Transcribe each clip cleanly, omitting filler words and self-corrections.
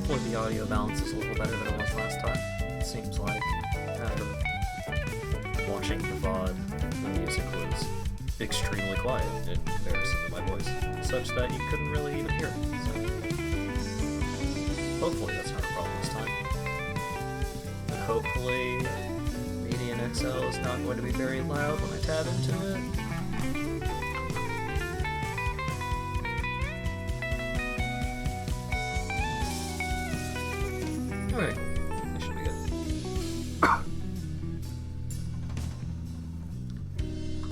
hopefully the audio balance is a little better than it was last time. It seems like watching the VOD, the music was extremely quiet in comparison to my voice, such that you couldn't really even hear it. So hopefully that's not a problem this time. And hopefully Median XL is not going to be very loud when I tab into it. Alright, that should be good.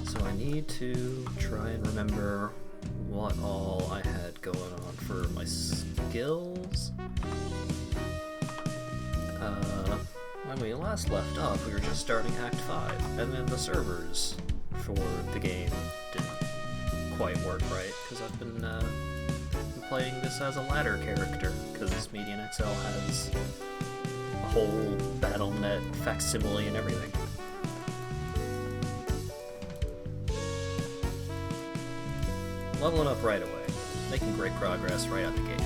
So I need to try and remember what all I had going on for my skills. When we last left off, we were just starting Act 5, and then the servers for the game didn't quite work right, because I've been playing this as a ladder character, because Median XL has a whole BattleNet facsimile and everything. Leveling up right away, making great progress right out the gate.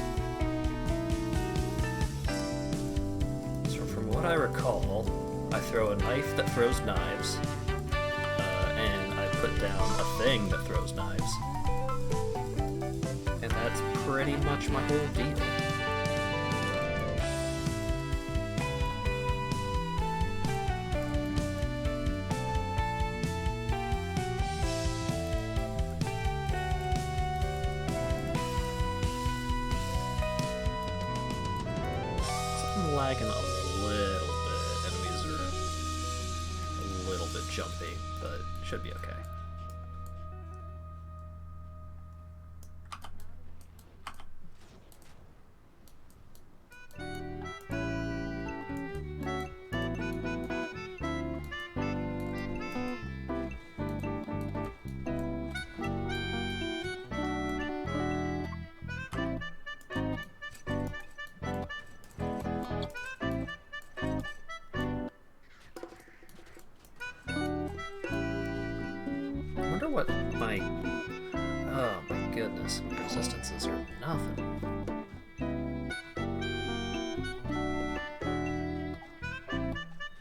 So from what I recall, I throw a knife that throws knives, and I put down a thing that throws knives. And that's pretty much my whole deal. Lagging a little bit. Enemies are a little bit jumpy, but should be okay. What my... Oh my goodness, my resistances are nothing.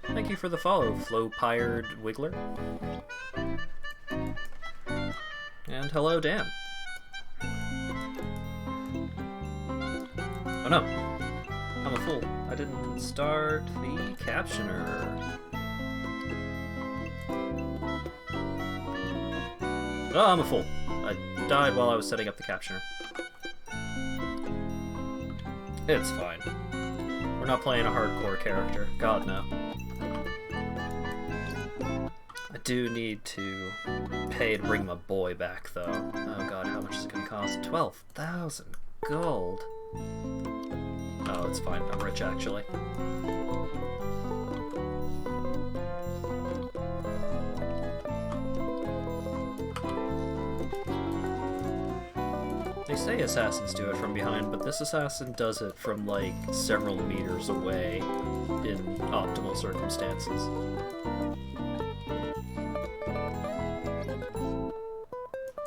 Thank you for the follow, Flow-Pired Wiggler. And hello, Dan. Oh no, I'm a fool. I didn't start the captioner. Oh, I'm a fool. I died while I was setting up the captioner. It's fine. We're not playing a hardcore character. God, no. I do need to pay to bring my boy back, though. Oh god, how much is it going to cost? 12,000 gold. Oh, it's fine. I'm rich, actually. They say assassins do it from behind, but this assassin does it from, like, several meters away in optimal circumstances.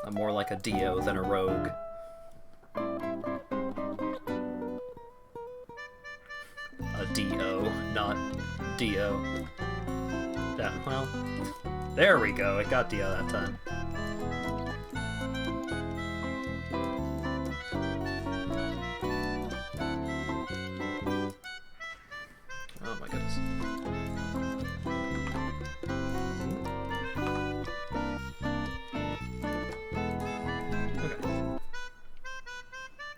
I'm more like a Dio than a rogue. A Dio, not Dio. That, well, there we go, it got Dio that time.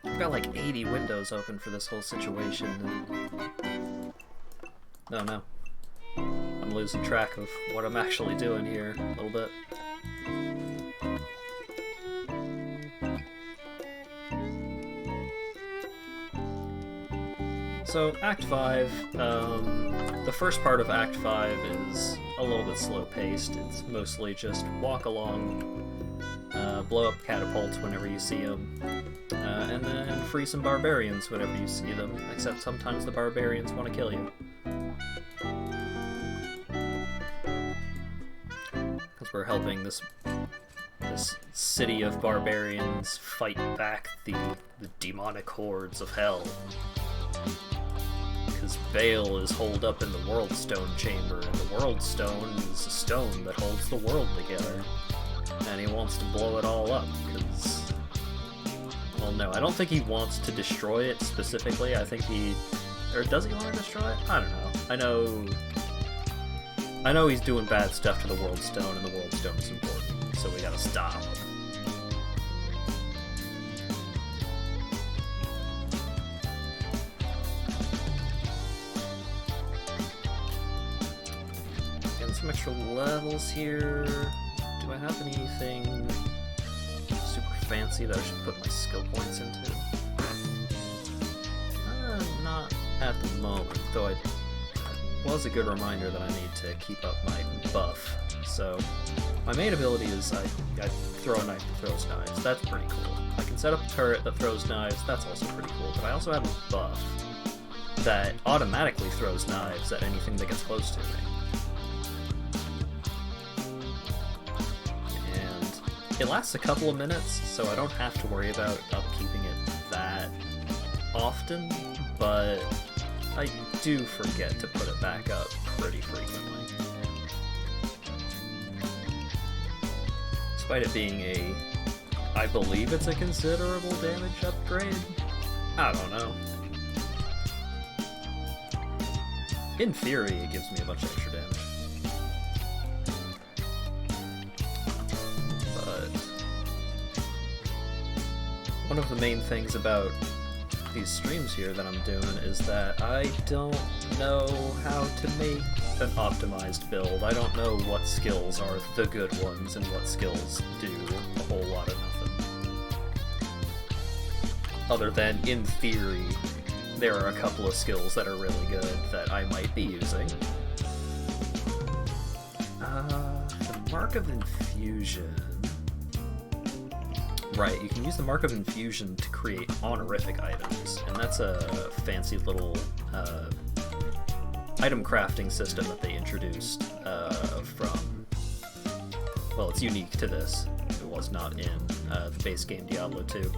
I've got like 80 windows open for this whole situation. No. I'm losing track of what I'm actually doing here a little bit. So, Act 5, the first part of Act 5 is a little bit slow-paced. It's mostly just walk along, blow up catapults whenever you see them, and then free some barbarians whenever you see them, except sometimes the barbarians want to kill you. Because we're helping this city of barbarians fight back the demonic hordes of hell. Because Bale is holed up in the World Stone chamber, and the World Stone is a stone that holds the world together. And he wants to blow it all up, because... Well, no, I don't think he wants to destroy it specifically. I think he... Or does he want to destroy it? I don't know. I know he's doing bad stuff to the World Stone, and the World Stone is important, so we gotta stop him. Getting some extra levels here. Do I have anything super fancy that I should put my skill points into? Not at the moment, though it was a good reminder that I need to keep up my buff. So, my main ability is I throw a knife that throws knives. That's pretty cool. I can set up a turret that throws knives. That's also pretty cool. But I also have a buff that automatically throws knives at anything that gets close to me. And it lasts a couple of minutes, so I don't have to worry about upkeeping it that often, but I do forget to put it back up pretty frequently. Despite it being I believe it's a considerable damage upgrade? I don't know. In theory, it gives me a bunch of extra damage. But one of the main things about these streams here that I'm doing is that I don't know how to make an optimized build. I don't know what skills are the good ones and what skills do a whole lot of nothing. Other than, in theory, there are a couple of skills that are really good that I might be using. The Mark of Infusion. Right, you can use the Mark of Infusion to create honorific items, and that's a fancy little item crafting system that they introduced from... Well, it's unique to this. It was not in the base game Diablo 2.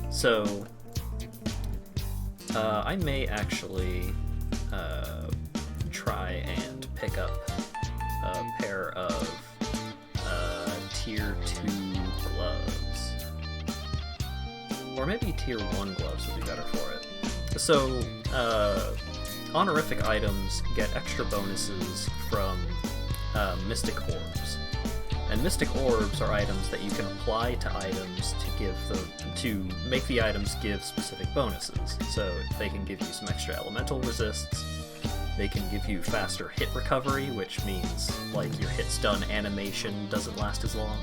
So, I may actually try and pick up a pair of Tier 2 gloves. Or maybe Tier 1 gloves would be better for it. So, honorific items get extra bonuses from Mystic Orbs. And Mystic Orbs are items that you can apply to items to make the items give specific bonuses. So they can give you some extra elemental resists, they can give you faster hit recovery, which means like your hit stun animation doesn't last as long.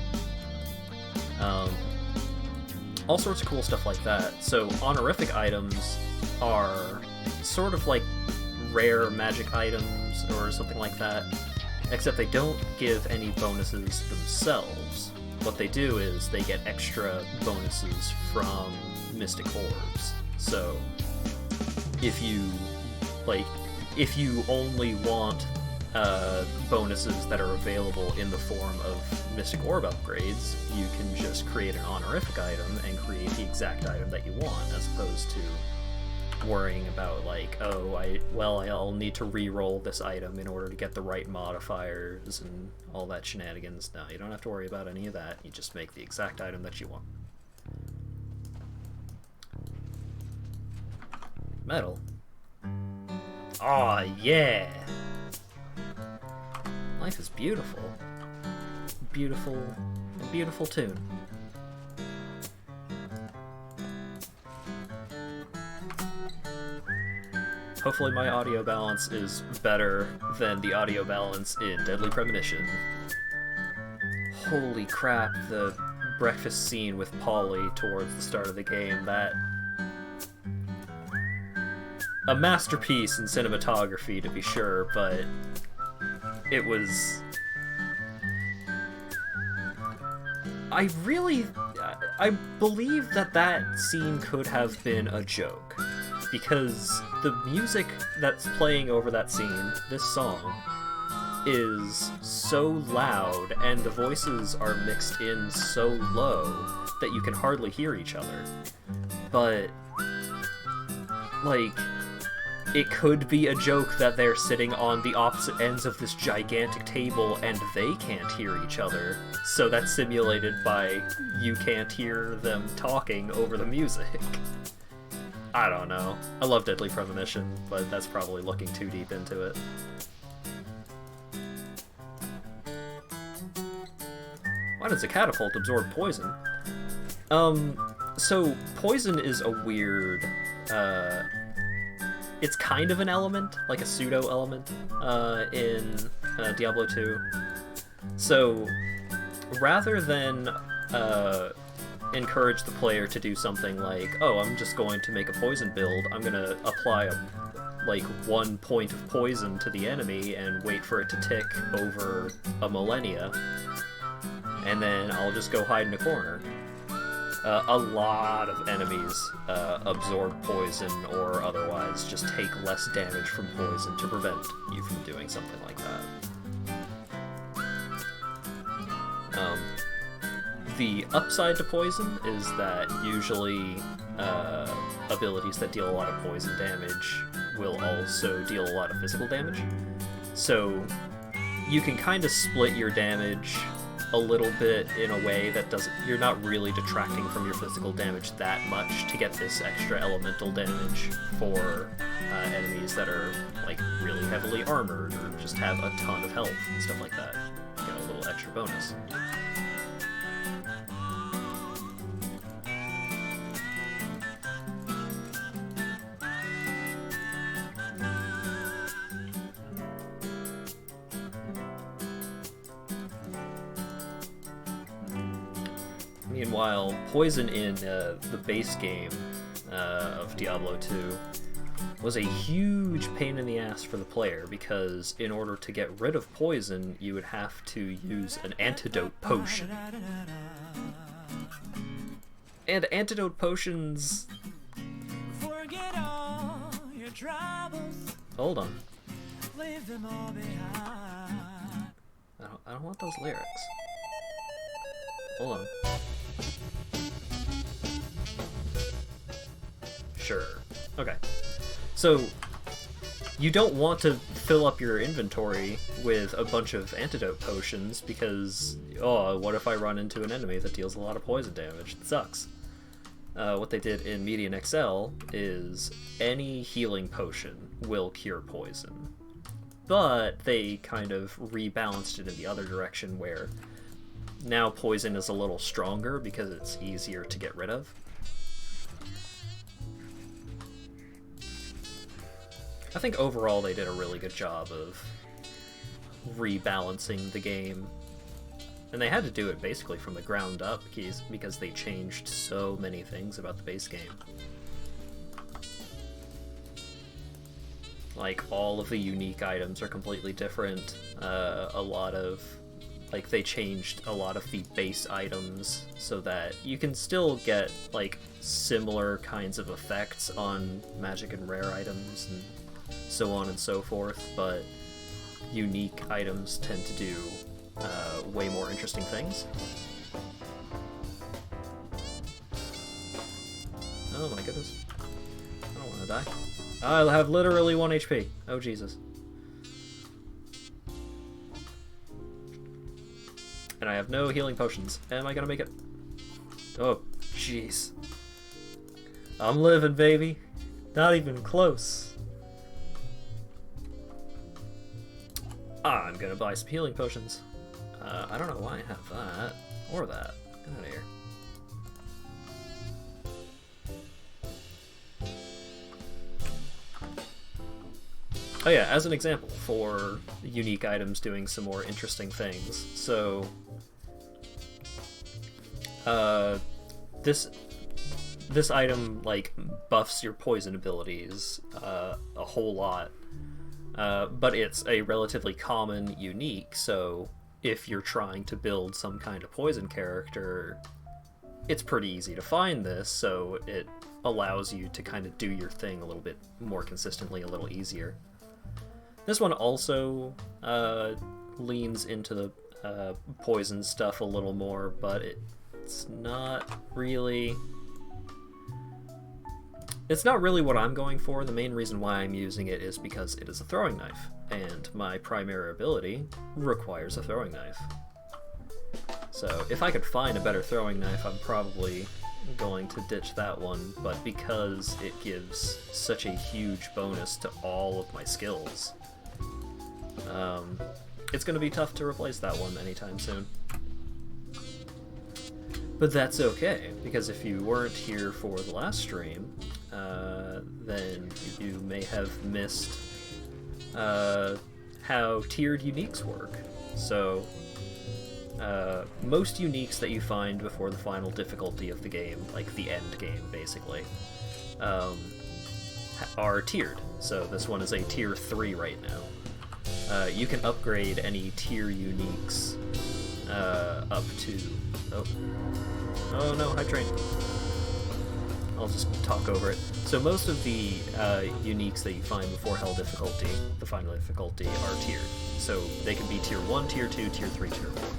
All sorts of cool stuff like that. So honorific items are sort of like rare magic items or something like that, except they don't give any bonuses themselves. What they do is they get extra bonuses from Mystic Orbs. So if you only want bonuses that are available in the form of Mystic Orb upgrades, you can just create an honorific item and create the exact item that you want, as opposed to worrying about like, oh, I'll need to re-roll this item in order to get the right modifiers and all that shenanigans. No, you don't have to worry about any of that. You just make the exact item that you want. Metal. Aw, yeah! Life is beautiful. Beautiful, a beautiful tune. Hopefully my audio balance is better than the audio balance in Deadly Premonition. Holy crap, the breakfast scene with Polly towards the start of the game, that... a masterpiece in cinematography, to be sure, but it was... I believe that scene could have been a joke, because the music that's playing over that scene, this song, is so loud and the voices are mixed in so low that you can hardly hear each other. But, like, it could be a joke that they're sitting on the opposite ends of this gigantic table and they can't hear each other, so that's simulated by you can't hear them talking over the music. I don't know. I love Deadly Premonition, but that's probably looking too deep into it. Why does a catapult absorb poison? So poison is a weird, it's kind of an element, like a pseudo-element, in Diablo 2. So, rather than encourage the player to do something like, oh, I'm just going to make a poison build, I'm gonna apply like 1 point of poison to the enemy and wait for it to tick over a millennia, and then I'll just go hide in a corner. A lot of enemies absorb poison or otherwise just take less damage from poison to prevent you from doing something like that. The upside to poison is that usually abilities that deal a lot of poison damage will also deal a lot of physical damage. So you can kind of split your damage a little bit in a way that you're not really detracting from your physical damage that much to get this extra elemental damage for enemies that are like really heavily armored or just have a ton of health and stuff like that. You get a little extra bonus. Meanwhile, poison in the base game of Diablo 2 was a huge pain in the ass for the player, because in order to get rid of poison, you would have to use an antidote potion. And antidote potions... Hold on. I don't want those lyrics. Hold on. Sure. Okay. So, you don't want to fill up your inventory with a bunch of antidote potions because, oh, what if I run into an enemy that deals a lot of poison damage? It sucks. What they did in Median XL is any healing potion will cure poison. But they kind of rebalanced it in the other direction where now poison is a little stronger because it's easier to get rid of. I think overall they did a really good job of rebalancing the game. And they had to do it basically from the ground up because they changed so many things about the base game. Like, all of the unique items are completely different. They changed a lot of the base items so that you can still get, like, similar kinds of effects on magic and rare items and so on and so forth, but unique items tend to do way more interesting things. Oh my goodness. I don't want to die. I have literally 1 HP. Oh Jesus. And I have no healing potions. Am I gonna make it? Oh, jeez. I'm living, baby. Not even close. I'm gonna buy some healing potions. I don't know why I have that. Or that. Get out of here. Oh yeah, as an example for unique items doing some more interesting things. So, this item, like, buffs your poison abilities a whole lot. But it's a relatively common unique, so if you're trying to build some kind of poison character, it's pretty easy to find this, so it allows you to kind of do your thing a little bit more consistently, a little easier. This one also leans into the poison stuff a little more, but it's not really... It's not really what I'm going for. The main reason why I'm using it is because it is a throwing knife, and my primary ability requires a throwing knife. So if I could find a better throwing knife, I'm probably going to ditch that one, but because it gives such a huge bonus to all of my skills, it's going to be tough to replace that one anytime soon. But that's okay, because if you weren't here for the last stream, then you may have missed how tiered uniques work. So, most uniques that you find before the final difficulty of the game, like the end game basically, are tiered. So this one is a tier 3 right now. You can upgrade any tier uniques up to... Oh no, high train. I'll just talk over it. So most of the uniques that you find before hell difficulty, the final difficulty, are tiered. So they can be tier 1, tier 2, tier 3, tier 4.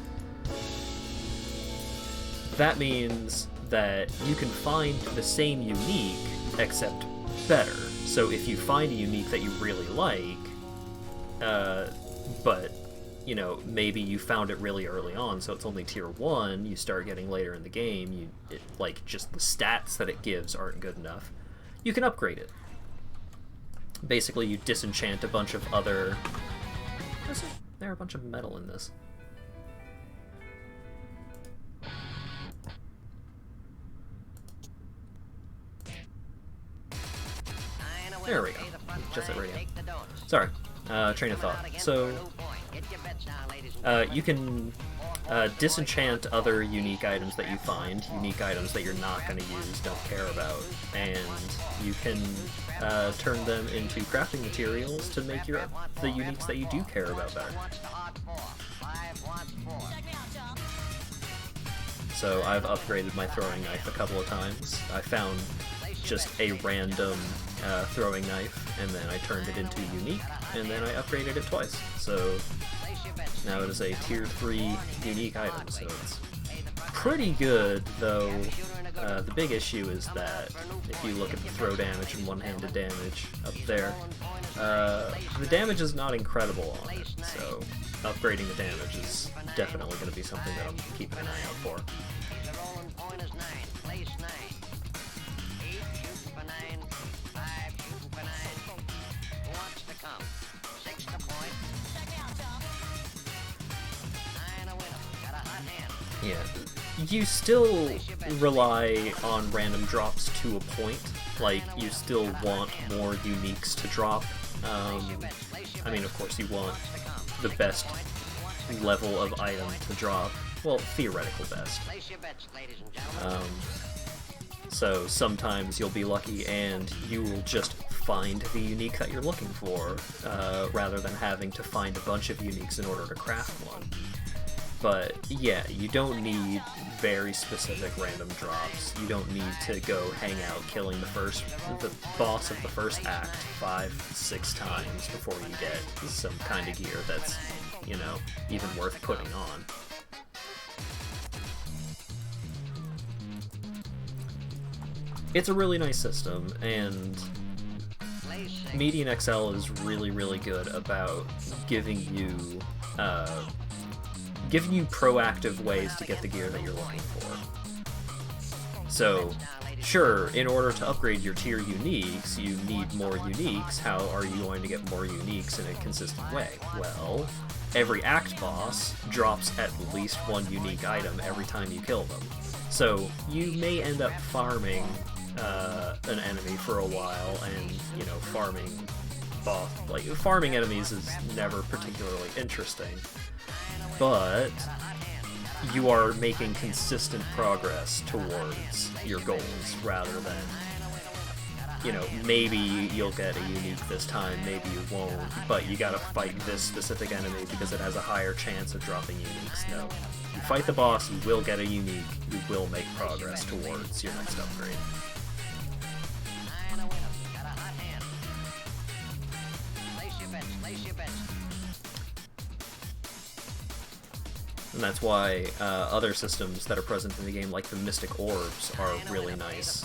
That means that you can find the same unique, except better. So if you find a unique that you really like, but, you know, maybe you found it really early on, so it's only tier 1, you start getting later in the game, like, just the stats that it gives aren't good enough, you can upgrade it. Basically, you disenchant a bunch of other... Is there a bunch of metal in this? There we go. Just at radio. Sorry. Train of thought. So, you can disenchant other unique items that you find, unique items that you're not going to use, don't care about, and you can turn them into crafting materials to make the uniques that you do care about better. So I've upgraded my throwing knife a couple of times. I found just a random throwing knife, and then I turned it into unique, and then I upgraded it twice. So now it is a tier 3 unique item, so it's pretty good, though the big issue is that if you look at the throw damage and one-handed damage up there, the damage is not incredible on it, so upgrading the damage is definitely going to be something that I'm keeping an eye out for. Yeah, you still rely on random drops to a point. Like, you still want more uniques to drop. I mean, of course, you want the best level of item to drop. Well, theoretical best. So sometimes you'll be lucky and you will just find the unique that you're looking for, rather than having to find a bunch of uniques in order to craft one. But yeah, you don't need very specific random drops. You don't need to go hang out killing the boss of the first act 5-6 times before you get some kind of gear that's, you know, even worth putting on. It's a really nice system, and Median XL is really, really good about giving you proactive ways to get the gear that you're looking for. So, sure, in order to upgrade your tier uniques, you need more uniques. How are you going to get more uniques in a consistent way? Well, every act boss drops at least one unique item every time you kill them. So, you may end up farming an enemy for a while, and, you know, farming enemies is never particularly interesting. But you are making consistent progress towards your goals, rather than, you know, maybe you'll get a unique this time, maybe you won't, but you gotta fight this specific enemy because it has a higher chance of dropping uniques. No. You fight the boss, you will get a unique, you will make progress towards your next upgrade. And that's why other systems that are present in the game, like the Mystic Orbs, are really nice.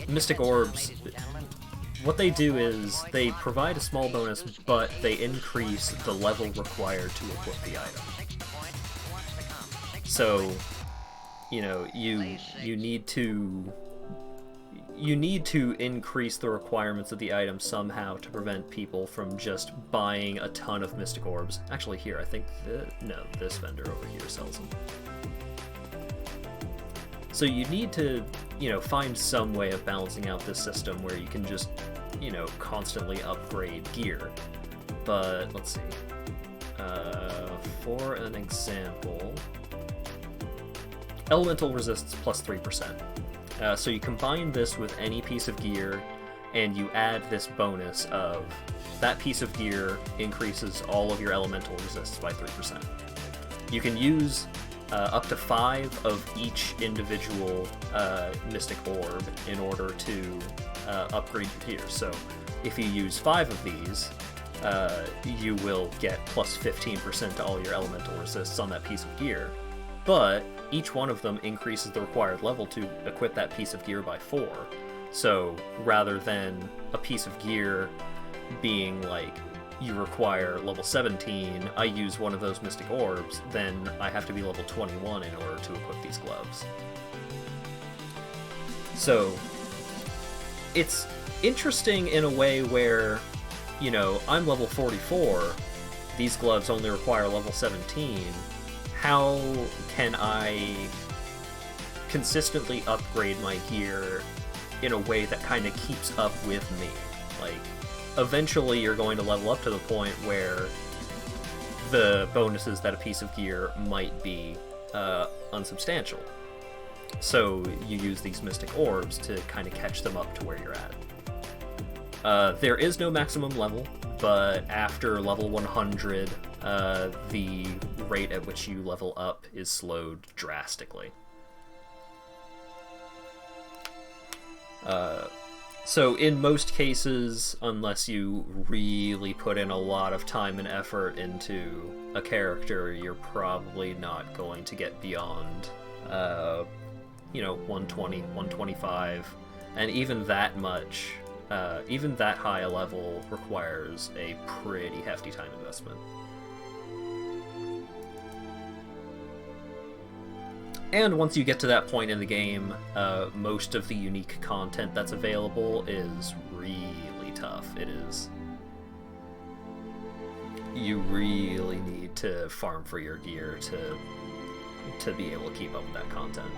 Mystic Orbs, what they do is they provide a small bonus, but they increase the level required to equip the item. So, you know, you need to increase the requirements of the item somehow to prevent people from just buying a ton of Mystic Orbs. Actually, here, I think this vendor over here sells them. So you need to, you know, find some way of balancing out this system where you can just, you know, constantly upgrade gear. But let's see. For an example, elemental resists plus 3%. So you combine this with any piece of gear, and you add this bonus of that piece of gear increases all of your elemental resists by 3%. You can use up to 5 of each individual Mystic Orb in order to upgrade your gear. So if you use 5 of these, you will get plus 15% to all your elemental resists on that piece of gear. But each one of them increases the required level to equip that piece of gear by 4. So rather than a piece of gear being like, you require level 17, I use one of those Mystic Orbs, then I have to be level 21 in order to equip these gloves. So it's interesting in a way where, you know, I'm level 44, these gloves only require level 17. How can I consistently upgrade my gear in a way that kind of keeps up with me? Like, eventually you're going to level up to the point where the bonuses that a piece of gear might be unsubstantial. So you use these Mystic Orbs to kind of catch them up to where you're at. There is no maximum level, but after level 100, the rate at which you level up is slowed drastically. So in most cases, unless you really put in a lot of time and effort into a character, you're probably not going to get beyond, 120, 125, and even that much, even that high a level requires a pretty hefty time investment. And once you get to that point in the game, most of the unique content that's available is really tough. It is... You really need to farm for your gear to be able to keep up with that content.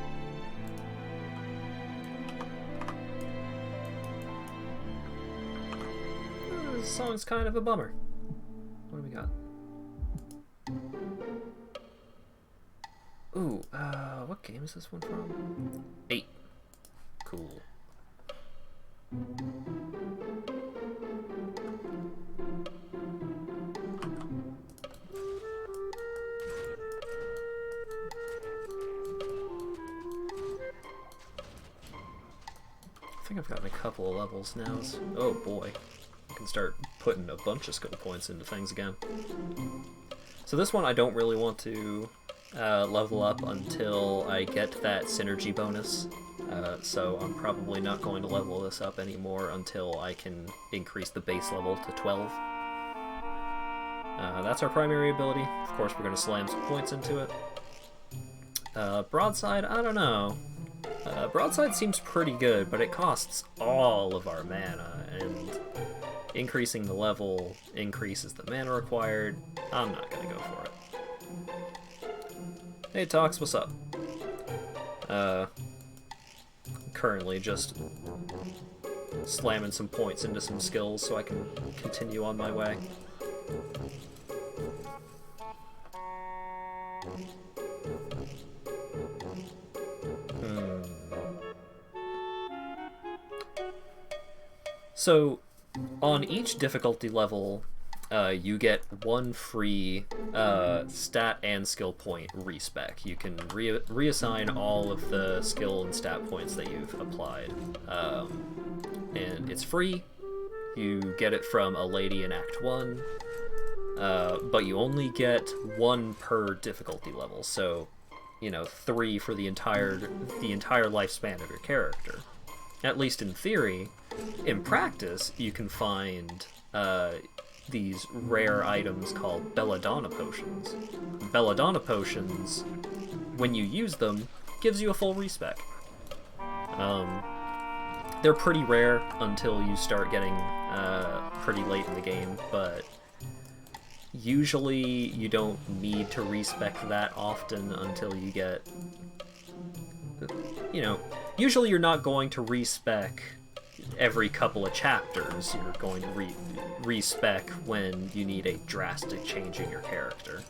This song's kind of a bummer. What do we got? Ooh, what game is this one from? 8. Cool. I think I've gotten a couple of levels now. Oh boy. I can start putting a bunch of skill points into things again. So this one I don't really want to level up until I get that synergy bonus, so I'm probably not going to level this up anymore until I can increase the base level to 12. That's our primary ability. Of course, we're going to slam some points into it. Broadside, I don't know. Broadside seems pretty good, but it costs all of our mana, and increasing the level increases the mana required. I'm not going to go for it. Hey Tox, what's up? Currently just slamming some points into some skills so I can continue on my way. So, on each difficulty level, you get one free stat and skill point respec. You can reassign all of the skill and stat points that you've applied. And it's free. You get it from a lady in Act 1, but you only get 1 per difficulty level, so, 3 for the entire lifespan of your character. at least in theory. In practice, you can find these rare items called belladonna potions. Belladonna potions, when you use them, gives you a full respec. They're pretty rare until you start getting pretty late in the game, but usually you don't need to respec that often until you get... You know, usually you're not going to respec every couple of chapters. You're going to respec when you need a drastic change in your character.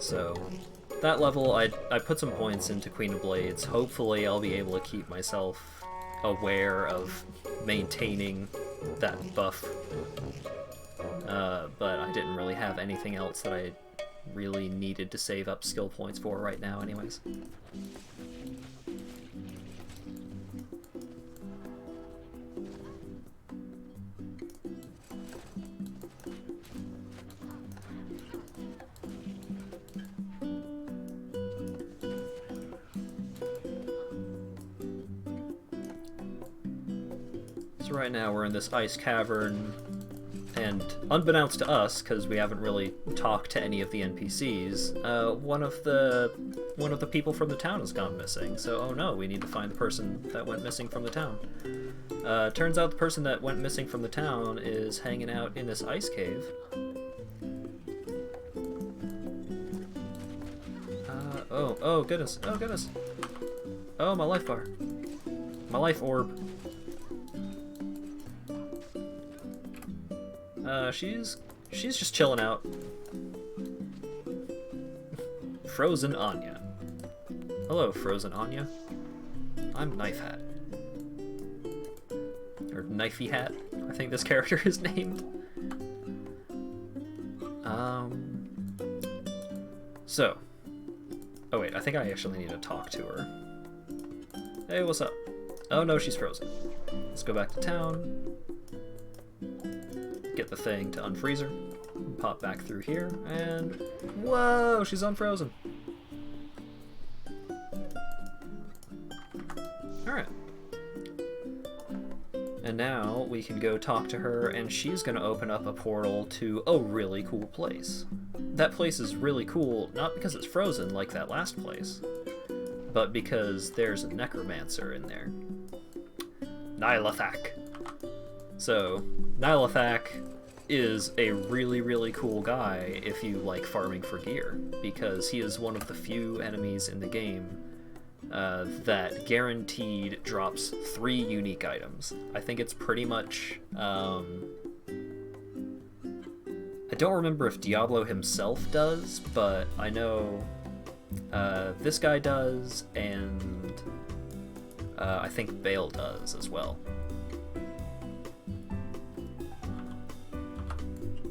So, that level, I put some points into Queen of Blades. Hopefully I'll be able to keep myself aware of maintaining that buff. But I didn't really have anything else that I really needed to save up skill points for right now anyways. So right now we're in this ice cavern, and unbeknownst to us, because we haven't really talked to any of the NPCs, one of the people from the town has gone missing. So, oh no, we need to find the person that went missing from the town. Turns out the person that went missing from the town is hanging out in this ice cave. Oh goodness, oh goodness. Oh, my life bar. My life orb. She's just chilling out. Frozen Anya. Hello, Frozen Anya. I'm Knife Hat. Or Knifey Hat, I think this character is named. So. Oh wait, I think I actually need to talk to her. Hey, what's up? Oh no, she's frozen. Let's go back to town. Get the thing to unfreeze her, pop back through here, and whoa, she's unfrozen. Alright. And now we can go talk to her, and she's gonna open up a portal to a really cool place. That place is really cool, not because it's frozen like that last place, but because there's a necromancer in there. Nylathak. So, Nylathak is a really, really cool guy if you like farming for gear, because he is one of the few enemies in the game that guaranteed drops 3 unique items. I think it's pretty much... I don't remember if Diablo himself does, but I know this guy does, and I think Bale does as well.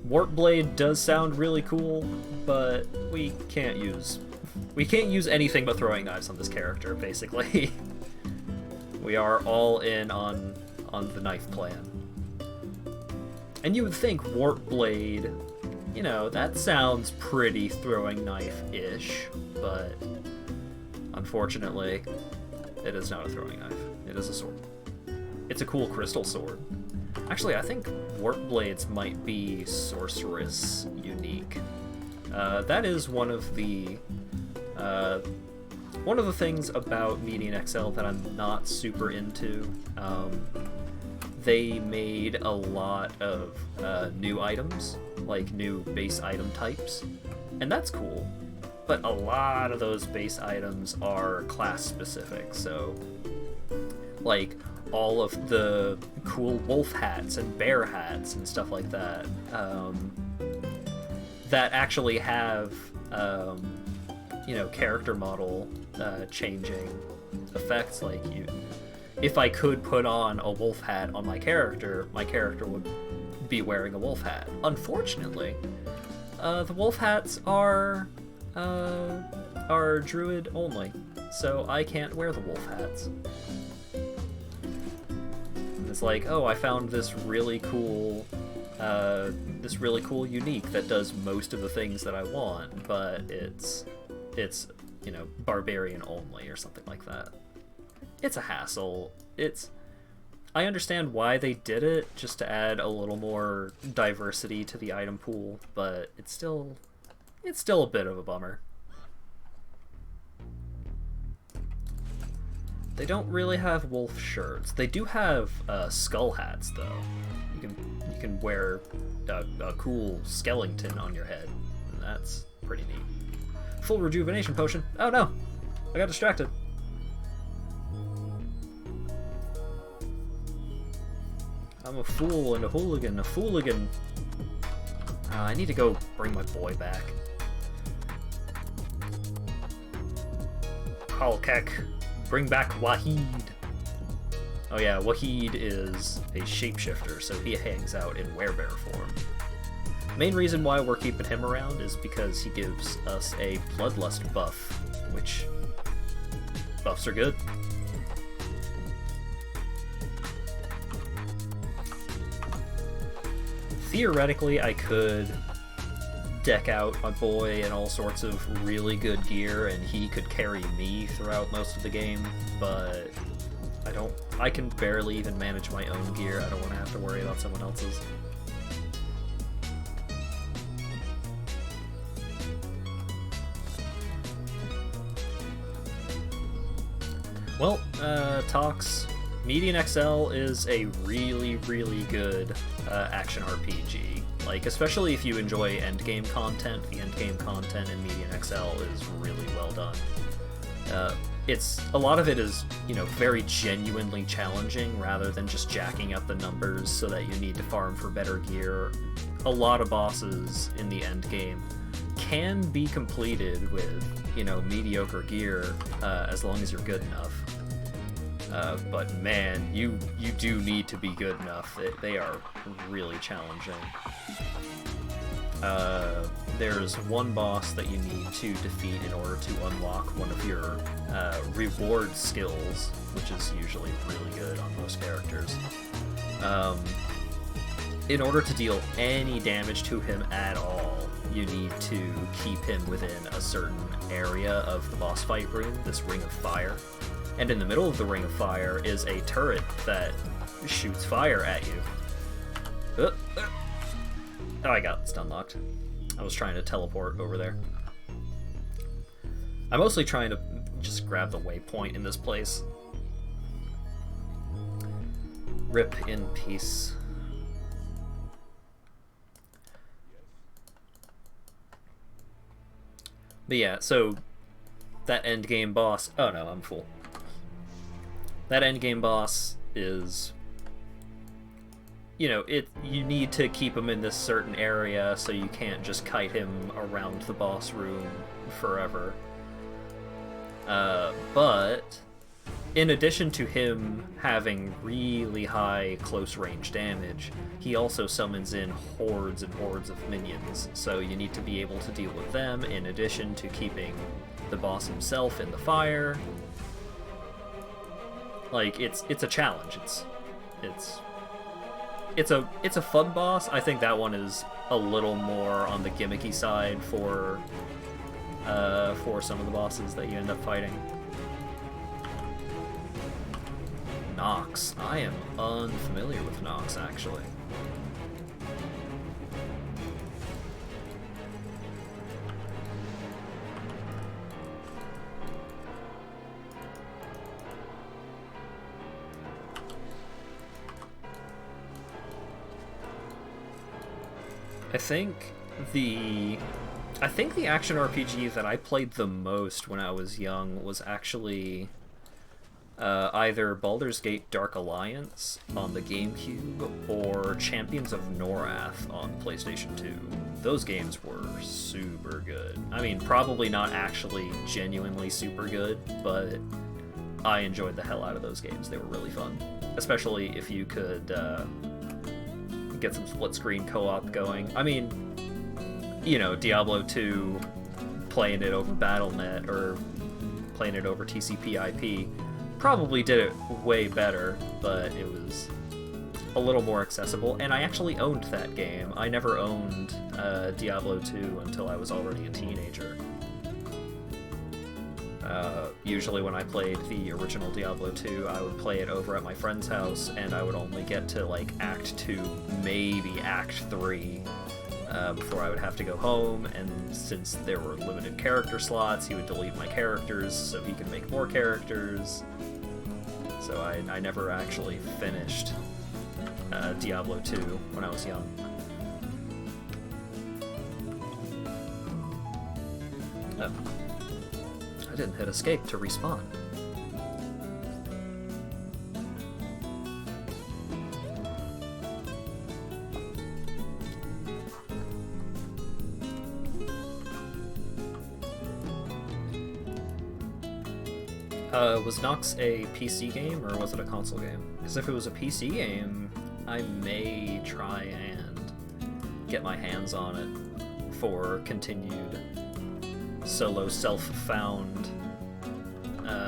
Warpblade does sound really cool, but we can't use anything but throwing knives on this character, basically. We are all in on the knife plan. And you would think Warpblade, you know, that sounds pretty throwing knife-ish, but unfortunately, it is not a throwing knife. It is a sword. It's a cool crystal sword. Actually, I think Warpblades might be Sorceress unique. That is one of the things about Median XL that I'm not super into. They made a lot of new items, like new base item types, and that's cool. But a lot of those base items are class specific, so like all of the cool wolf hats and bear hats and stuff like that, that actually have, you know, character model changing effects. Like, if I could put on a wolf hat on my character would be wearing a wolf hat. Unfortunately, the wolf hats are druid only, so I can't wear the wolf hats. It's like, oh, I found this really cool unique that does most of the things that I want, but it's you know, barbarian only or something like that. It's a hassle. I understand why they did it, just to add a little more diversity to the item pool, but it's still a bit of a bummer. They don't really have wolf shirts. They do have skull hats, though. You can wear a cool skeleton on your head, and that's pretty neat. Full rejuvenation potion. Oh no, I got distracted. I'm a fool and a hooligan, a fooligan. I need to go bring my boy back. Halkek, bring back Wahid. Oh yeah, Wahid is a shapeshifter, so he hangs out in werebear form. Main reason why we're keeping him around is because he gives us a bloodlust buff, which buffs are good. Theoretically, I could deck out my boy in all sorts of really good gear, and he could carry me throughout most of the game, but I can barely even manage my own gear. I don't want to have to worry about someone else's. Well, Tox, Median XL is a really, really good action RPG. Like, especially if you enjoy endgame content, the endgame content in Median XL is really well done. A lot of it is, you know, very genuinely challenging rather than just jacking up the numbers so that you need to farm for better gear. A lot of bosses in the endgame can be completed with, you know, mediocre gear as long as you're good enough. But man, you do need to be good enough. They are really challenging. There's one boss that you need to defeat in order to unlock one of your reward skills, which is usually really good on most characters. In order to deal any damage to him at all, you need to keep him within a certain area of the boss fight room, this Ring of Fire. And in the middle of the Ring of Fire is a turret that shoots fire at you. Oh, I got stun locked. I was trying to teleport over there. I'm mostly trying to just grab the waypoint in this place. Rip in peace. But yeah, so that endgame boss... Oh no, I'm full. That endgame boss is... You know, you need to keep him in this certain area, so you can't just kite him around the boss room forever. But in addition to him having really high close range damage, he also summons in hordes and hordes of minions, so you need to be able to deal with them in addition to keeping the boss himself in the fire. Like, it's a challenge. It's a fun boss. I think that one is a little more on the gimmicky side for some of the bosses that you end up fighting. Nox. I am unfamiliar with Nox, actually. I think the action RPG that I played the most when I was young was actually either Baldur's Gate Dark Alliance on the GameCube or Champions of Norath on PlayStation 2. Those games were super good. I mean, probably not actually genuinely super good, but I enjoyed the hell out of those games. They were really fun. Especially if you could get some split-screen co-op going. I mean, you know, Diablo 2, playing it over Battle.net or playing it over TCP/IP probably did it way better, but it was a little more accessible, and I actually owned that game. I never owned Diablo 2 until I was already a teenager. Usually when I played the original Diablo 2, I would play it over at my friend's house, and I would only get to, like, Act 2, maybe Act 3, before I would have to go home, and since there were limited character slots, he would delete my characters so he could make more characters. So I never actually finished Diablo 2 when I was young. Oh. I didn't hit escape to respawn. Was Nox a PC game, or was it a console game? Because if it was a PC game, I may try and get my hands on it for continued solo self-found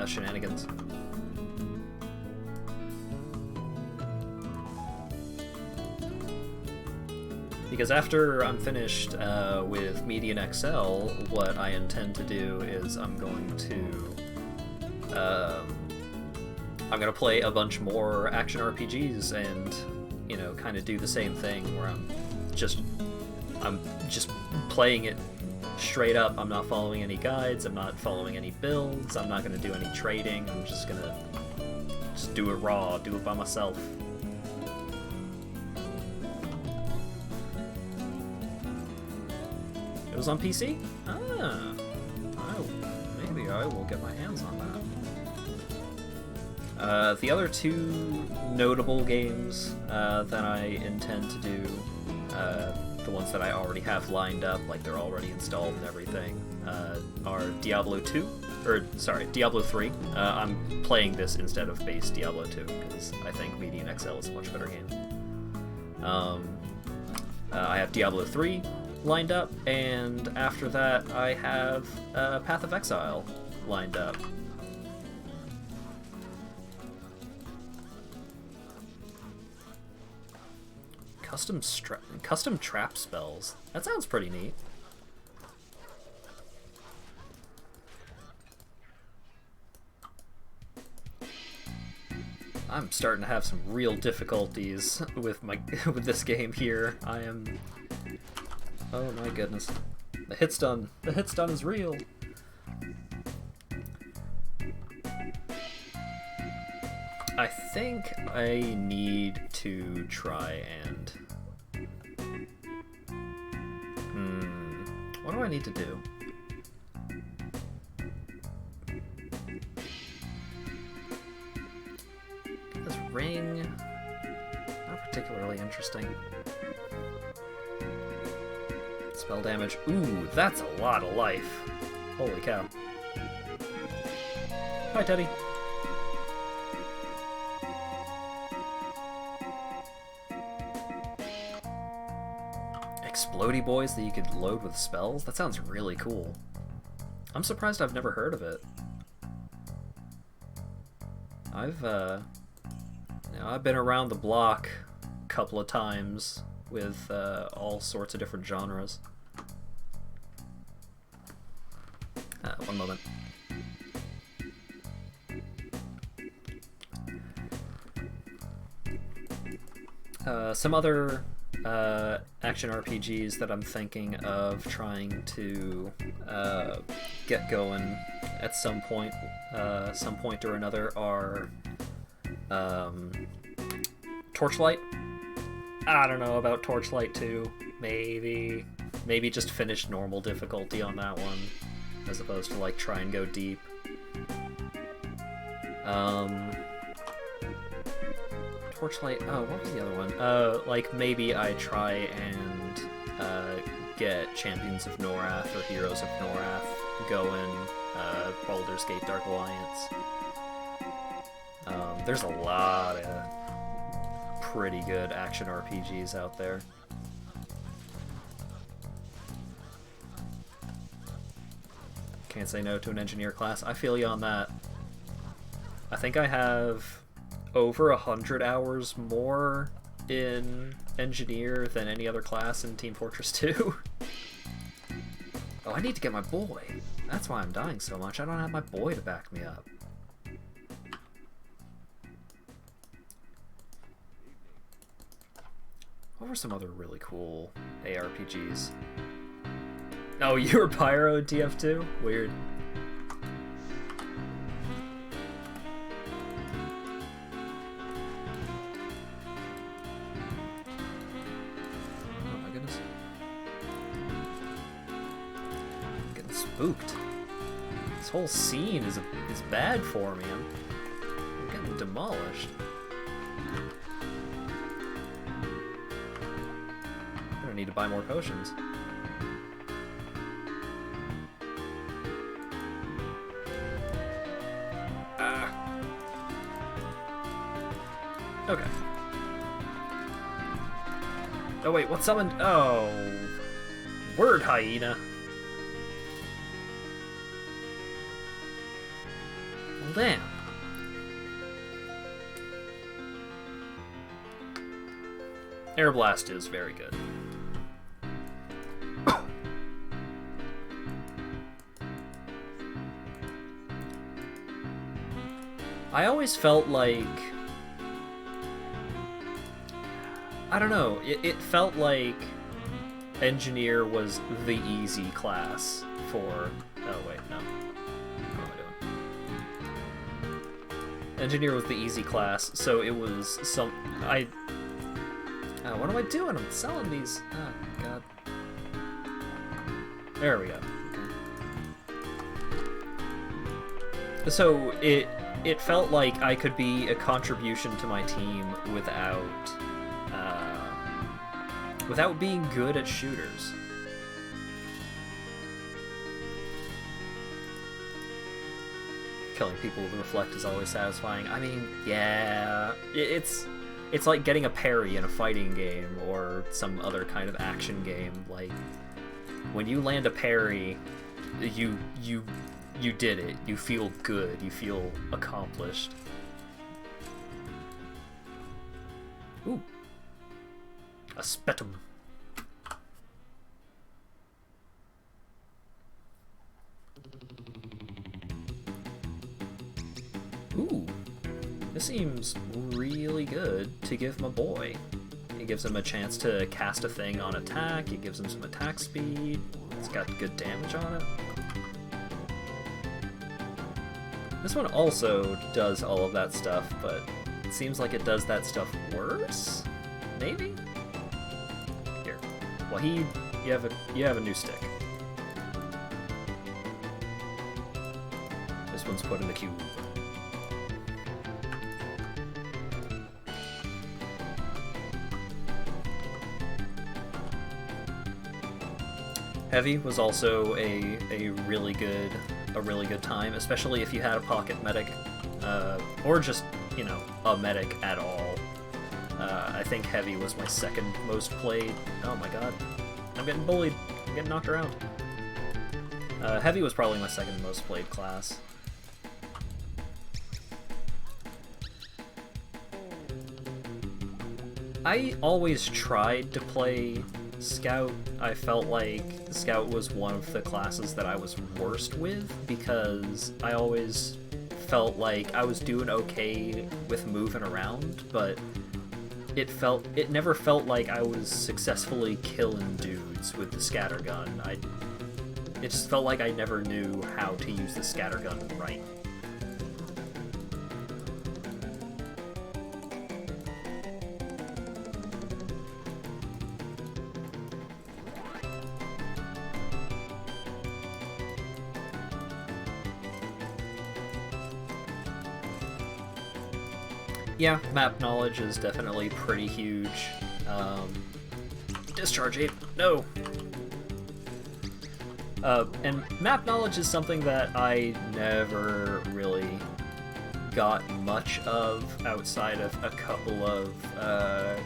shenanigans. Because after I'm finished with Median XL, what I intend to do is I'm going to play a bunch more action RPGs and, you know, kind of do the same thing where I'm just playing it straight up. I'm not following any guides, I'm not following any builds, I'm not going to do any trading, I'm just going to do it raw, do it by myself. It was on PC? Maybe I will get my hands on that. The other two notable games that I intend to do, the ones that I already have lined up, like they're already installed and everything, are Diablo 3. I'm playing this instead of base Diablo 2, because I think Median XL is a much better game. I have Diablo 3 lined up, and after that I have Path of Exile lined up. Custom trap spells. That sounds pretty neat. I'm starting to have some real difficulties with with this game here. I am. Oh my goodness. The hit stun. The hit stun is real. I think I need to try and... what do I need to do? This ring... not particularly interesting. Spell damage. Ooh, that's a lot of life. Holy cow. Hi, Teddy. Explodey boys that you could load with spells? That sounds really cool. I'm surprised I've never heard of it. I've been around the block a couple of times with all sorts of different genres. One moment. Some other action RPGs that I'm thinking of trying to get going at some point or another are Torchlight. I don't know about Torchlight 2. Maybe just finish normal difficulty on that one, as opposed to like try and go deep. Torchlight, oh, what was the other one? Like, maybe I try and get Champions of Norath or Heroes of Norath going, Baldur's Gate Dark Alliance. There's a lot of pretty good action RPGs out there. Can't say no to an engineer class. I feel you on that. I think I have over 100 hours more in engineer than any other class in Team Fortress 2. Oh, I need to get my boy. That's why I'm dying so much. I don't have my boy to back me up. What were some other really cool ARPGs? Oh, you were Pyro TF2? Weird. Oh my goodness. I'm getting spooked. This whole scene is bad for me. I'm getting demolished. I'm gonna need to buy more potions. Okay. Oh wait, what summoned? Oh, word hyena. Well, damn. Air Blast is very good. I always felt like, I don't know, it felt like Engineer was the easy class for... Oh wait, no. What am I doing? Engineer was the easy class, so it was some... what am I doing? I'm selling these. Oh, God. There we go. Okay. So it felt like I could be a contribution to my team without being good at shooters. Killing people with Reflect is always satisfying. I mean, yeah, it's like getting a parry in a fighting game or some other kind of action game. Like, when you land a parry, you did it. You feel good. You feel accomplished. Ooh. A spetum. Ooh. This seems really good to give my boy. It gives him a chance to cast a thing on attack. It gives him some attack speed. It's got good damage on it. This one also does all of that stuff, but it seems like it does that stuff worse? Maybe? Here. Well, you have a new stick. This one's put in the cube. Heavy was also a really good time, especially if you had a pocket medic, or just, you know, a medic at all. I think Heavy was my second most played. Oh my god, I'm getting bullied. I'm getting knocked around. Heavy was probably my second most played class. I always tried to play Scout. I felt like Scout was one of the classes that I was worst with because I always felt like I was doing okay with moving around, but it never felt like I was successfully killing dudes with the scattergun. It just felt like I never knew how to use the scattergun right. Yeah, map knowledge is definitely pretty huge. Discharge 8, no! And map knowledge is something that I never really got much of outside of a couple of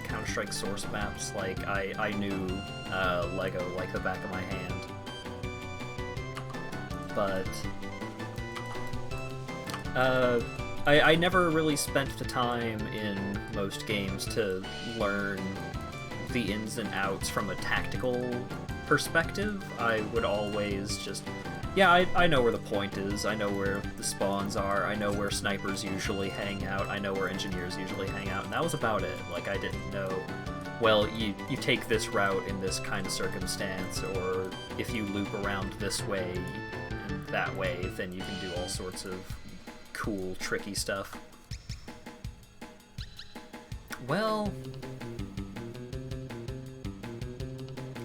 Counter-Strike source maps. Like, I knew Lego like the back of my hand. But I never really spent the time in most games to learn the ins and outs from a tactical perspective. I would always just Yeah, I know where the point is, I know where the spawns are, I know where snipers usually hang out, I know where engineers usually hang out, and that was about it. Like, I didn't know, well, you take this route in this kind of circumstance, or if you loop around this way and that way, then you can do all sorts of cool, tricky stuff. Well,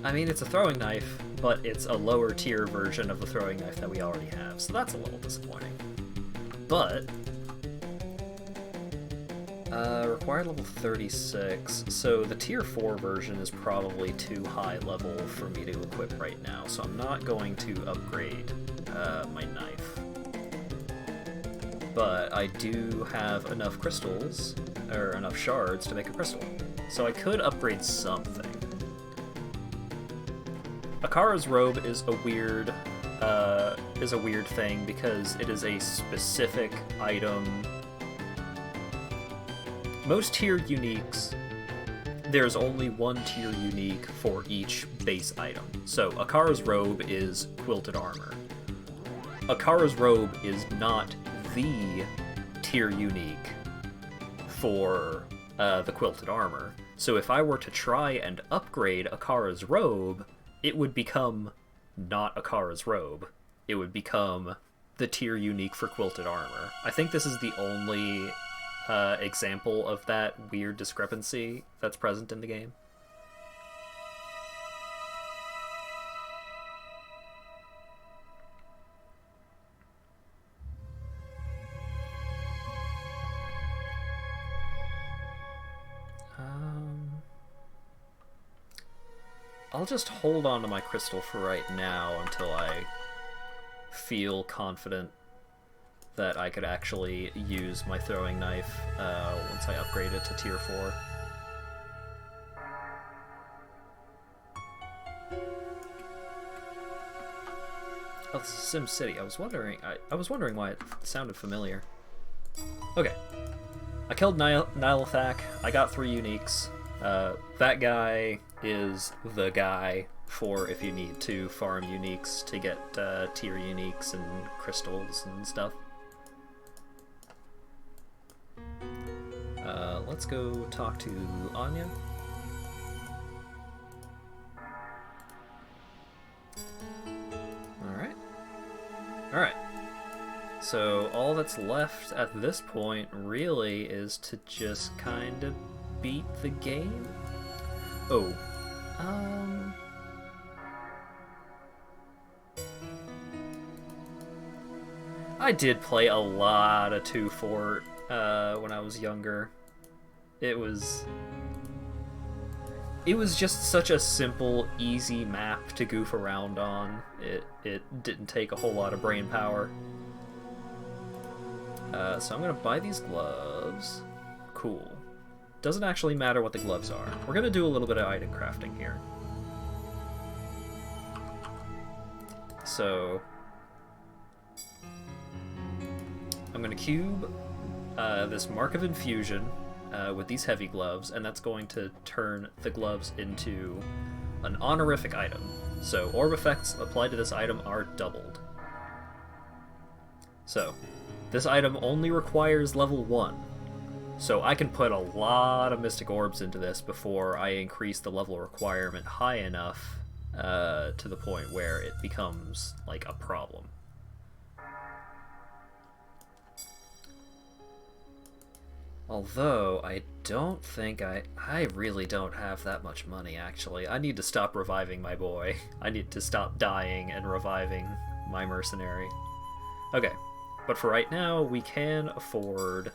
I mean, it's a throwing knife, but it's a lower tier version of the throwing knife that we already have, so that's a little disappointing. But required level 36, so the tier 4 version is probably too high level for me to equip right now, so I'm not going to upgrade my knife. But I do have enough crystals, or enough shards to make a crystal, so I could upgrade something. Akara's robe is a weird thing because it is a specific item. Most tiered uniques, there's only one tier unique for each base item. So Akara's robe is quilted armor. Akara's robe is not the tier unique for the quilted armor. So if I were to try and upgrade Akara's robe, it would become not Akara's robe. It would become the tier unique for quilted armor. I think this is the only example of that weird discrepancy that's present in the game. I'll just hold on to my crystal for right now until I feel confident that I could actually use my throwing knife once I upgrade it to tier 4. Oh, this is Sim City. I was wondering why it sounded familiar. Okay. I killed Nihilithak. I got 3 uniques. That guy is the guy for if you need to farm uniques to get tier uniques and crystals and stuff. Let's go talk to Anya. Alright. So all that's left at this point really is to just kind of beat the game. Oh. I did play a lot of 2 Fort when I was younger. It was just such a simple, easy map to goof around on. It didn't take a whole lot of brain power. So I'm gonna buy these gloves. Cool. Doesn't actually matter what the gloves are. We're gonna do a little bit of item crafting here. So I'm gonna cube this Mark of Infusion with these heavy gloves, and that's going to turn the gloves into an honorific item. So orb effects applied to this item are doubled. So this item only requires level 1. So I can put a lot of Mystic Orbs into this before I increase the level requirement high enough to the point where it becomes like a problem. Although, I don't think I really don't have that much money, actually. I need to stop reviving my boy. I need to stop dying and reviving my mercenary. Okay, but for right now, we can afford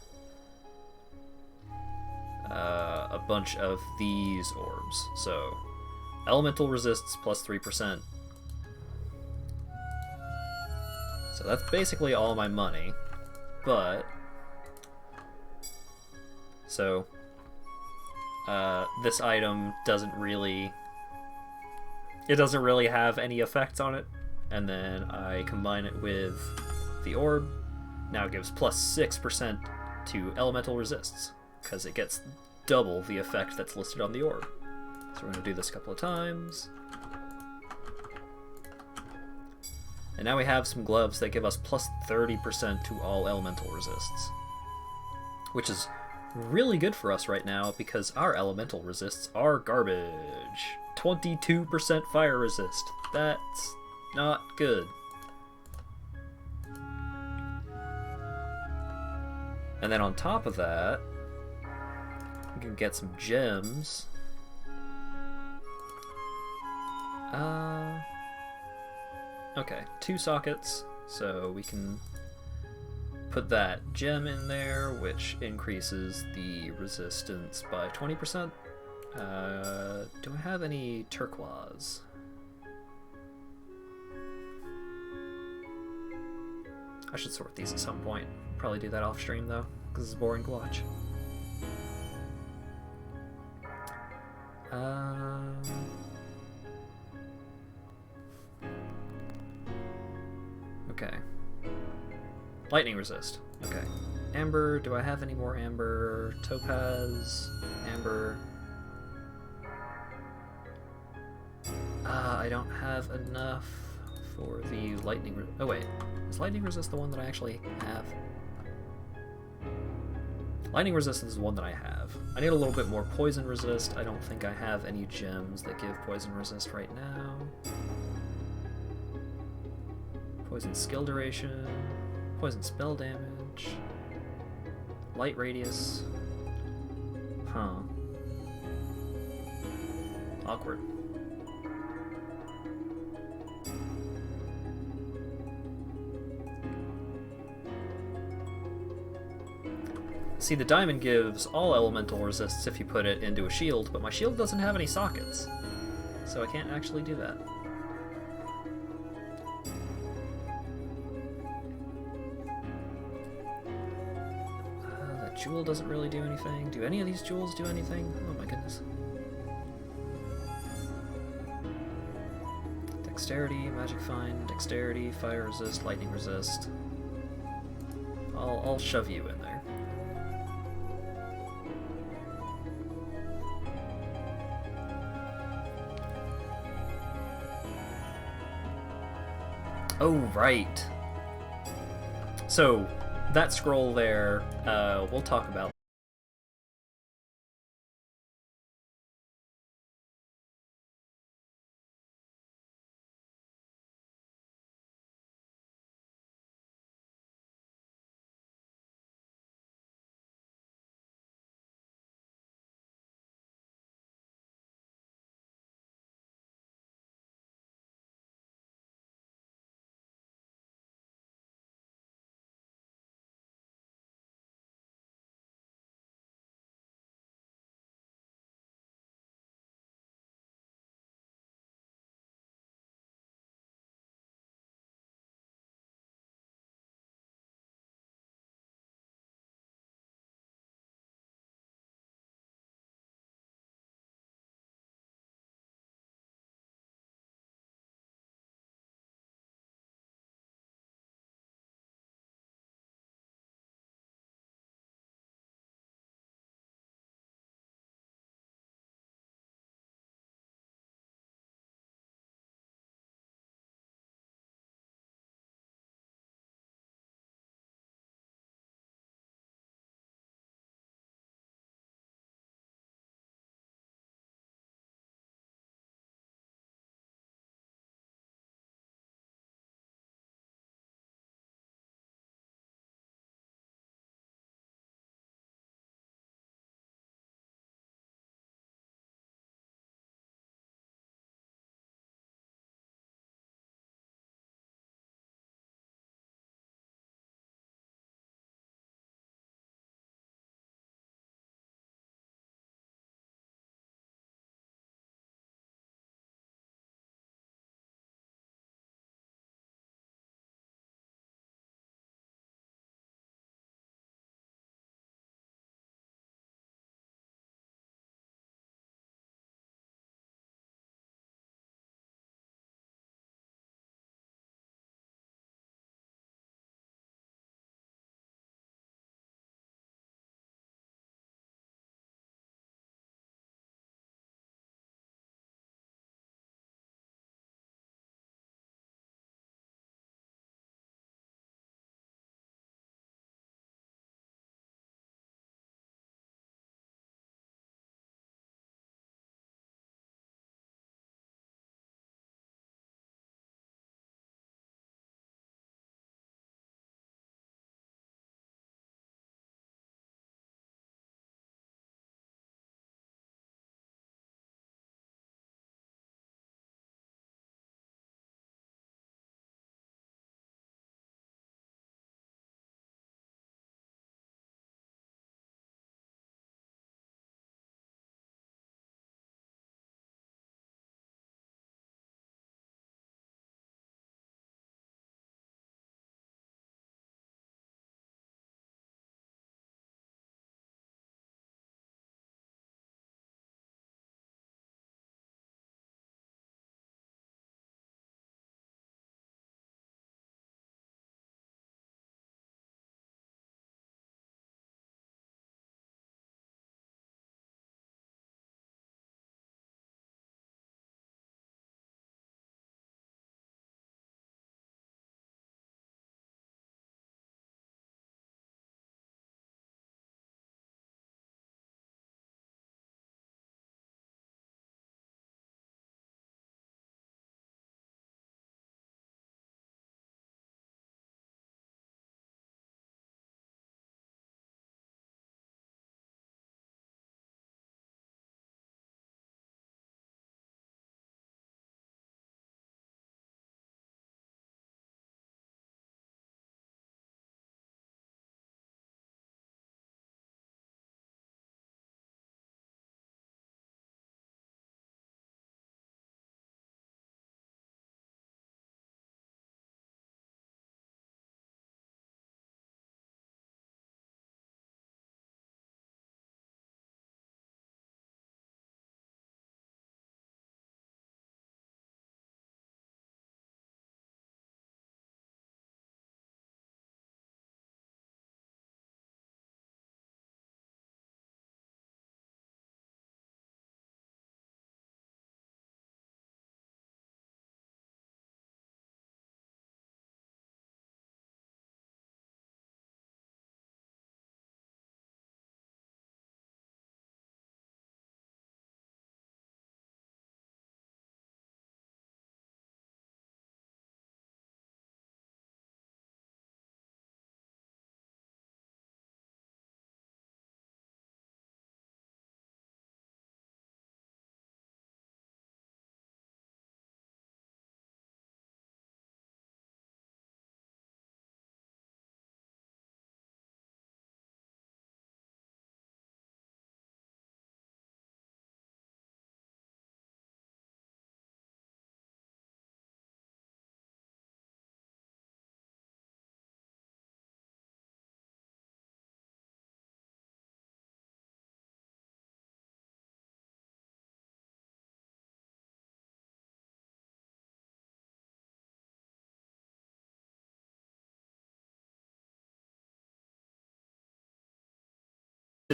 a bunch of these orbs. So, elemental resists plus 3%. So that's basically all my money, but... So, this item doesn't really have any effects on it, and then I combine it with the orb. Now it gives plus 6% to elemental resists, because it gets double the effect that's listed on the orb. So we're going to do this a couple of times. And now we have some gloves that give us plus 30% to all elemental resists. Which is really good for us right now because our elemental resists are garbage. 22% fire resist. That's not good. And then on top of that, we can get some gems. Okay, 2 sockets, so we can put that gem in there, which increases the resistance by 20%. Do I have any turquoise? I should sort these at some point. Probably do that off stream though, because it's boring to watch. Okay. Lightning resist. Okay. Amber, do I have any more amber? Topaz, amber. I don't have enough for the lightning. Oh wait, is lightning resist the one that I actually have? Lightning resistance is the one that I have. I need a little bit more poison resist. I don't think I have any gems that give poison resist right now. Poison skill duration, poison spell damage, light radius. Huh. Awkward. See, the diamond gives all elemental resists if you put it into a shield, but my shield doesn't have any sockets, so I can't actually do that. That jewel doesn't really do anything. Do any of these jewels do anything? Oh my goodness. Dexterity, magic find, dexterity, fire resist, lightning resist. I'll shove you in there. Oh, right. So, that scroll there, we'll talk about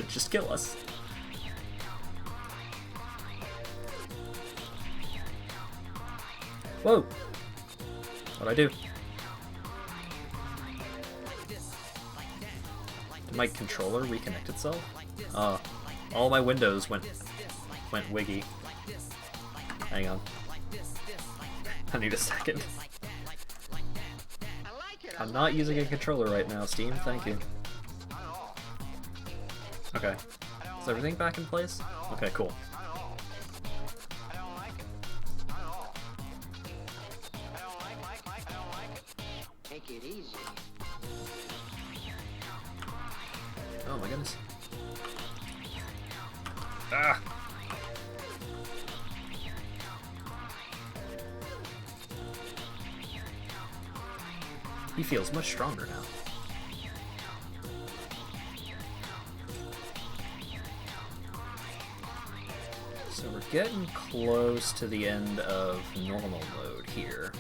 Just kill us. Whoa! What'd I do? Did my controller reconnect itself? All my windows went wiggy. Hang on. I need a second. I'm not using a controller right now, Steam. Thank you. Okay. Is everything back in place? Okay, cool. Take it easy. Oh my goodness. Ah! He feels much stronger now. So we're getting close to the end of normal mode here.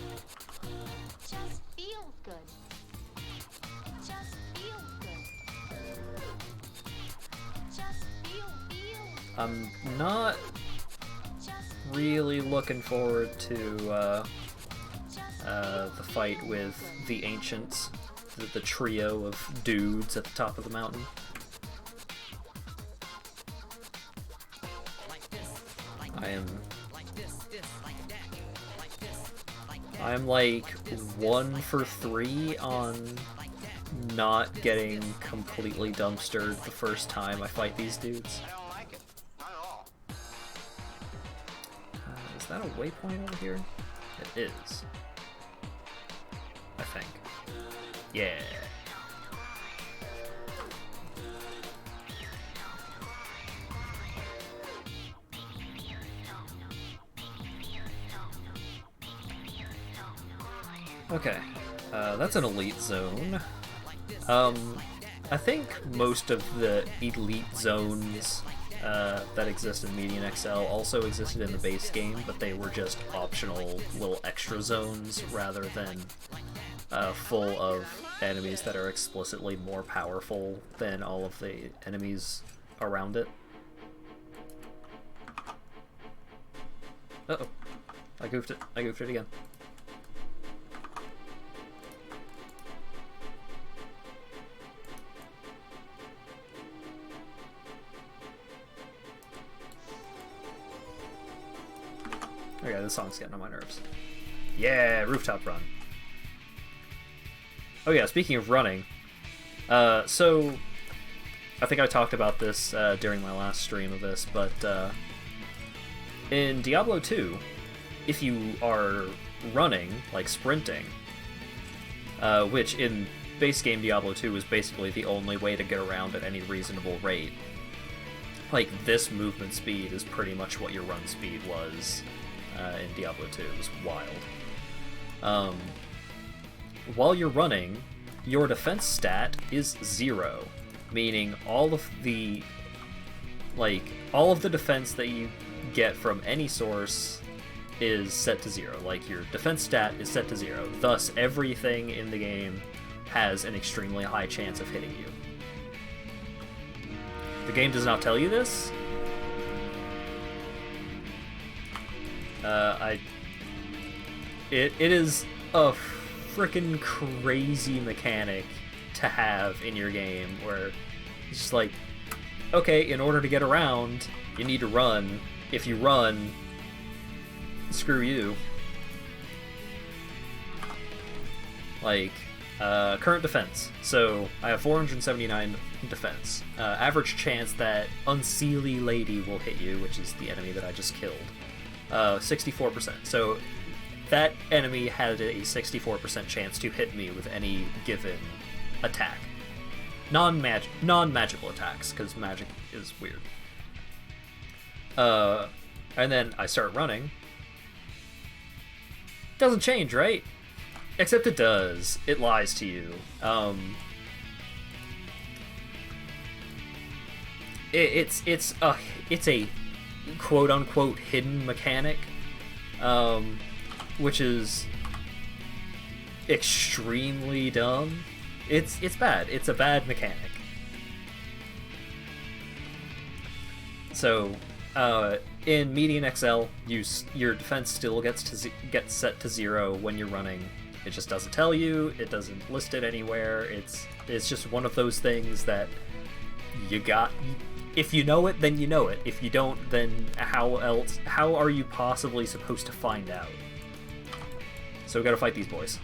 Just feels good. Just feels good. Just feel. I'm not really looking forward to the fight with the ancients, the trio of dudes at the top of the mountain. I'm like 1 for 3 on not getting completely dumpstered the first time I fight these dudes. Is that a waypoint over here? It is. I think. Yeah. Okay, that's an elite zone. I think most of the elite zones that exist in Median XL also existed in the base game, but they were just optional little extra zones rather than full of enemies that are explicitly more powerful than all of the enemies around it. Uh-oh. I goofed it. I goofed it again. Okay, this song's getting on my nerves. Yeah, rooftop run. Oh yeah, speaking of running, so I think I talked about this during my last stream of this, but in Diablo 2, if you are running, like sprinting, which in base game Diablo 2 is basically the only way to get around at any reasonable rate, like this movement speed is pretty much what your run speed was in Diablo 2. It was wild. While you're running, your defense stat is 0, meaning all of the defense that you get from any source is set to 0. Like, your defense stat is set to 0. Thus, everything in the game has an extremely high chance of hitting you. The game does not tell you this. It is a freaking crazy mechanic to have in your game, where it's just like, okay, in order to get around, you need to run. If you run, screw you. Like, current defense. So, I have 479 defense. Average chance that Unseelie Lady will hit you, which is the enemy that I just killed. 64%. So, that enemy had a 64% chance to hit me with any given attack. Non-magical attacks, because magic is weird. And then I start running. Doesn't change, right? Except it does. It lies to you. It's a quote-unquote hidden mechanic, which is extremely dumb. It's bad. It's a bad mechanic. So, in Median XL, your defense still gets set to 0 when you're running. It just doesn't tell you. It doesn't list it anywhere. It's just one of those things that you got. If you know it, then you know it. If you don't, then how are you possibly supposed to find out? So we gotta fight these boys.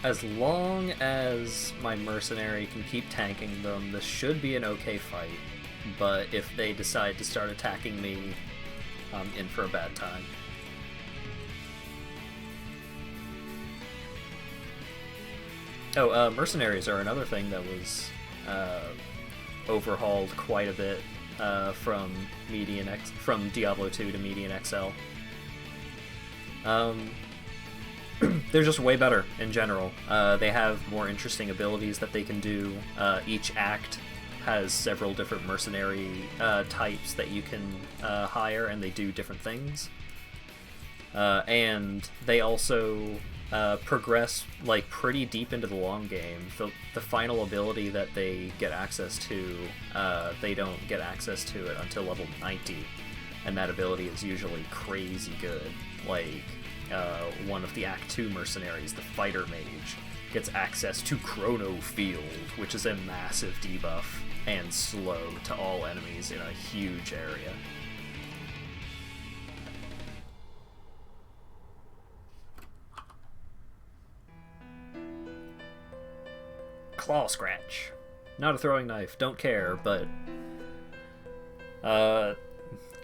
As long as my mercenary can keep tanking them, this should be an okay fight. But if they decide to start attacking me, I'm in for a bad time. Oh, mercenaries are another thing that was overhauled quite a bit from Diablo 2 to Median XL. They're just way better in general. They have more interesting abilities that they can do. Each act has several different mercenary types that you can hire, and they do different things. And they also progress like pretty deep into the long game. The final ability that they get access to, they don't get access to it until level 90, and that ability is usually crazy good. Like one of the Act 2 mercenaries, the Fighter Mage, gets access to Chrono Field, which is a massive debuff and slow to all enemies in a huge area. Claw Scratch. Not a throwing knife, don't care, but...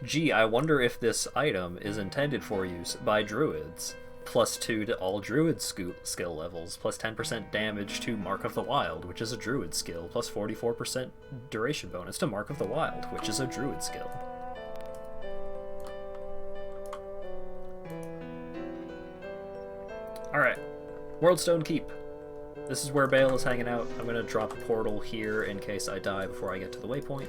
gee, I wonder if this item is intended for use by druids. +2 to all druid skill levels, plus 10% damage to Mark of the Wild, which is a druid skill, plus 44% duration bonus to Mark of the Wild, which is a druid skill. Alright, Worldstone Keep. This is where Bale is hanging out. I'm going to drop a portal here in case I die before I get to the waypoint.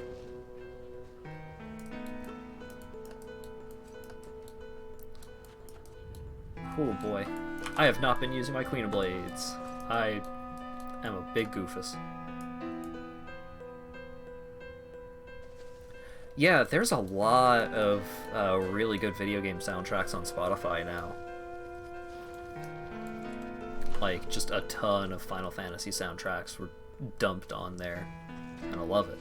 Oh boy. I have not been using my Queen of Blades. I am a big goofus. Yeah, there's a lot of really good video game soundtracks on Spotify now. Like, just a ton of Final Fantasy soundtracks were dumped on there, and I love it.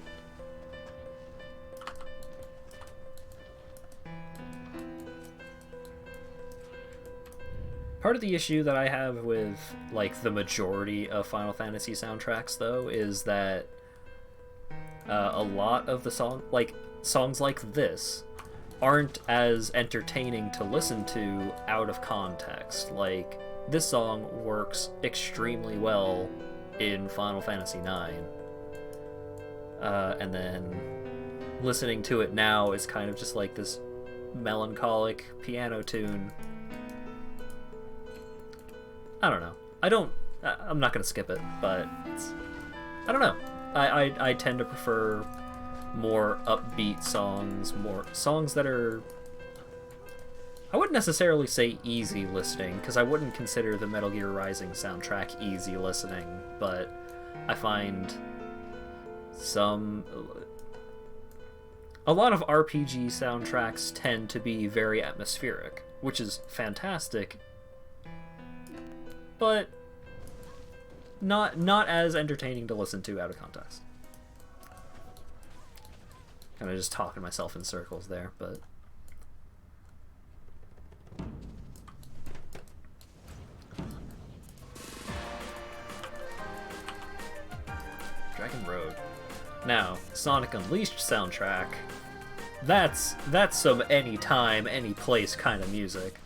Part of the issue that I have with, like, the majority of Final Fantasy soundtracks, though, is that a lot of the songs like this aren't as entertaining to listen to out of context. Like, this song works extremely well in Final Fantasy IX. And then listening to it now is kind of just like this melancholic piano tune. I don't know. I'm not gonna skip it, but I don't know. I tend to prefer more upbeat songs, more songs that are, I wouldn't necessarily say easy listening, because I wouldn't consider the Metal Gear Rising soundtrack easy listening, but I find a lot of RPG soundtracks tend to be very atmospheric, which is fantastic, but not as entertaining to listen to out of context. Kind of just talking myself in circles there, but... Dragon Road. Now, Sonic Unleashed soundtrack, that's some any time, any place kind of music.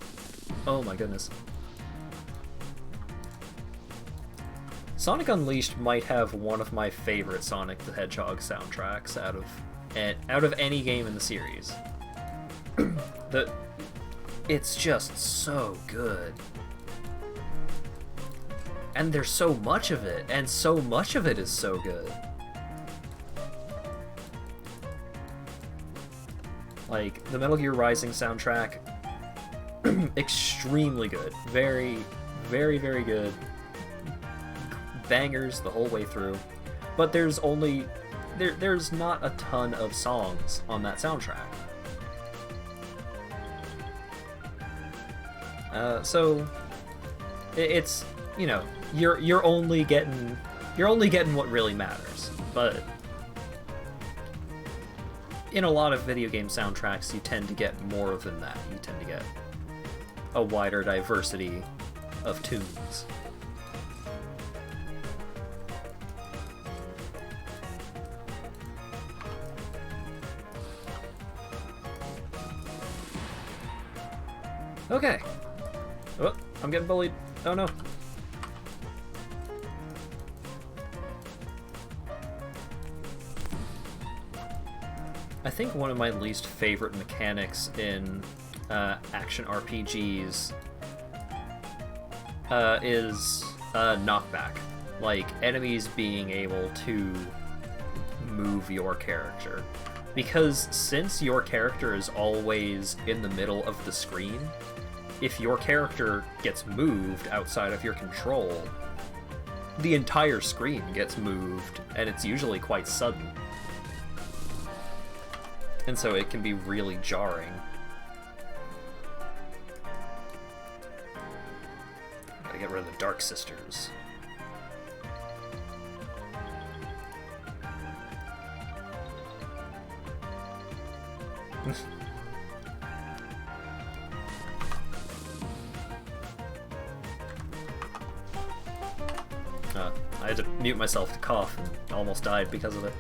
Oh my goodness. Sonic Unleashed might have one of my favorite Sonic the Hedgehog soundtracks out of any game in the series. It's just so good. And there's so much of it, and so much of it is so good. Like, the Metal Gear Rising soundtrack, extremely good. Very, very, very good. bangers the whole way through, but there's not a ton of songs on that soundtrack. So it's, you know, you're only getting what really matters. But in a lot of video game soundtracks, you tend to get more than that. You tend to get a wider diversity of tunes. Okay. Oh, I'm getting bullied. Oh no. I think one of my least favorite mechanics in action RPGs is knockback. Like, enemies being able to move your character. Because since your character is always in the middle of the screen, if your character gets moved outside of your control, the entire screen gets moved, and it's usually quite sudden. And so it can be really jarring. Gotta get rid of the Dark Sisters. I had to mute myself to cough and almost died because of it.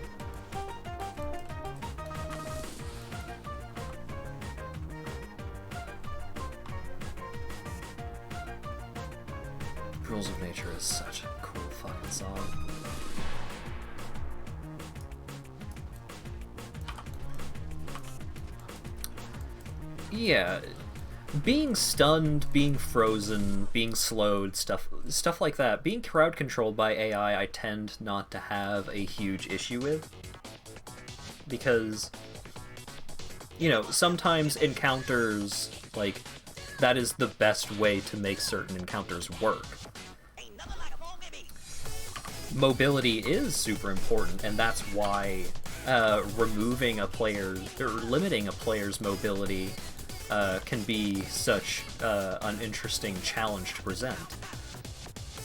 Rules of Nature is such a cool fucking song. Yeah, being stunned, being frozen, being slowed, stuff like that. Being crowd controlled by AI, I tend not to have a huge issue with. Because, you know, sometimes encounters, like, that is the best way to make certain encounters work. Mobility is super important, and that's why removing a player, or limiting a player's mobility can be such an interesting challenge to present.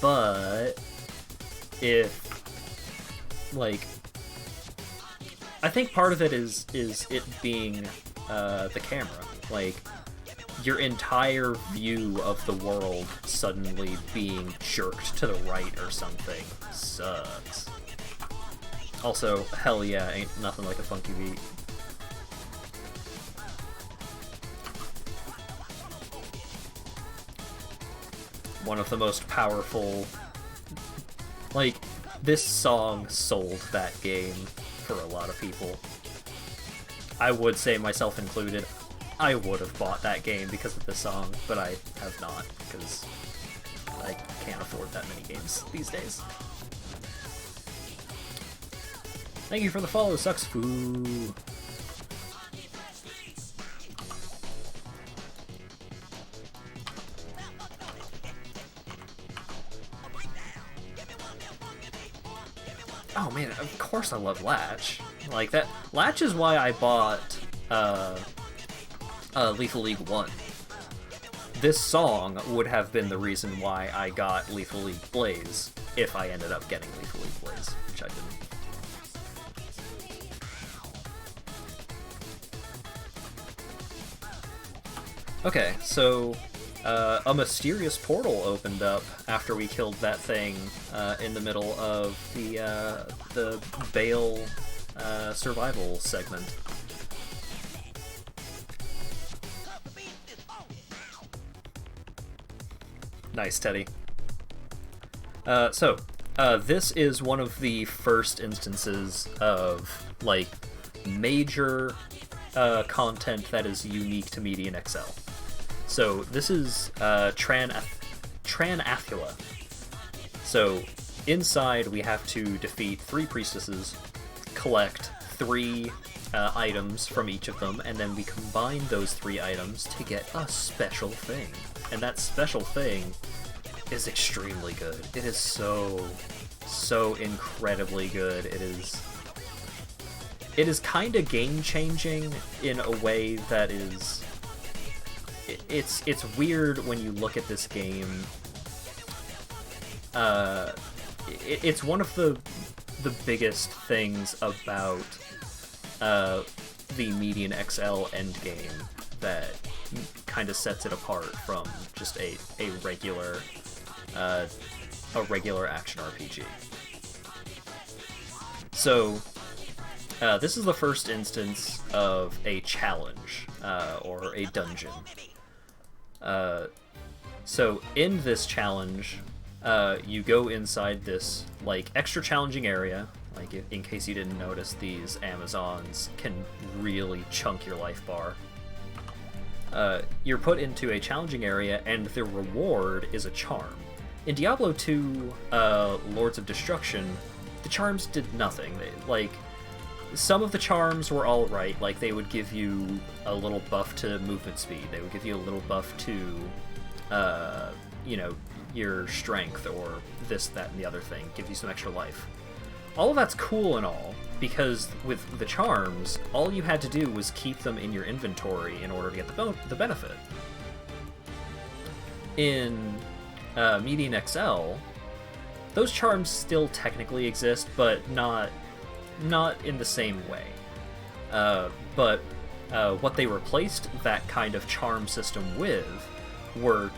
But if, like, I think part of it is it being the camera. Like, your entire view of the world suddenly being jerked to the right or something sucks. Also, hell yeah, ain't nothing like a funky beat. One of the most powerful... Like, this song sold that game for a lot of people. I would say, myself included, I would have bought that game because of this song, but I have not, because I can't afford that many games these days. Thank you for the follow, Sucks Foo. Oh man, of course I love Latch. Like, that Latch is why I bought Lethal League 1. This song would have been the reason why I got Lethal League Blaze, if I ended up getting Lethal League Blaze, which I didn't. Okay, so a mysterious portal opened up after we killed that thing in the middle of the Bale survival segment. Nice, Teddy. So this is one of the first instances of, like, major content that is unique to Median XL. So this is Tranathula. So inside we have to defeat 3 priestesses, collect 3 items from each of them, and then we combine those 3 items to get a special thing. And that special thing is extremely good. It is so so incredibly good. It is kind of game-changing in a way that is... It's weird when you look at this game. It's one of the biggest things about the Median XL endgame that kind of sets it apart from just a regular action RPG. So this is the first instance of a challenge or a dungeon. So in this challenge, you go inside this like extra challenging area. Like, in case you didn't notice, these Amazons can really chunk your life bar. You're put into a challenging area, and the reward is a charm. In Diablo 2, Lords of Destruction, the charms did nothing. Some of the charms were alright, like they would give you a little buff to movement speed, they would give you a little buff to, your strength, or this, that, and the other thing, give you some extra life. All of that's cool and all, because with the charms, all you had to do was keep them in your inventory in order to get the benefit. In Median XL, those charms still technically exist, but not in the same way. But what they replaced that kind of charm system with were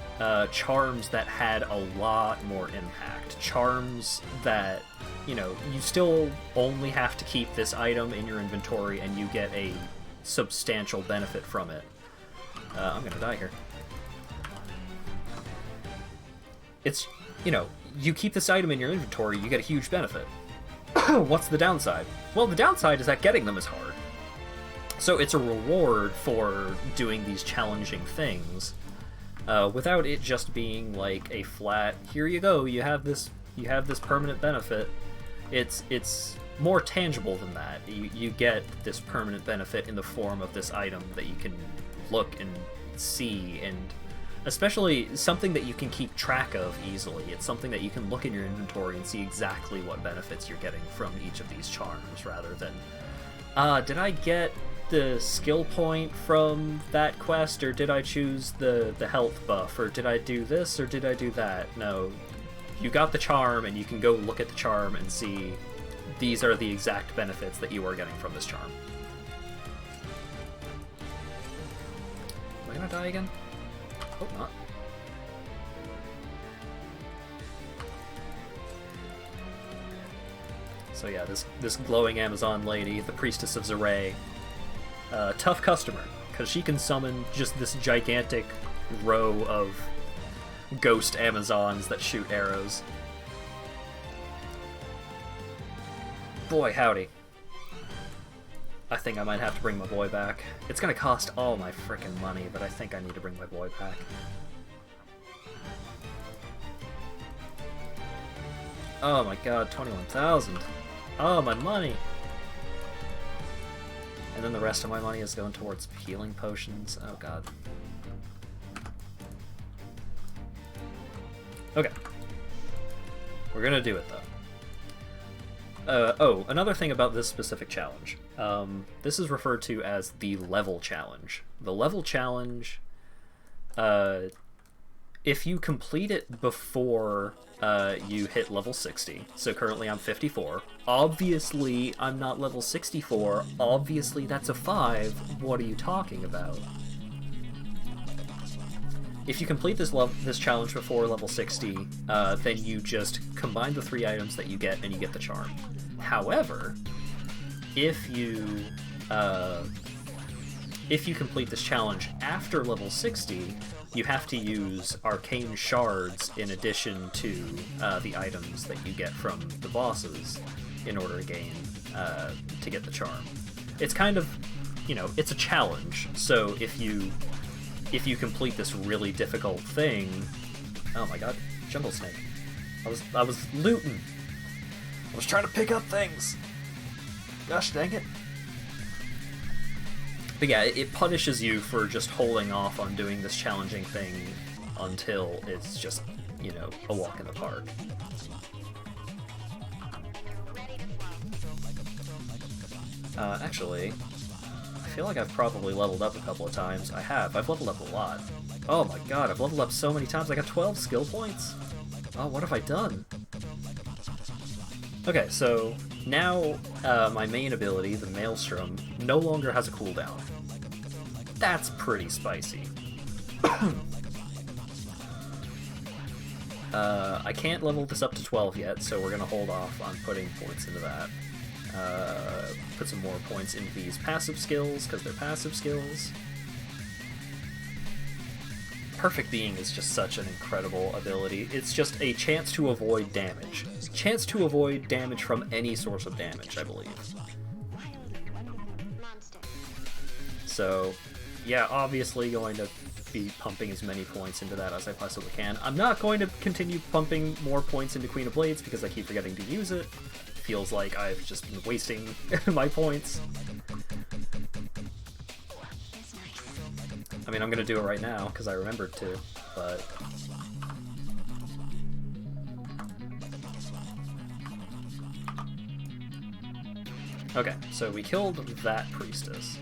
charms that had a lot more impact. Charms that, you still only have to keep this item in your inventory and you get a substantial benefit from it. I'm gonna die here. It's, you keep this item in your inventory, you get a huge benefit. What's the downside? Well, the downside is that getting them is hard. So it's a reward for doing these challenging things, without it just being like a flat, here you go, you have this permanent benefit. It's more tangible than that. You get this permanent benefit in the form of this item that you can look and see, and especially something that you can keep track of easily. It's something that you can look in your inventory and see exactly what benefits you're getting from each of these charms, rather than, did I get the skill point from that quest, or did I choose the health buff, or did I do this, or did I do that? No. You got the charm, and you can go look at the charm and see these are the exact benefits that you are getting from this charm. Am I gonna die again? Hope not. So yeah, this glowing Amazon lady, the Priestess of Zeray, tough customer, because she can summon just this gigantic row of ghost Amazons that shoot arrows. Boy, howdy. I think I might have to bring my boy back. It's gonna cost all my frickin' money, but I think I need to bring my boy back. Oh my god, 21,000. Oh, my money! And then the rest of my money is going towards healing potions. Oh god. Okay. We're gonna do it, though. Another thing about this specific challenge. This is referred to as the level challenge. The level challenge, if you complete it before you hit level 60, so currently I'm 54, obviously I'm not level 64, obviously that's a 5, what are you talking about? If you complete this challenge before level 60, then you just combine the 3 items that you get and you get the charm. However, if you complete this challenge after level 60, you have to use arcane shards in addition to the items that you get from the bosses in order to get the charm. It's kind of, it's a challenge. So if you complete this really difficult thing, oh my god, jungle snake! I was looting. I was trying to pick up things. Gosh dang it. But yeah, it punishes you for just holding off on doing this challenging thing until it's just, a walk in the park. Actually, I feel like I've probably leveled up a couple of times. I have. I've leveled up a lot. Oh my god, I've leveled up so many times. I got 12 skill points. Oh, what have I done? Okay, so now my main ability, the Maelstrom, no longer has a cooldown. That's pretty spicy. I can't level this up to 12 yet, so we're gonna hold off on putting points into that. Put some more points into these passive skills, because they're passive skills. Perfect Being is just such an incredible ability. It's just a chance to avoid damage. Chance to avoid damage from any source of damage, I believe. Monster. So, yeah, obviously going to be pumping as many points into that as I possibly can. I'm not going to continue pumping more points into Queen of Blades because I keep forgetting to use it. Feels like I've just been wasting my points. I mean, I'm gonna do it right now because I remembered to, but... Okay, so we killed that priestess.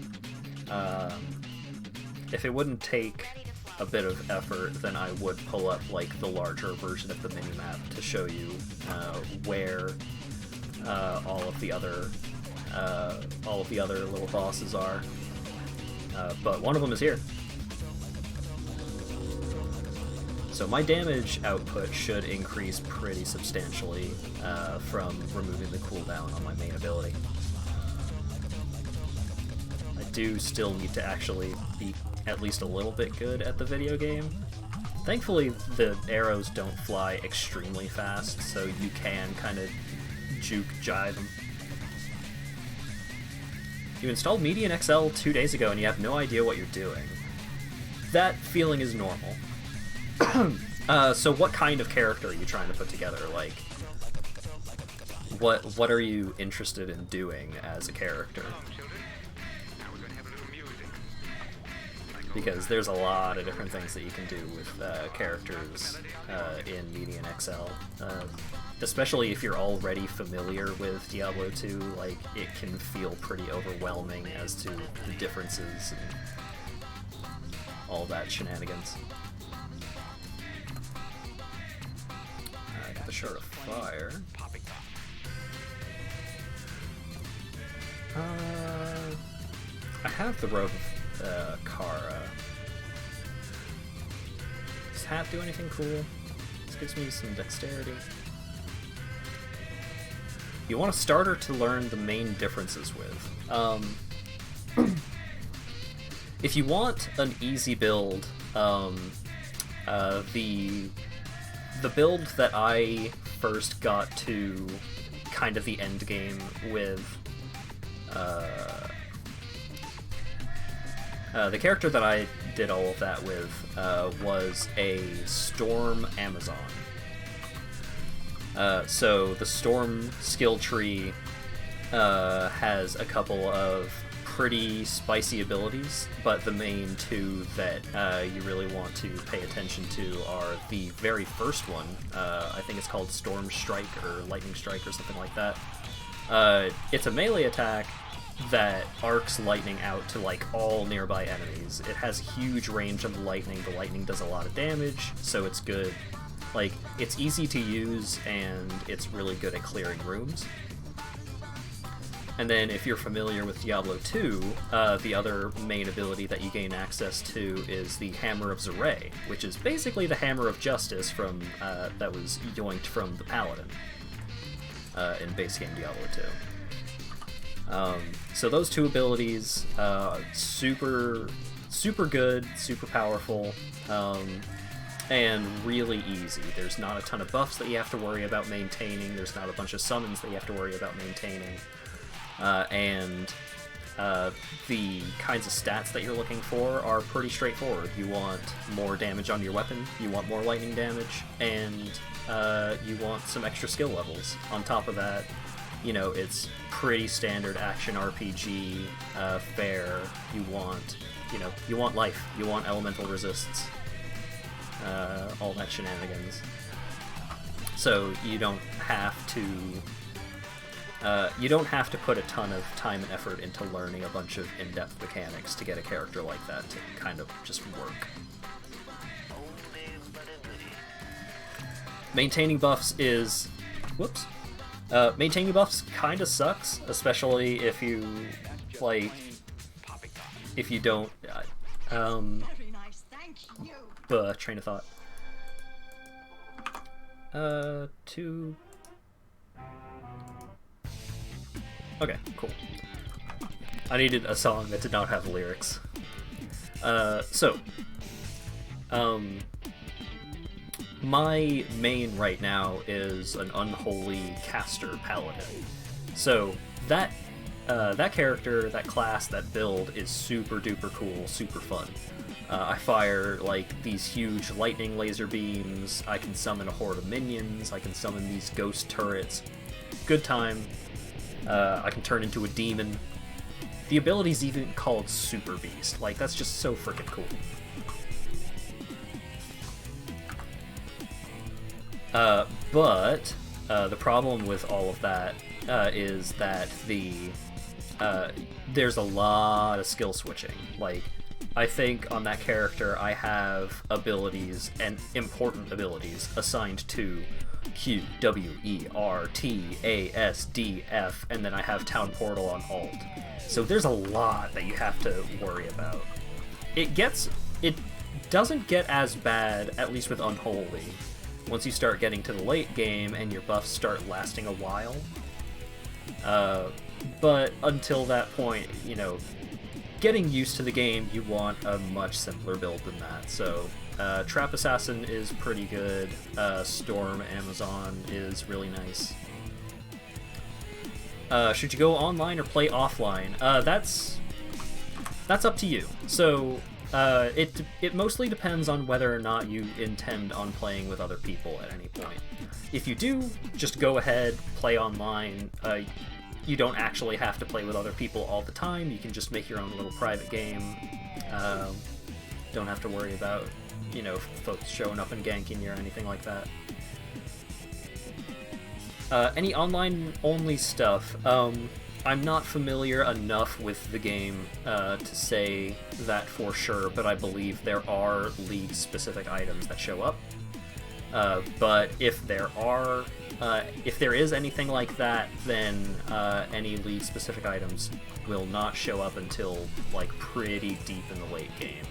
If it wouldn't take a bit of effort, then I would pull up like the larger version of the minimap to show you where all of the other little bosses are. But one of them is here. So my damage output should increase pretty substantially from removing the cooldown on my main ability. I do still need to actually be at least a little bit good at the video game. Thankfully, the arrows don't fly extremely fast, so you can kind of jive them. You installed Median XL 2 days ago and you have no idea what you're doing. That feeling is normal. So what kind of character are you trying to put together? Like, what are you interested in doing as a character? Because there's a lot of different things that you can do with characters in Median XL. Especially if you're already familiar with Diablo 2, like, it can feel pretty overwhelming as to the differences and all that shenanigans. I got the Shard of Fire. I have the Robe of Kara. Does Hat do anything cool? This gives me some dexterity. You want a starter to learn the main differences with. If you want an easy build, the build that I first got to kind of the end game with, the character that I did all of that with was a Storm Amazon. So the Storm skill tree has a couple of pretty spicy abilities, but the main two that you really want to pay attention to are the very first one. I think it's called Storm Strike or Lightning Strike or something like that. It's a melee attack that arcs lightning out to like all nearby enemies. It has huge range on the lightning. The lightning does a lot of damage, so it's good. Like, it's easy to use, and it's really good at clearing rooms. And then, if you're familiar with Diablo 2, the other main ability that you gain access to is the Hammer of Zeray, which is basically the Hammer of Justice from that was yoinked from the Paladin in base game Diablo 2. So those two abilities, super good, super powerful, and really easy. There's not a ton of buffs that you have to worry about maintaining, there's not a bunch of summons that you have to worry about maintaining, and the kinds of stats that you're looking for are pretty straightforward. You want more damage on your weapon, you want more lightning damage, and you want some extra skill levels. On top of that, you know, it's pretty standard action RPG fare. You want life, you want elemental resists, all that shenanigans. So you don't have to You don't have to put a ton of time and effort into learning a bunch of in-depth mechanics to get a character like that to kind of just work. Maintaining buffs is... Whoops. Maintaining buffs kind of sucks, especially if you, like... If you don't... train of thought. Okay, cool. I needed a song that did not have lyrics. My main right now is an unholy caster paladin. So that character, that class, that build is super duper cool, super fun. I fire like these huge lightning laser beams. I can summon a horde of minions. I can summon these ghost turrets. Good time. I can turn into a demon. The ability's even called Super Beast. Like, that's just so freaking cool. But the problem with all of that is that there's a lot of skill switching. Like, I think on that character I have abilities, and important abilities, assigned to Q, W, E, R, T, A, S, D, F, and then I have Town Portal on Alt. So there's a lot that you have to worry about. It doesn't get as bad, at least with Unholy, once you start getting to the late game and your buffs start lasting a while. But until that point, you know, getting used to the game, you want a much simpler build than that. So Trap Assassin is pretty good. Storm Amazon is really nice. Should you go online or play offline? That's up to you. So it mostly depends on whether or not you intend on playing with other people at any point. If you do, just go ahead, play online. You don't actually have to play with other people all the time. You can just make your own little private game. Don't have to worry about, you know, folks showing up and ganking you or anything like that. Any online-only stuff, I'm not familiar enough with the game to say that for sure, but I believe there are League-specific items that show up. But if there is anything like that, then any League-specific items will not show up until, like, pretty deep in the late game.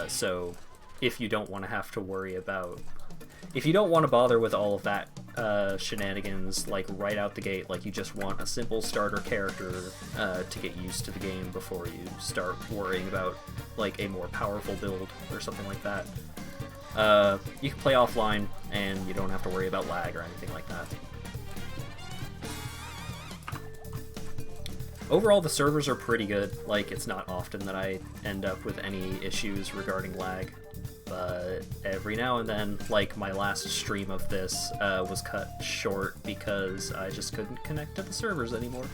So if you don't want to have to worry about... If you don't want to bother with all of that shenanigans, like, right out the gate, like, you just want a simple starter character to get used to the game before you start worrying about, like, a more powerful build or something like that, you can play offline, and you don't have to worry about lag or anything like that. Overall, the servers are pretty good. Like, it's not often that I end up with any issues regarding lag, but every now and then, like my last stream of this was cut short because I just couldn't connect to the servers anymore.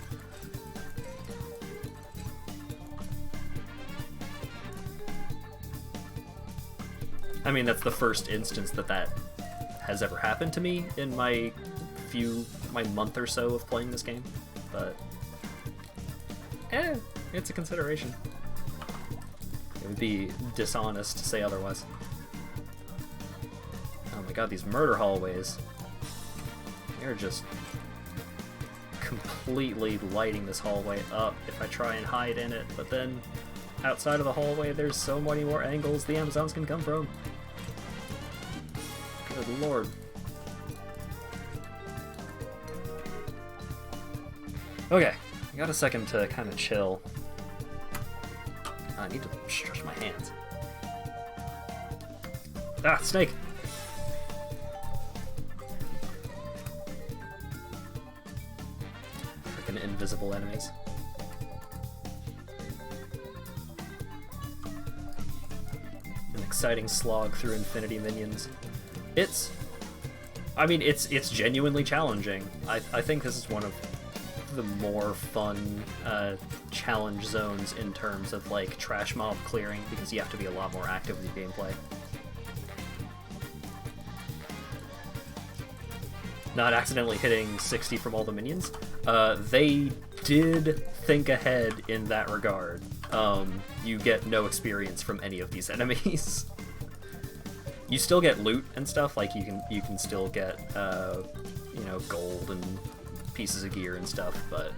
I mean, that's the first instance that has ever happened to me in my month or so of playing this game, but it's a consideration. It would be dishonest to say otherwise. Oh my god, these murder hallways. They're just completely lighting this hallway up if I try and hide in it, but then outside of the hallway there's so many more angles the Amazons can come from. Good lord. Okay, I got a second to kind of chill. I need to stretch my hands. Ah, snake! Freaking invisible enemies. An exciting slog through infinity minions. It's genuinely challenging. I think this is one of the more fun challenge zones in terms of, like, trash mob clearing, because you have to be a lot more active with your gameplay. not accidentally hitting 60 from all the minions. They did think ahead in that regard. You get no experience from any of these enemies. You still get loot and stuff, like you can still get you know, gold and pieces of gear and stuff, but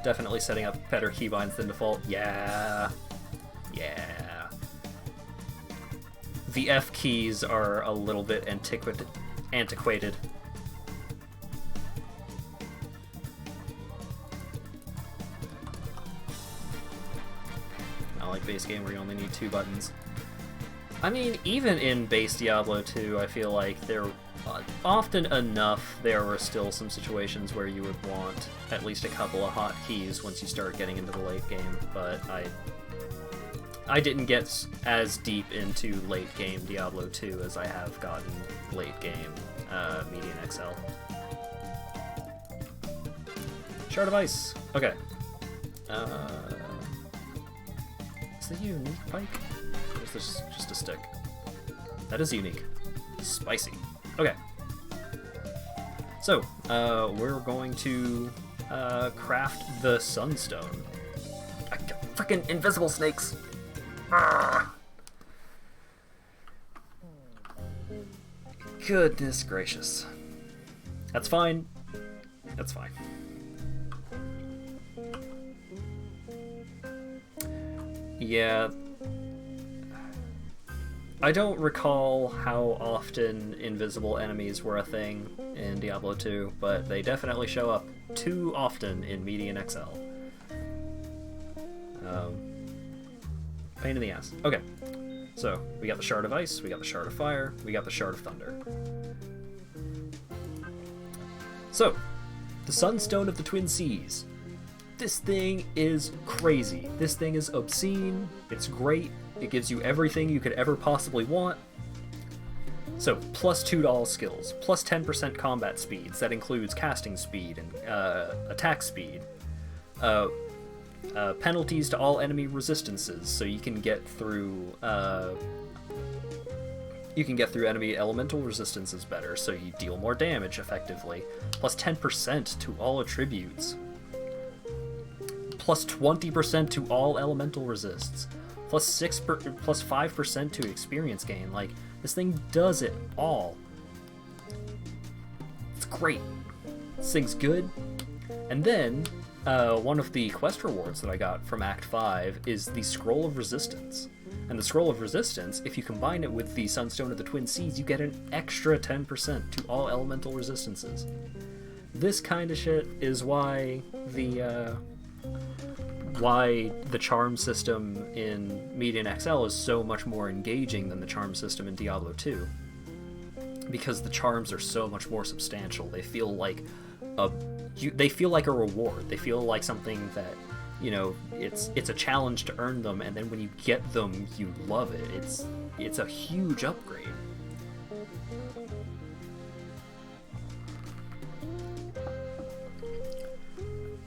definitely setting up better keybinds than default. Yeah. Yeah. The F keys are a little bit antiquated. Not like base game where you only need 2 buttons. I mean, even in base Diablo 2, I feel like there often enough there were still some situations where you would want at least a couple of hotkeys once you start getting into the late game, but I didn't get as deep into late game Diablo 2 as I have gotten late game Median XL. Shard of Ice. Okay. Is that a unique pike? Or is this just a stick? That is unique. Spicy. Okay. So, we're going to craft the Sunstone. Freaking invisible snakes! Ah. Goodness gracious. That's fine. That's fine. Yeah. I don't recall how often invisible enemies were a thing in Diablo 2, but they definitely show up too often in Median XL. Pain in the ass. Okay, so we got the Shard of Ice, we got the Shard of Fire, we got the Shard of Thunder. So, the Sunstone of the Twin Seas. This thing is crazy. This thing is obscene. It's great. It gives you everything you could ever possibly want. So, plus 2 to all skills, plus 10% combat speeds. That includes casting speed and attack speed. Penalties to all enemy resistances, so you can get through enemy elemental resistances better, so you deal more damage effectively. Plus 10% to all attributes. Plus 20% to all elemental resists. Plus 5% to experience gain. Like, this thing does it all. It's great. This thing's good. And then, one of the quest rewards that I got from Act 5 is the Scroll of Resistance. And the Scroll of Resistance, if you combine it with the Sunstone of the Twin Seas, you get an extra 10% to all elemental resistances. This kind of shit is why the charm system in Median XL is so much more engaging than the charm system in Diablo 2. Because the charms are so much more substantial. They feel like a reward. They feel like something that, you know, it's a challenge to earn them, and then when you get them, you love it. It's a huge upgrade.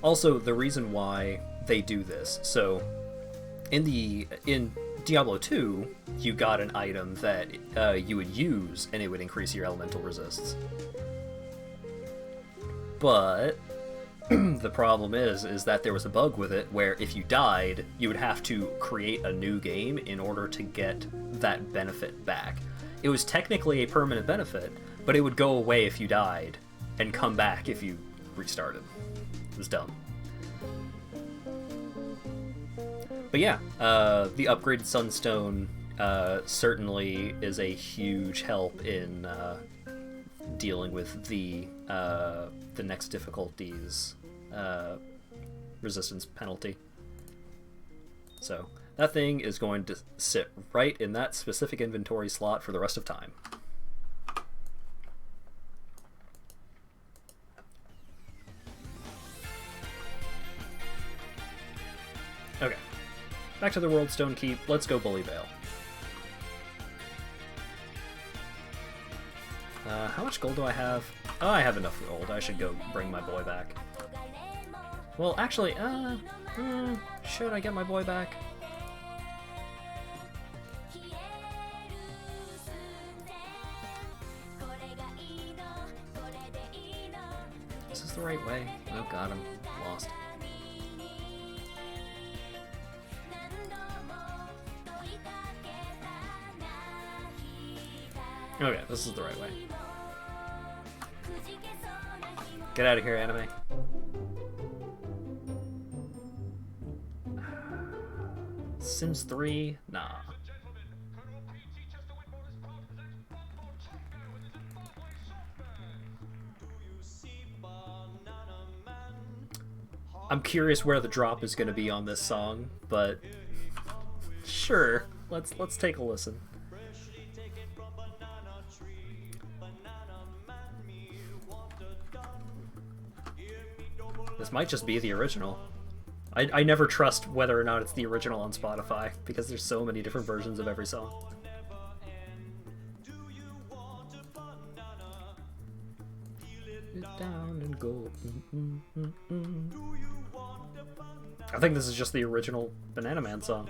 Also, the reason why they do this, so in Diablo 2, you got an item that you would use and it would increase your elemental resists. But the problem is that there was a bug with it where if you died, you would have to create a new game in order to get that benefit back. It was technically a permanent benefit, but it would go away if you died and come back if you restarted. It was dumb. But yeah, the upgraded Sunstone certainly is a huge help in dealing with the next difficulty's resistance penalty. So that thing is going to sit right in that specific inventory slot for the rest of time. Okay. Back to the World Stone Keep. Let's go Bully Vale. How much gold do I have? Oh, I have enough gold. I should go bring my boy back. Well, actually, should I get my boy back? the right way? Oh god, I'm lost. Okay, this is the right way. Get out of here, anime. Sims 3? Nah. I'm curious where the drop is going to be on this song, but sure, let's take a listen. This might just be the original. I never trust whether or not it's the original on Spotify because there's so many different versions of every song. Down and go. I think this is just the original Banana Man song.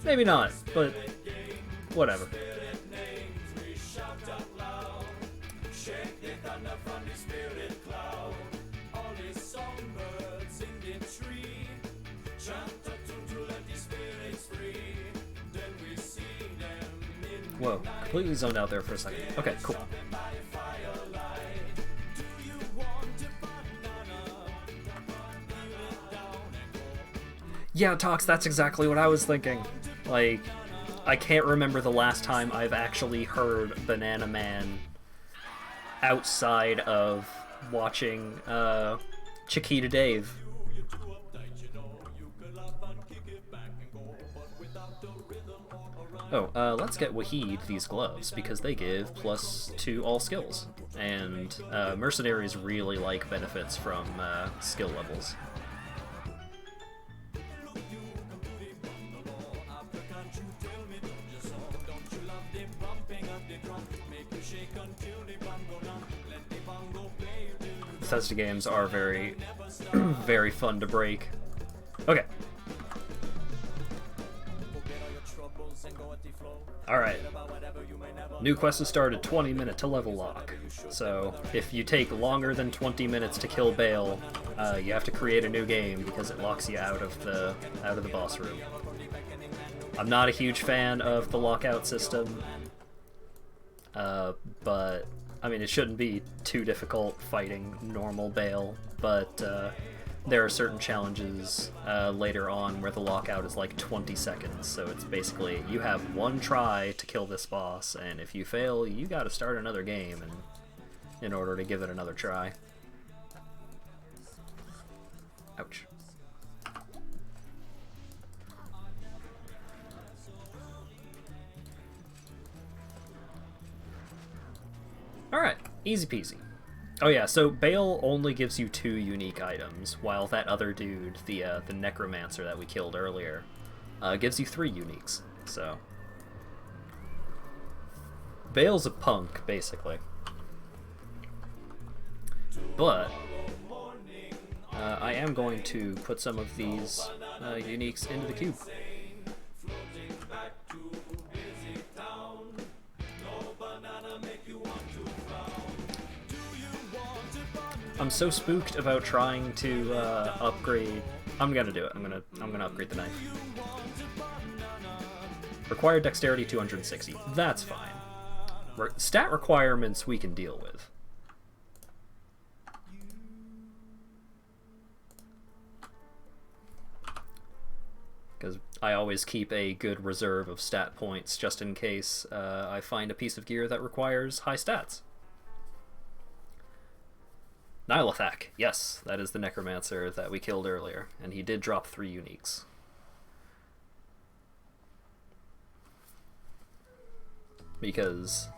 Maybe not, but whatever. Whoa, completely zoned out there for a second. Okay, cool. Yeah, Tox, that's exactly what I was thinking. Like, I can't remember the last time I've actually heard Banana Man outside of watching Chiquita Dave. Oh, let's get Wahid these gloves, because they give +2 all skills. And mercenaries really like benefits from skill levels. Bethesda games are very, very fun to break. Okay. Alright. New quest has started, 20 minute to level lock. So, if you take longer than 20 minutes to kill Bale, you have to create a new game because it locks you out of the boss room. I'm not a huge fan of the lockout system, but I mean, it shouldn't be too difficult fighting normal Bale, but there are certain challenges later on where the lockout is like 20 seconds, so it's basically you have one try to kill this boss, and if you fail, you gotta start another game in order to give it another try. Ouch. Alright, easy peasy. Oh yeah, so Bale only gives you 2 unique items, while that other dude, the Necromancer that we killed earlier, gives you 3 uniques, so... Bale's a punk, basically. But, I am going to put some of these uniques into the cube. I'm so spooked about trying to upgrade. I'm gonna do it. I'm gonna upgrade the knife. Required dexterity 260. That's fine. Stat requirements we can deal with. Because I always keep a good reserve of stat points just in case I find a piece of gear that requires high stats. Nylathak, yes, that is the Necromancer that we killed earlier, and he did drop 3 uniques. Because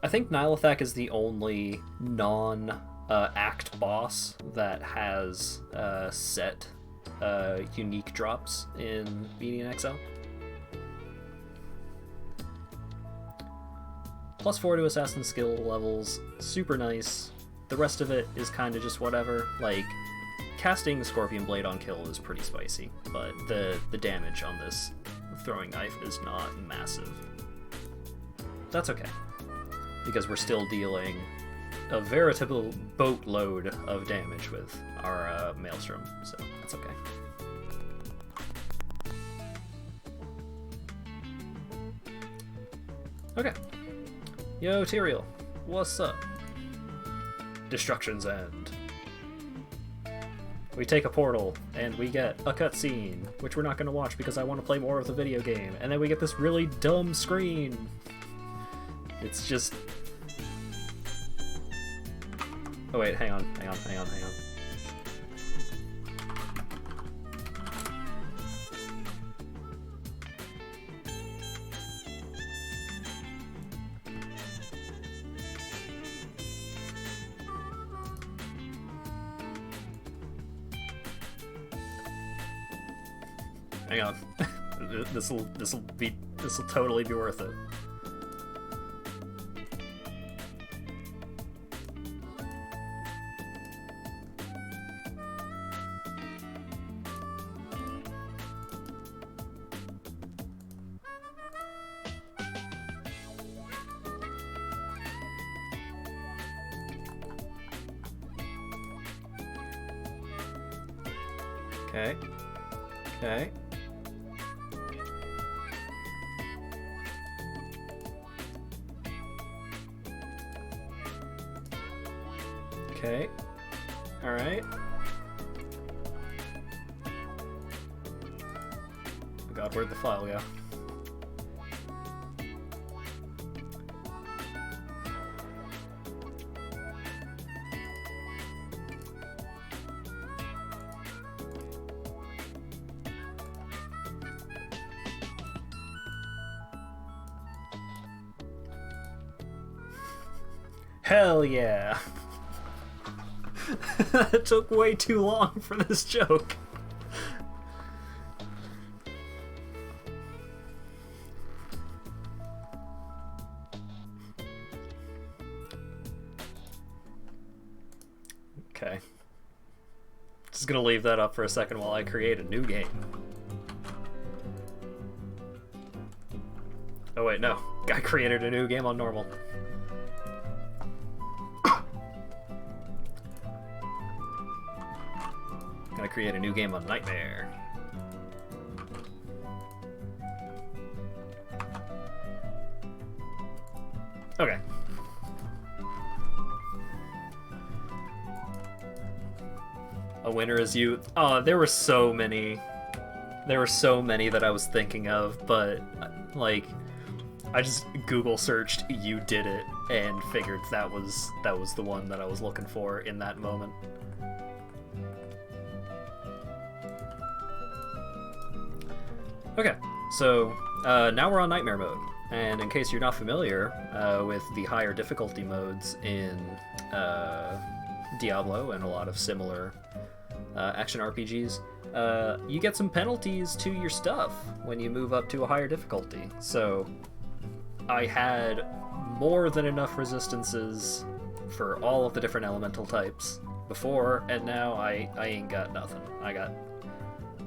I think Nylathak is the only non-act boss that has set unique drops in Median XL. +4 to assassin skill levels, super nice. The rest of it is kind of just whatever. Like, casting Scorpion Blade on kill is pretty spicy, but the damage on this throwing knife is not massive. That's okay, because we're still dealing a veritable boatload of damage with our Maelstrom, so that's okay. Okay. Yo, Tyrael. What's up? Destruction's End. We take a portal, and we get a cutscene, which we're not going to watch because I want to play more of the video game, and then we get this really dumb screen. It's just... Oh wait, hang on. Hang on. This'll totally be worth it. Okay. Okay. Okay. Alright. Oh god, where'd the file go? Hell yeah! It took way too long for this joke. Okay. Just gonna leave that up for a second while I create a new game. Oh wait, no. I created a new game on normal. Gonna create a new game on Nightmare. Okay. A winner is you. Oh, there were so many. There were so many that I was thinking of, but like, I just Google searched "you did it" and figured that was the one that I was looking for in that moment. Okay, so now we're on Nightmare mode, and in case you're not familiar with the higher difficulty modes in Diablo and a lot of similar action RPGs, you get some penalties to your stuff when you move up to a higher difficulty. So I had more than enough resistances for all of the different elemental types before, and now I ain't got nothing. I got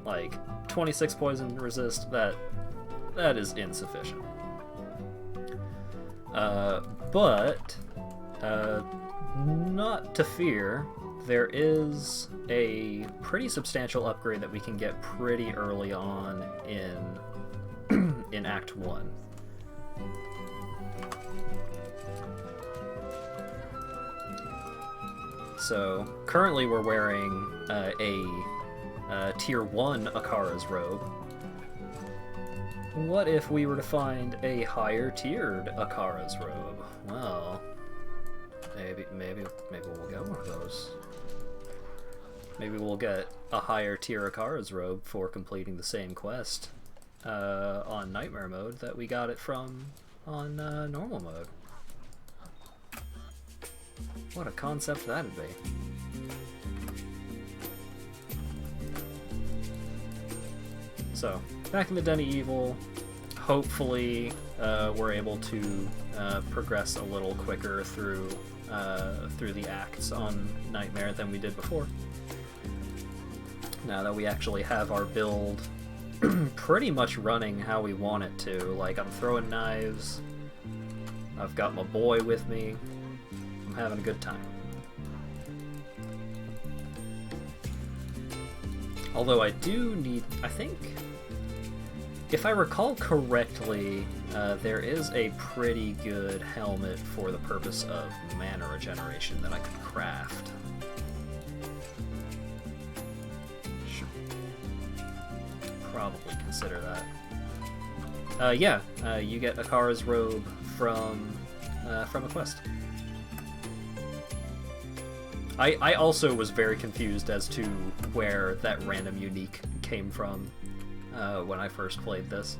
like 26 poison resist. That is insufficient. But not to fear. There is a pretty substantial upgrade that we can get pretty early on in Act 1. So currently we're wearing a Tier 1 Akara's robe. What if we were to find a higher tiered Akara's robe? Well, maybe we'll get one of those. Maybe we'll get a higher tier Akara's robe for completing the same quest on Nightmare mode that we got it from on normal mode. What a concept that'd be. So, back in the Den of Evil, hopefully we're able to progress a little quicker through the acts on Nightmare than we did before. Now that we actually have our build pretty much running how we want it to. Like, I'm throwing knives, I've got my boy with me, I'm having a good time. Although I do need, I think, if I recall correctly, there is a pretty good helmet for the purpose of mana regeneration that I could craft. Should probably consider that. Yeah, you get Akara's robe from a quest. I also was very confused as to where that random unique came from when I first played this.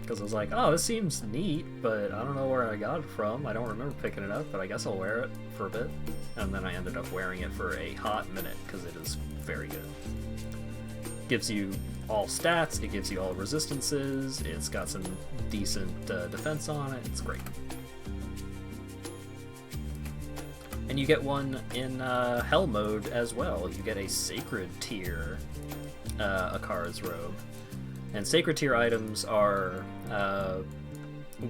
Because I was like, oh, this seems neat, but I don't know where I got it from. I don't remember picking it up, but I guess I'll wear it for a bit. And then I ended up wearing it for a hot minute, because it is very good. Gives you all stats, it gives you all resistances, it's got some decent defense on it, it's great. And you get one in Hell mode as well. You get a Sacred Tier Akara's robe. And Sacred Tier items are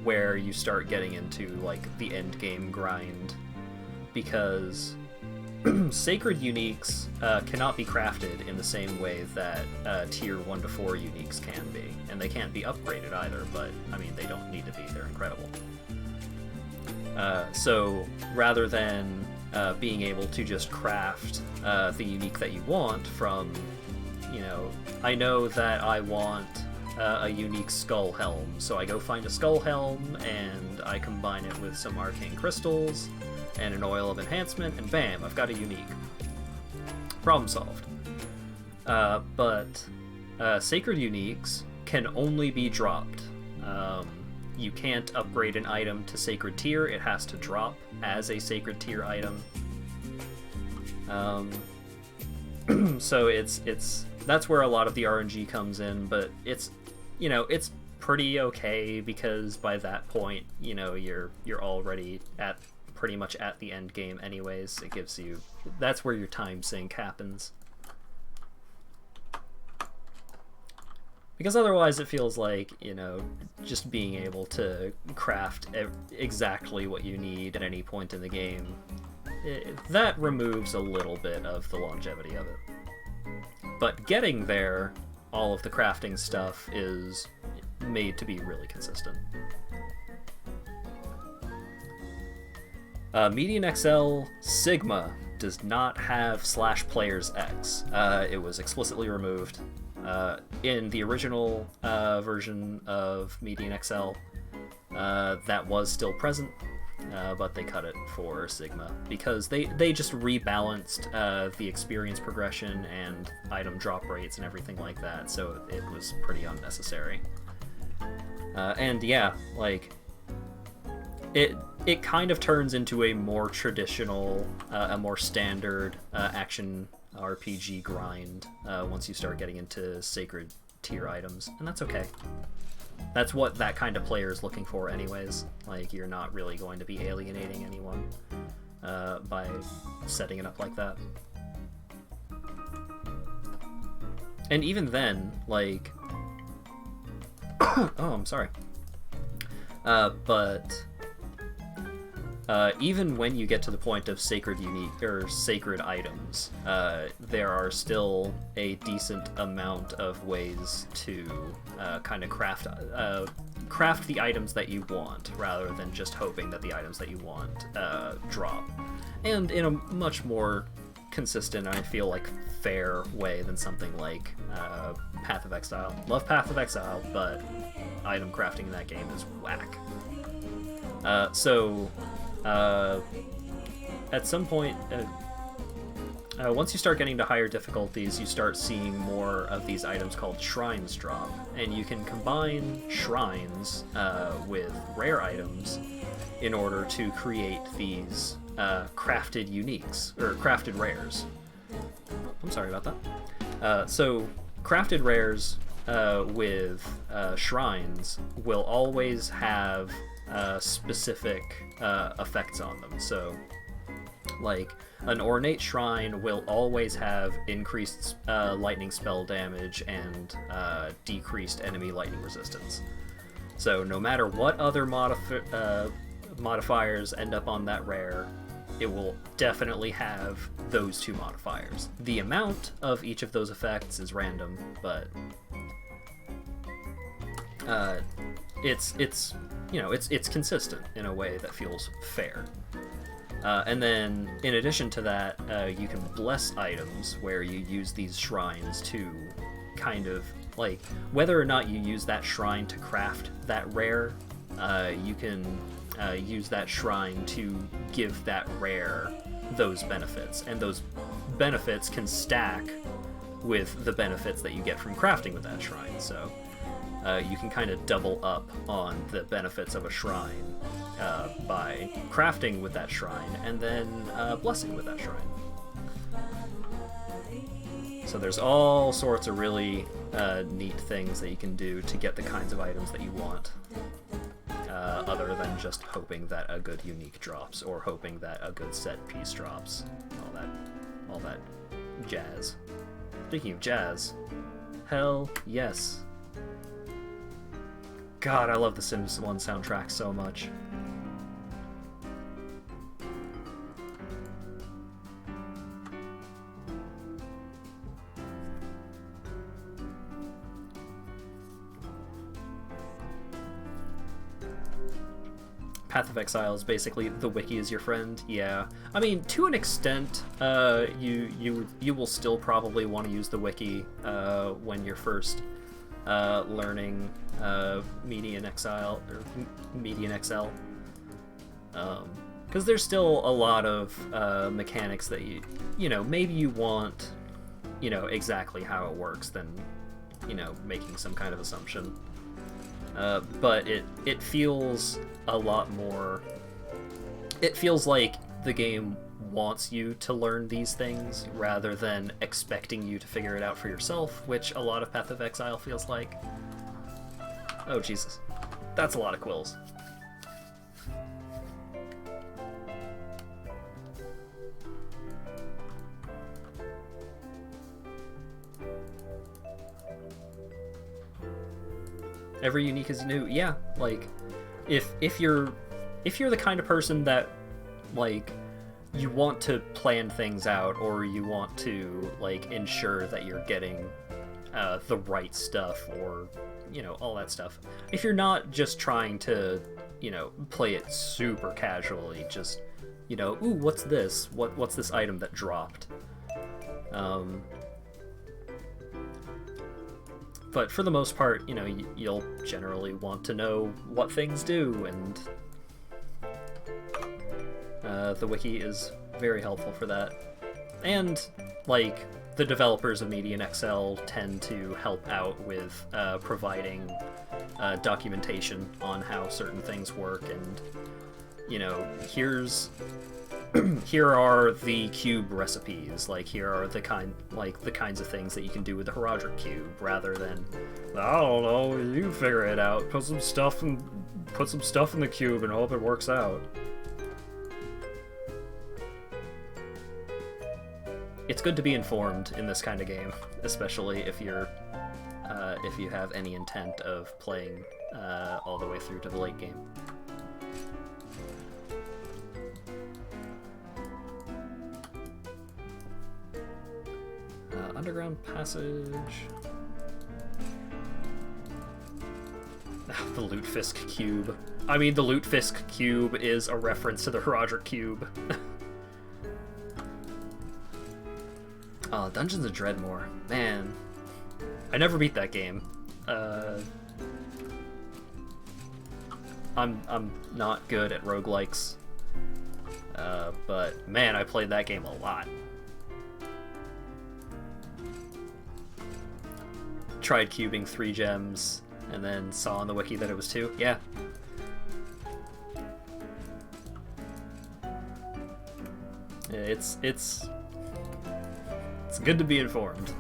where you start getting into like the end game grind, because Sacred uniques cannot be crafted in the same way that Tier 1 to 4 uniques can be. And they can't be upgraded either, but I mean, they don't need to be, they're incredible. So rather than being able to just craft the unique that you want from, you know, I know that I want a unique skull helm, so I go find a skull helm and I combine it with some arcane crystals and an oil of enhancement, and bam, I've got a unique. Problem solved. But sacred uniques can only be dropped. You can't upgrade an item to Sacred Tier, it has to drop as a Sacred Tier item. So that's where a lot of the RNG comes in, but it's, you know, it's pretty okay, because by that point, you know, you're already at pretty much at the end game anyways. It gives you, that's where your time sink happens. Because otherwise it feels like, you know, just being able to craft exactly what you need at any point in the game, that removes a little bit of the longevity of it. But getting there, all of the crafting stuff is made to be really consistent. Median XL Sigma does not have /PlayersX. It was explicitly removed. In the original version of Median XL, that was still present, but they cut it for Sigma because they just rebalanced the experience progression and item drop rates and everything like that, so it was pretty unnecessary. And yeah, like, it kind of turns into a more traditional, a more standard action RPG grind once you start getting into Sacred Tier items, and that's okay. That's what that kind of player is looking for anyways. Like, you're not really going to be alienating anyone by setting it up like that. And even then, like... oh, I'm sorry. But even when you get to the point of sacred unique or sacred items, there are still a decent amount of ways to kind of craft the items that you want, rather than just hoping that the items that you want drop, and in a much more consistent, I feel like, fair way than something like Path of Exile. Love Path of Exile, but item crafting in that game is whack. So at some point, once you start getting to higher difficulties, you start seeing more of these items called shrines drop, and you can combine shrines with rare items in order to create these crafted uniques, or crafted rares. I'm sorry about that. So crafted rares with shrines will always have specific effects on them. So Like, an ornate shrine will always have increased lightning spell damage and decreased enemy lightning resistance. So no matter what other modifiers end up on that rare, it will definitely have those two modifiers. The amount of each of those effects is random, but it's consistent in a way that feels fair. And then, in addition to that, you can bless items where you use these shrines to kind of, like, whether or not you use that shrine to craft that rare, you can use that shrine to give that rare those benefits. And those benefits can stack with the benefits that you get from crafting with that shrine. So you can kind of double up on the benefits of a shrine by crafting with that shrine and then blessing with that shrine. So there's all sorts of really neat things that you can do to get the kinds of items that you want, other than just hoping that a good unique drops or hoping that a good set piece drops. All that jazz. Speaking of jazz, hell yes. God, I love the Sims 1 soundtrack so much. Path of Exile is basically the wiki is your friend. Yeah, I mean, to an extent, you will still probably want to use the wiki when you're first learning Median Exile or Median XL, because there's still a lot of mechanics that maybe you want exactly how it works than making some kind of assumption. But it feels a lot more. It feels like the game wants you to learn these things rather than expecting you to figure it out for yourself, which a lot of Path of Exile feels like. Oh Jesus, that's a lot of quills. Every unique is new. Yeah, like if you're the kind of person that like you want to plan things out or you want to like ensure that you're getting the right stuff or all that stuff. If you're not just trying to play it super casually, just ooh, what's this? What's this item that dropped? But for the most part, you'll generally want to know what things do, and the wiki is very helpful for that. And, like, the developers of Median XL tend to help out with providing documentation on how certain things work, and, here are the cube recipes, like here are the kinds of things that you can do with the Herodric cube, rather than, I don't know, you figure it out, put some stuff in the cube and hope it works out. It's good to be informed in this kind of game, especially if you have any intent of playing all the way through to the late game. Underground passage. The Lutefisk cube. I mean, the Lutefisk cube is a reference to the Herodric cube. Oh, Dungeons of Dreadmore. Man. I never beat that game. I'm not good at roguelikes. But man, I played that game a lot. Tried cubing 3 gems, and then saw on the wiki that it was 2. Yeah. It's good to be informed.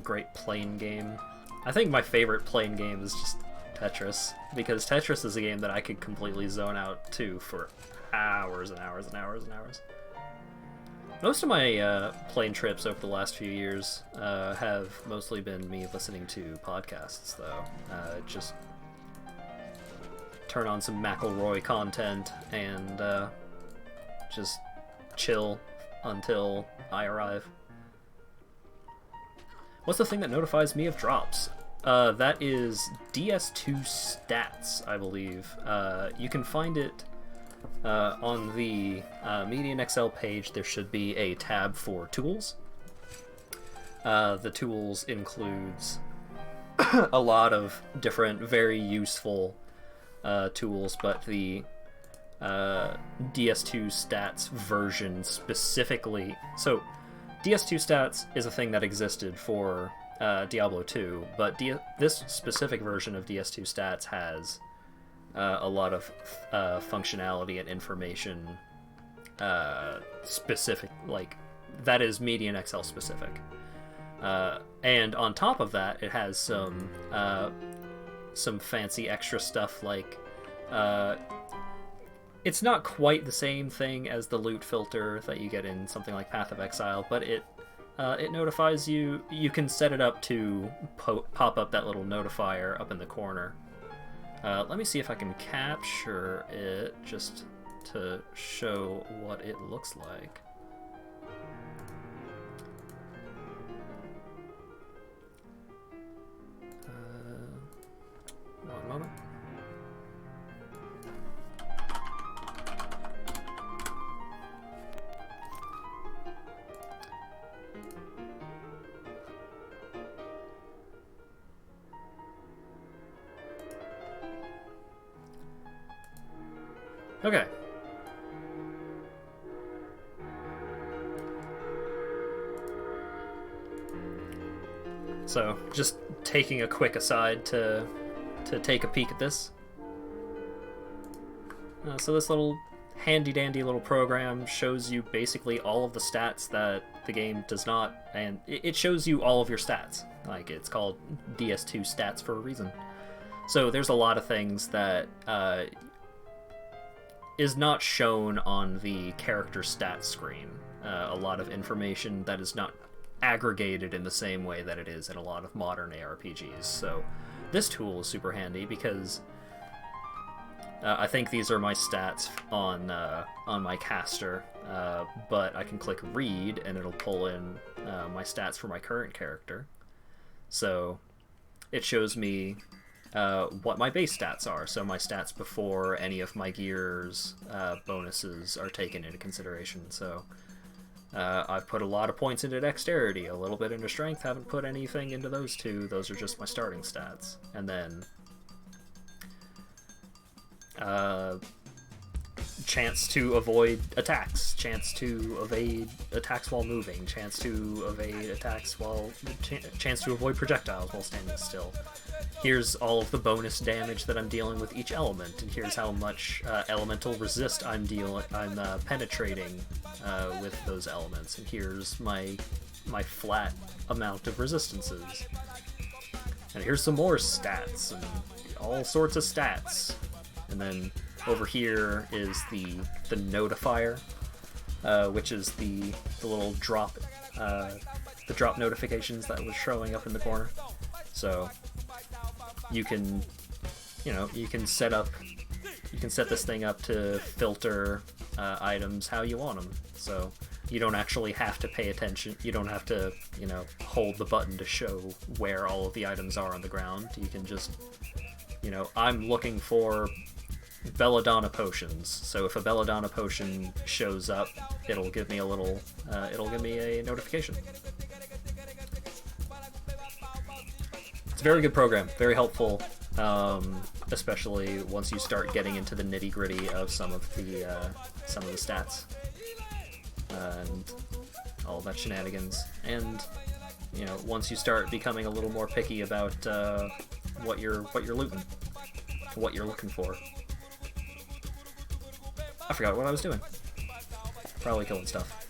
great plane game. I think my favorite plane game is just Tetris, because Tetris is a game that I could completely zone out to for hours and hours and hours and hours. Most of my plane trips over the last few years have mostly been me listening to podcasts, though. Just turn on some McElroy content and just chill until I arrive. What's the thing that notifies me of drops? That is DS2 Stats, I believe. You can find it on the Median XL page. There should be a tab for tools. The tools includes a lot of different, very useful tools, but the DS2 Stats version specifically. So, DS2 Stats is a thing that existed for Diablo 2, but this specific version of DS2 Stats has a lot of functionality and information specific, like, that is Median XL specific. And on top of that, it has some fancy extra stuff, like it's not quite the same thing as the loot filter that you get in something like Path of Exile, but it notifies you. You can set it up to pop up that little notifier up in the corner. Let me see if I can capture it just to show what it looks like. One moment. Okay. So, just taking a quick aside to take a peek at this. So this little handy-dandy little program shows you basically all of the stats that the game does not, and it shows you all of your stats. Like, it's called DS2 Stats for a reason. So there's a lot of things that is not shown on the character stats screen. A lot of information that is not aggregated in the same way that it is in a lot of modern ARPGs. So this tool is super handy because I think these are my stats on my caster, but I can click read and it'll pull in my stats for my current character. So it shows me what my base stats are, so my stats before any of my gear's bonuses are taken into consideration. So I've put a lot of points into dexterity, a little bit into strength, haven't put anything into those two. Those are just my starting stats. And then chance to avoid attacks, chance to evade attacks while moving, chance to evade attacks while chance to avoid projectiles while standing still. Here's all of the bonus damage that I'm dealing with each element, and here's how much elemental resist I'm penetrating with those elements, and here's my flat amount of resistances. And here's some more stats, and all sorts of stats. And then over here is the notifier, which is the little drop, the drop notifications that was showing up in the corner. So you can set this thing up to filter items how you want them. So you don't actually have to pay attention. You don't have to, hold the button to show where all of the items are on the ground. You can just, I'm looking for Belladonna potions. So if a Belladonna potion shows up, it'll give me a notification. It's a very good program, very helpful, especially once you start getting into the nitty-gritty of some of the stats and all that shenanigans. And once you start becoming a little more picky about what you're looting, what you're looking for. I forgot what I was doing. Probably killing stuff.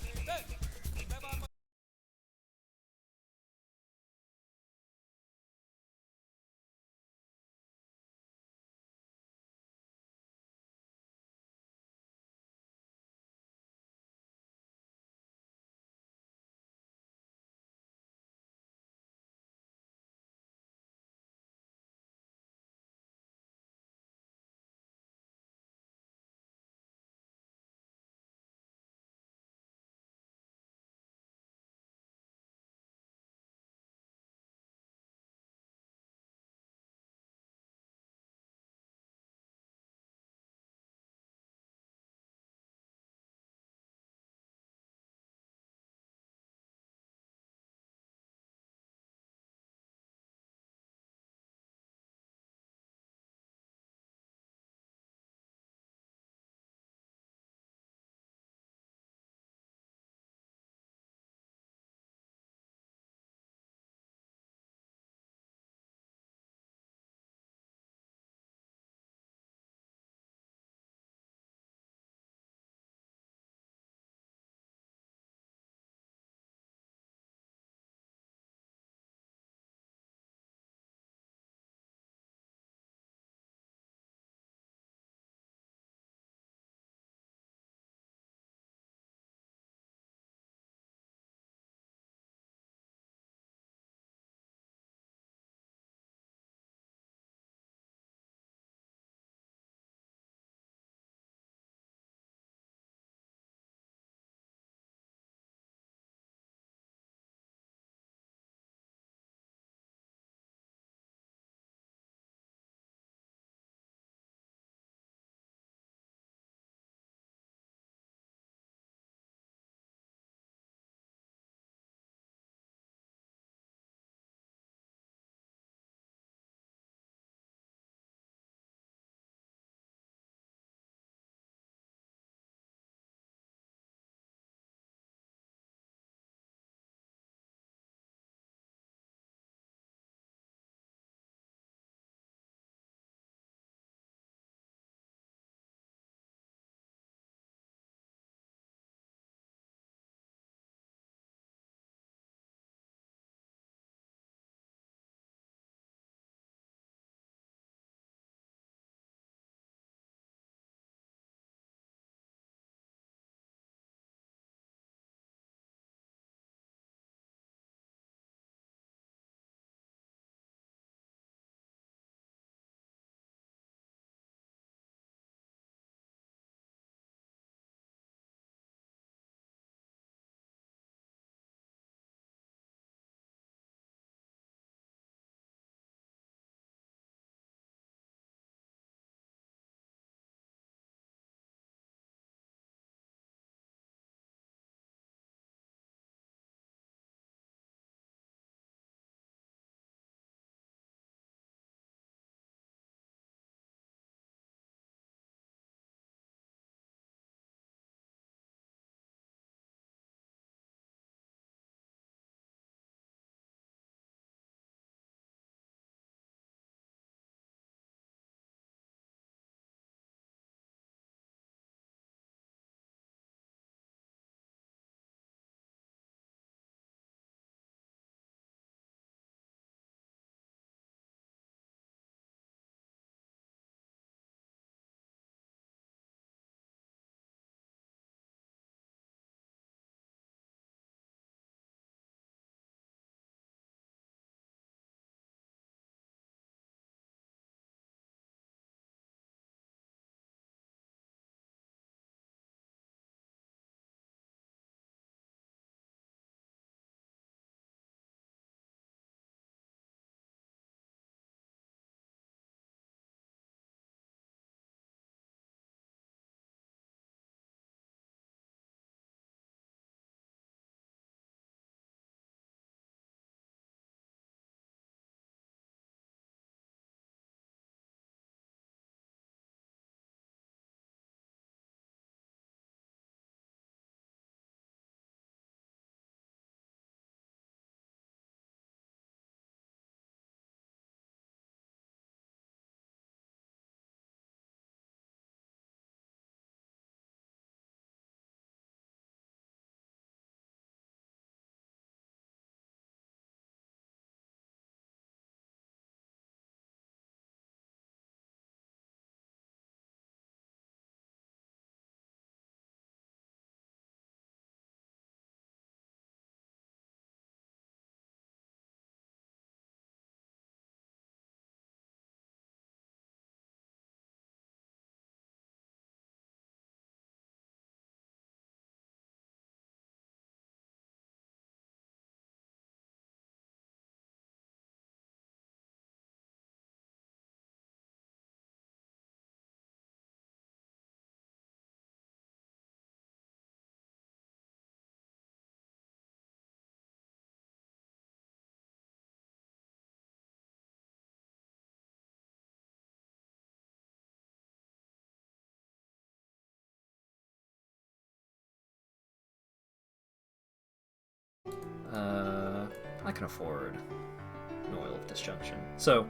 I can afford an oil of disjunction. So,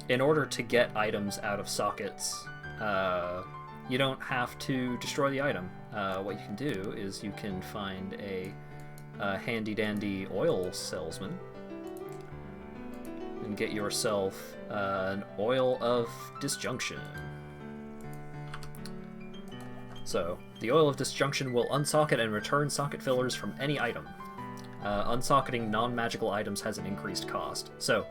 in order to get items out of sockets, you don't have to destroy the item. What you can do is you can find a handy-dandy oil salesman and get yourself an oil of disjunction. So, the oil of disjunction will unsocket and return socket fillers from any item. Unsocketing non-magical items has an increased cost. So,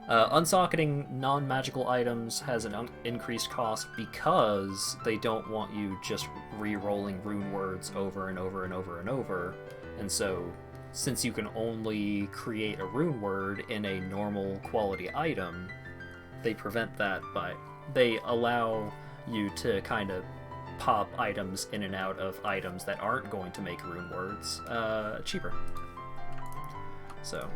unsocketing non-magical items has an increased cost because they don't want you just re-rolling rune words over and over and over and over. And so, since you can only create a rune word in a normal quality item, they prevent that by... They allow you to kind of pop items in and out of items that aren't going to make rune words cheaper. So,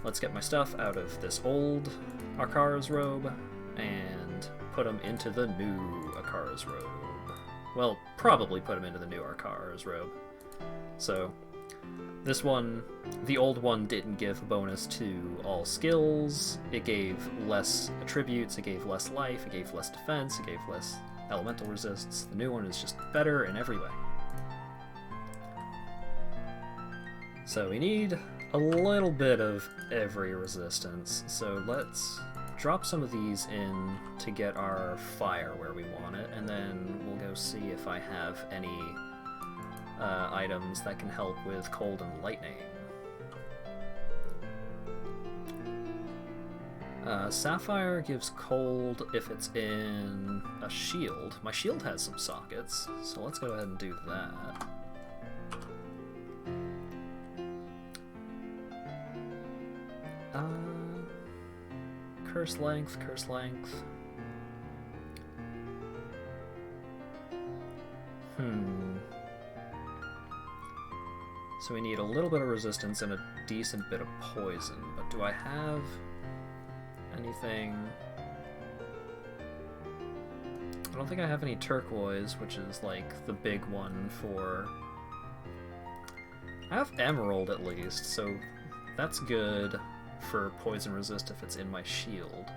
let's get my stuff out of this old Akara's robe and put them into the new Akara's robe. Well, probably put them into the new Akara's robe. So, this one, the old one didn't give a bonus to all skills, it gave less attributes, it gave less life, it gave less defense, it gave less elemental resists. The new one is just better in every way. So we need a little bit of every resistance, so let's drop some of these in to get our fire where we want it, and then we'll go see if I have any items that can help with cold and lightning. Sapphire gives cold if it's in a shield. My shield has some sockets, so let's go ahead and do that. Curse length, curse length. So we need a little bit of resistance and a decent bit of poison, but do I have anything? I don't think I have any turquoise, which is like the big one for... I have emerald at least, so that's good for poison resist if it's in my shield.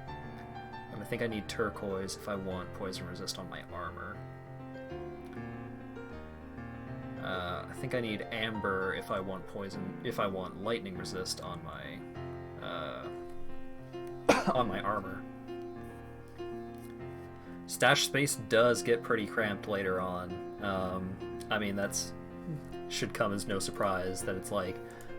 And I think I need turquoise if I want poison resist on my armor. I think I need amber if I want lightning resist on my armor. Stash space does get pretty cramped later on. I mean, that's should come as no surprise that it's like,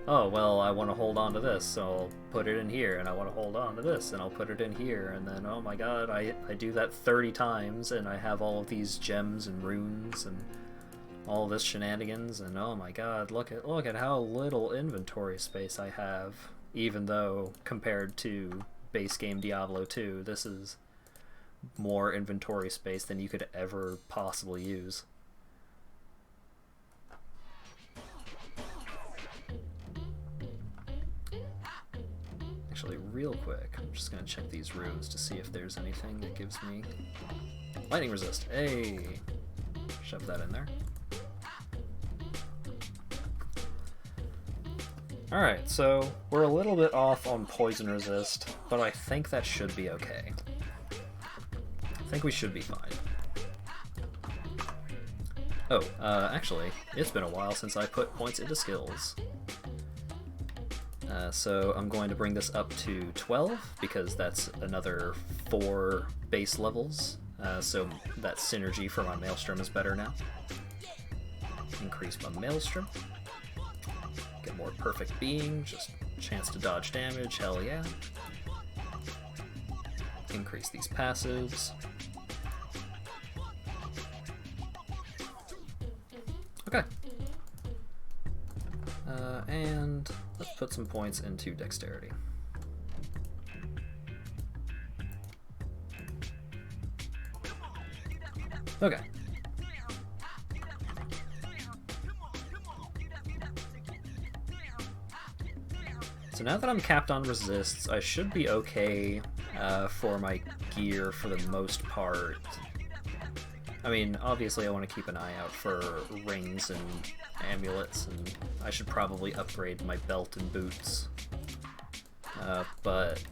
oh, well, I want to hold on to this, so I'll put it in here, and I want to hold on to this, and I'll put it in here, and then, oh my god, I do that 30 times, and I have all of these gems and runes, and all this shenanigans, and oh my god, look at how little inventory space I have, even though, compared to base game Diablo 2, this is more inventory space than you could ever possibly use. Actually, real quick, I'm just gonna check these runes to see if there's anything that gives me lightning resist. Hey! Shove that in there. Alright, so we're a little bit off on poison resist, but I think that should be okay. I think we should be fine. Oh, actually, it's been a while since I put points into skills. So I'm going to bring this up to 12, because that's another 4 base levels, so that synergy for my Maelstrom is better now. Increase my Maelstrom. Get more perfect being, just chance to dodge damage, hell yeah. Increase these passives. Okay. And let's put some points into dexterity. Okay. So now that I'm capped on resists, I should be okay for my gear for the most part. I mean, obviously I want to keep an eye out for rings and amulets, and I should probably upgrade my belt and boots. But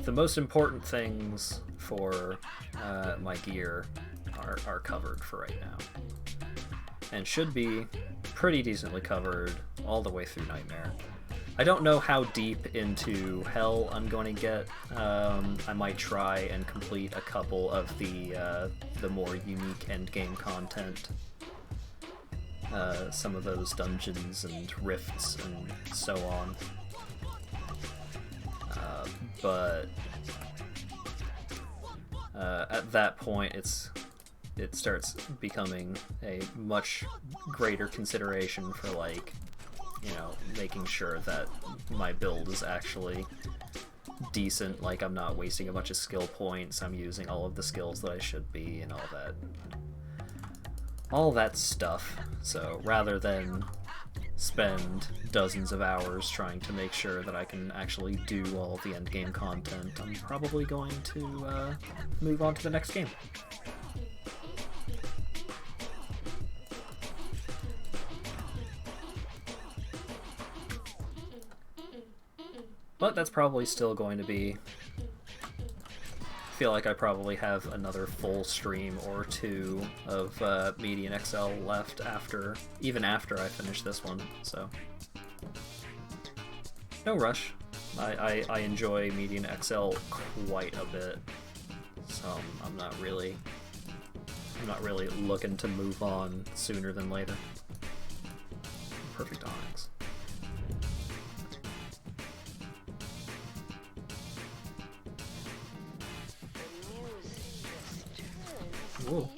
the most important things for my gear are covered for right now, and should be pretty decently covered all the way through Nightmare. I don't know how deep into Hell I'm going to get. I might try and complete a couple of the more unique endgame content. Some of those dungeons and rifts and so on. But at that point, it starts becoming a much greater consideration for, like, you know, making sure that my build is actually decent, like I'm not wasting a bunch of skill points, I'm using all of the skills that I should be, and all that stuff. So rather than spend dozens of hours trying to make sure that I can actually do all the endgame content, I'm probably going to move on to the next game. But that's probably still going to be... I feel like I probably have another full stream or two of Median XL left even after I finish this one, so... No rush. I enjoy Median XL quite a bit, so I'm not really looking to move on sooner than later. Perfect Onyx. Whoa.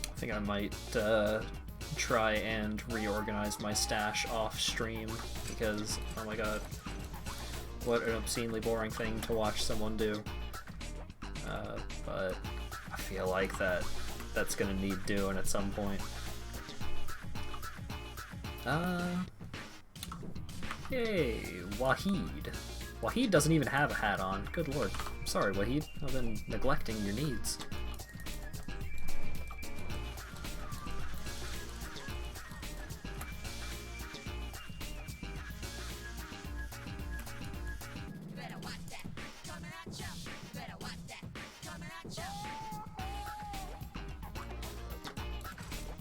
I think I might try and reorganize my stash off stream, because, oh my god, what an obscenely boring thing to watch someone do. But I feel like that's gonna need doing at some point. Yay, Wahid. Wahid doesn't even have a hat on. Good lord. I'm sorry, Wahid. I've been neglecting your needs.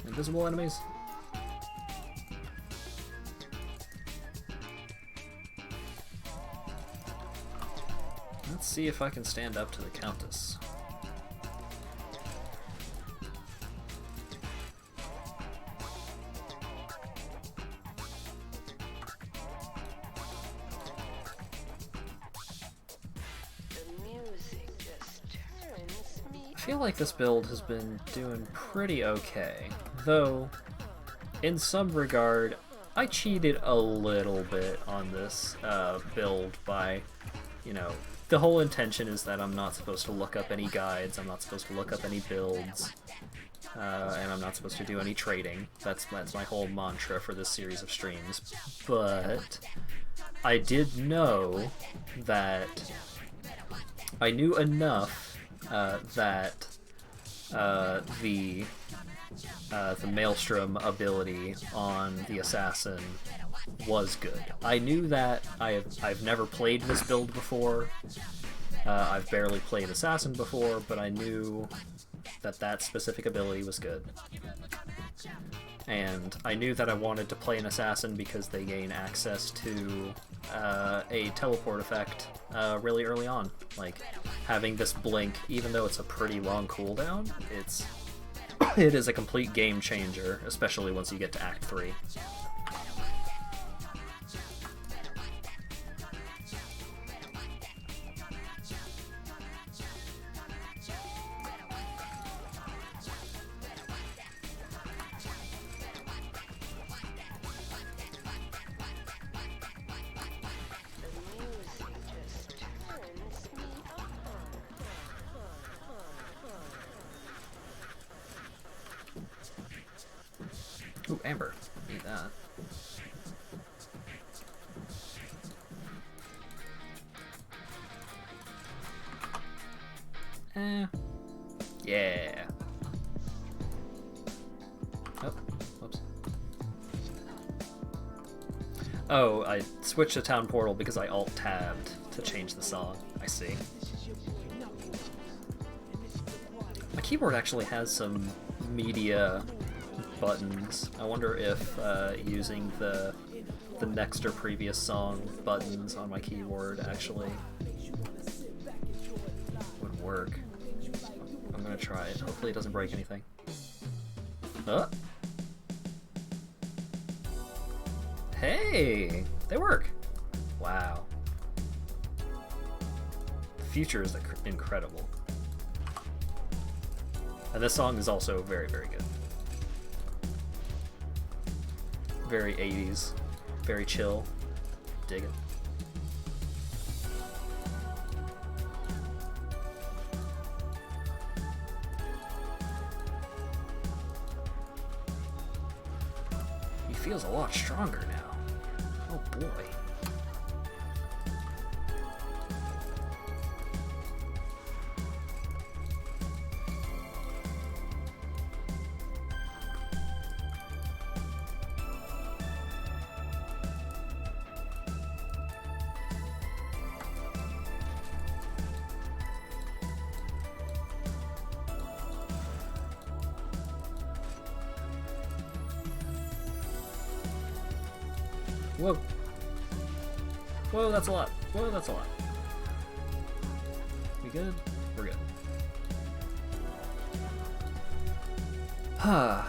Invisible enemies. Let's see if I can stand up to the Countess. I feel like this build has been doing pretty okay, though in some regard I cheated a little bit on this build by, you know, the whole intention is that I'm not supposed to look up any guides, I'm not supposed to look up any builds, and I'm not supposed to do any trading. That's my whole mantra for this series of streams. But I did know that I knew enough that the Maelstrom ability on the assassin was good. I knew that I've never played this build before. I've barely played assassin before, but I knew that specific ability was good. And I knew that I wanted to play an assassin because they gain access to a teleport effect really early on. Like, having this blink, even though it's a pretty long cooldown, it is a complete game changer, especially once you get to Act 3. Ooh, amber. Need that. Yeah. Oh, whoops. Oh, I switched to Town Portal because I alt-tabbed to change the song. I see. My keyboard actually has some media buttons. I wonder if using the next or previous song buttons on my keyboard actually would work. I'm gonna try it. Hopefully it doesn't break anything. Hey! They work! Wow. The future is incredible. And this song is also very, very good. Very 80s. Very chill. Dig it. He feels a lot stronger now. Oh boy. Whoa. Whoa, that's a lot. Whoa, that's a lot. We good? We're good. Huh.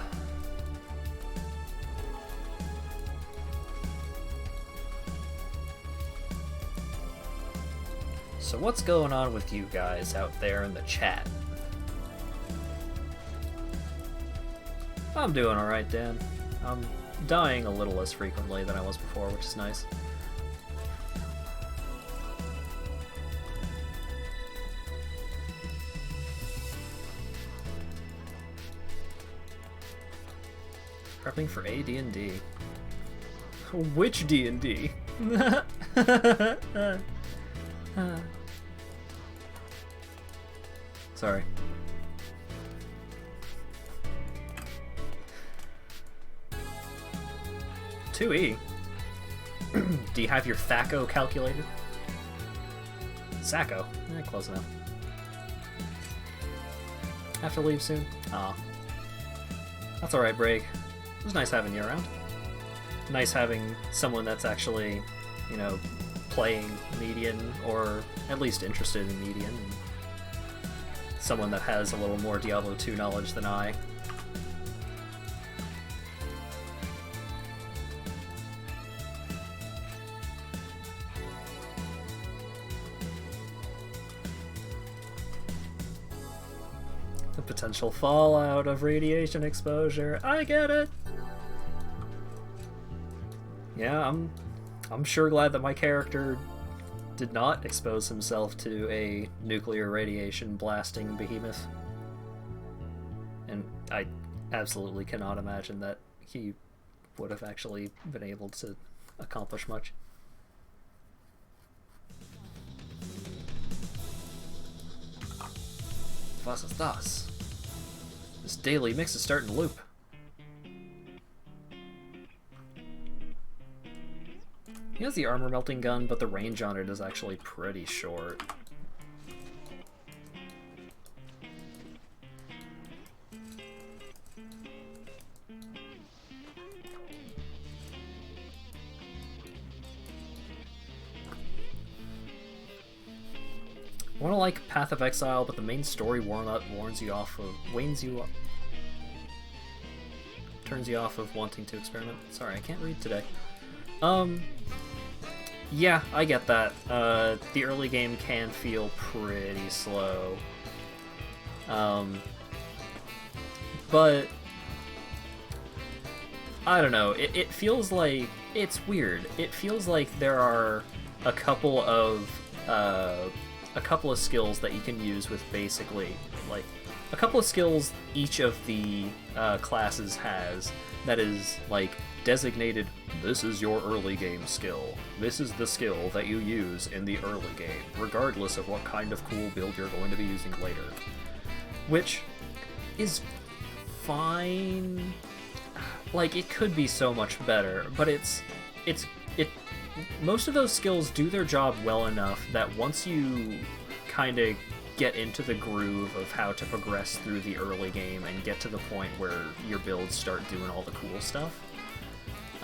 So what's going on with you guys out there in the chat? I'm doing alright, Dan. I'm dying a little less frequently than I was before, which is nice. Prepping for AD&D. Which D&D? Sorry. $2E. Do you have your THACO calculated? SACO? Close enough. Have to leave soon? Aw. That's alright, Brig. It was nice having you around. Nice having someone that's actually, you know, playing Median, or at least interested in Median. And someone that has a little more Diablo 2 knowledge than I. The potential fallout of radiation exposure. I get it! Yeah, I'm sure glad that my character did not expose himself to a nuclear radiation blasting behemoth. And I absolutely cannot imagine that he would have actually been able to accomplish much. Was ist das? This daily mix is starting to loop. He has the armor melting gun, but the range on it is actually pretty short. I want to like Path of Exile, but the main story turns you off of wanting to experiment. Sorry, I can't read today. Yeah, I get that. The early game can feel pretty slow. But I don't know, it feels like, it's weird. It feels like there are a couple of skills that you can use with basically, like, a couple of skills each of the classes has that is like designated, this is your early game skill. This is the skill that you use in the early game, regardless of what kind of cool build you're going to be using later. Which is fine. Like, it could be so much better, but most of those skills do their job well enough that once you kind of get into the groove of how to progress through the early game and get to the point where your builds start doing all the cool stuff,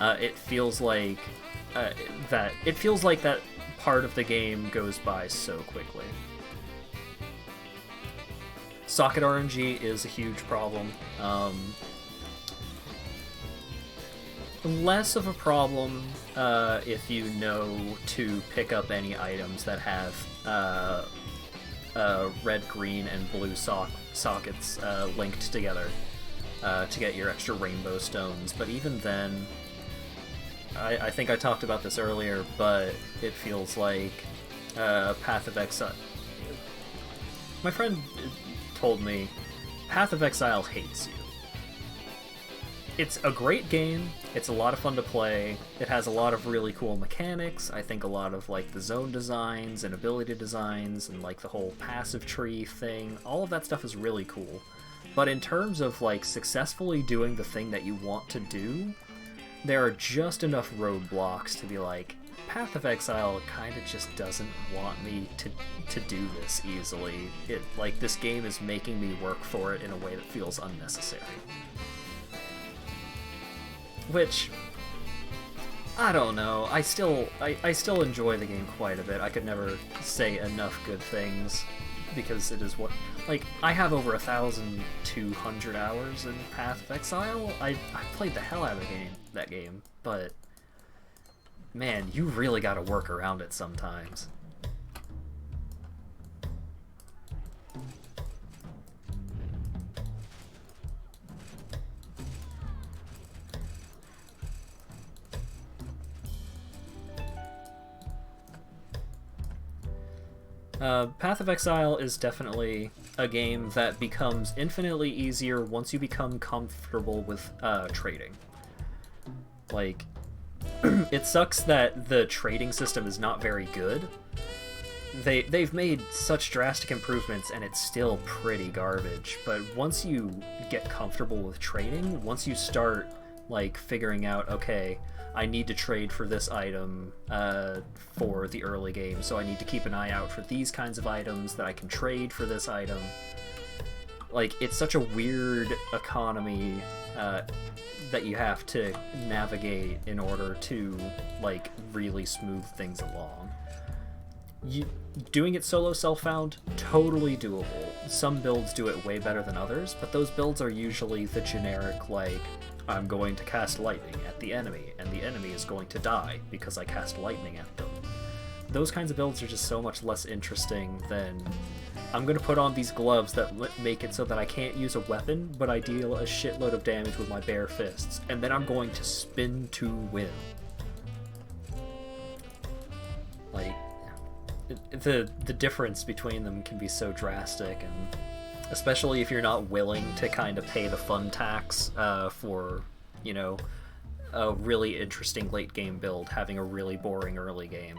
it feels like that part of the game goes by so quickly. Socket RNG is a huge problem. Less of a problem if you know to pick up any items that have red, green, and blue sockets linked together to get your extra rainbow stones. But even then, I think I talked about this earlier, but it feels like Path of Exile... My friend told me Path of Exile hates you. It's a great game, it's a lot of fun to play, it has a lot of really cool mechanics, I think a lot of like the zone designs and ability designs and like the whole passive tree thing, all of that stuff is really cool. But in terms of like successfully doing the thing that you want to do, there are just enough roadblocks to be like, Path of Exile kind of just doesn't want me to do this easily. Like, this game is making me work for it in a way that feels unnecessary. Which, I don't know, I still enjoy the game quite a bit. I could never say enough good things, because it is what... Like, I have over 1,200 hours in Path of Exile. I played the hell out of that game, but... Man, you really gotta work around it sometimes. Path of Exile is definitely a game that becomes infinitely easier once you become comfortable with trading. Like, it sucks that the trading system is not very good. They've made such drastic improvements and it's still pretty garbage, but once you get comfortable with trading, once you start like figuring out, okay, I need to trade for this item for the early game, so I need to keep an eye out for these kinds of items that I can trade for this item. Like, it's such a weird economy that you have to navigate in order to, like, really smooth things along. Doing it solo self-found, totally doable. Some builds do it way better than others, but those builds are usually the generic, like, I'm going to cast lightning at the enemy, and the enemy is going to die because I cast lightning at them. Those kinds of builds are just so much less interesting than, I'm going to put on these gloves that make it so that I can't use a weapon, but I deal a shitload of damage with my bare fists, and then I'm going to spin to win. Like, the difference between them can be so drastic, and especially if you're not willing to kind of pay the fun tax for, you know, a really interesting late game build, having a really boring early game.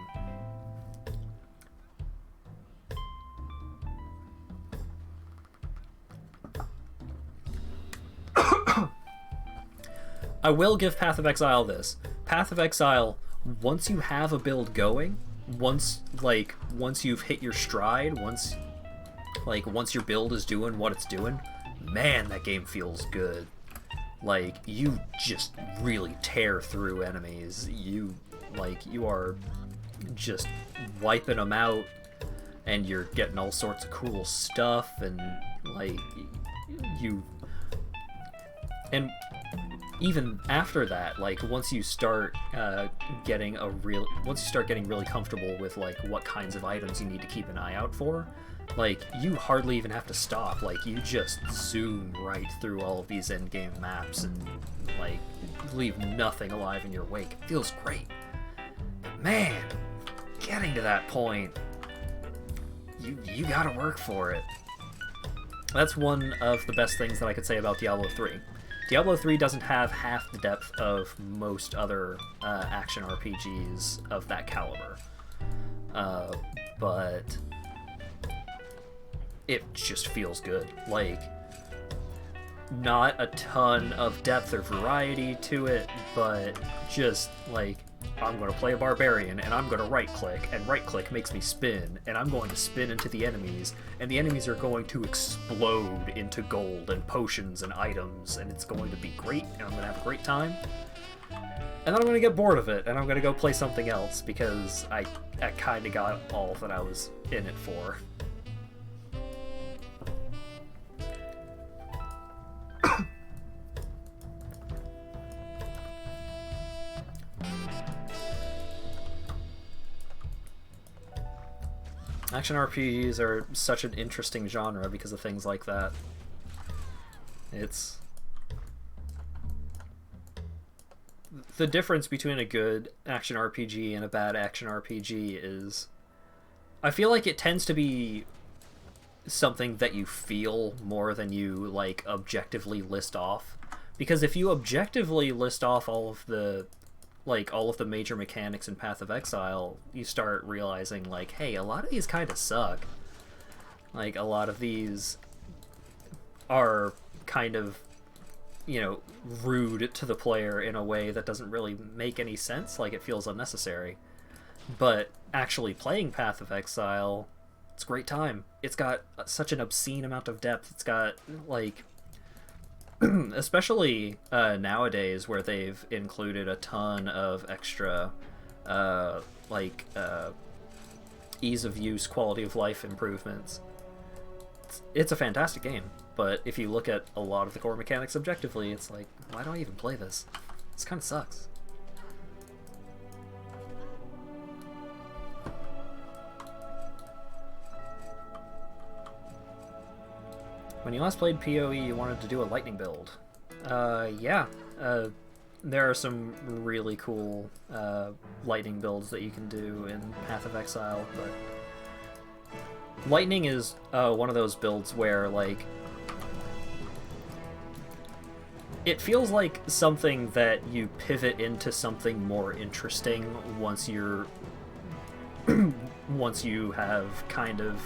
I will give Path of Exile this. Path of Exile, once you have a build going, once you've hit your stride, once your build is doing what it's doing, man, that game feels good. Like, you just really tear through enemies. You are just wiping them out, and you're getting all sorts of cool stuff, and, like, and even after that, like, once you start getting really comfortable with, like, what kinds of items you need to keep an eye out for, like, you hardly even have to stop. Like, you just zoom right through all of these endgame maps and, like, leave nothing alive in your wake. It feels great. But man, getting to that point, you gotta work for it. That's one of the best things that I could say about Diablo 3. Diablo 3 doesn't have half the depth of most other action RPGs of that caliber. But it just feels good. Like, not a ton of depth or variety to it, but just, like, I'm going to play a barbarian, and I'm going to right-click, and right-click makes me spin, and I'm going to spin into the enemies, and the enemies are going to explode into gold and potions and items, and it's going to be great, and I'm going to have a great time. And then I'm going to get bored of it, and I'm going to go play something else, because I kind of got all that I was in it for. Action RPGs are such an interesting genre because of things like that. It's... the difference between a good action RPG and a bad action RPG is... I feel like it tends to be something that you feel more than you, like, objectively list off. Because if you objectively list off all of the major mechanics in Path of Exile, you start realizing, like, hey, a lot of these kind of suck. Like, a lot of these are kind of, you know, rude to the player in a way that doesn't really make any sense, like, it feels unnecessary. But actually playing Path of Exile, it's a great time. It's got such an obscene amount of depth. It's got, like... especially nowadays where they've included a ton of extra ease of use, quality of life improvements. It's a fantastic game, but if you look at a lot of the core mechanics objectively, it's like, why do I even play this? This kind of sucks. When you last played PoE, you wanted to do a lightning build. Yeah. There are some really cool lightning builds that you can do in Path of Exile, but lightning is one of those builds where, like, it feels like something that you pivot into something more interesting once you're once you have kind of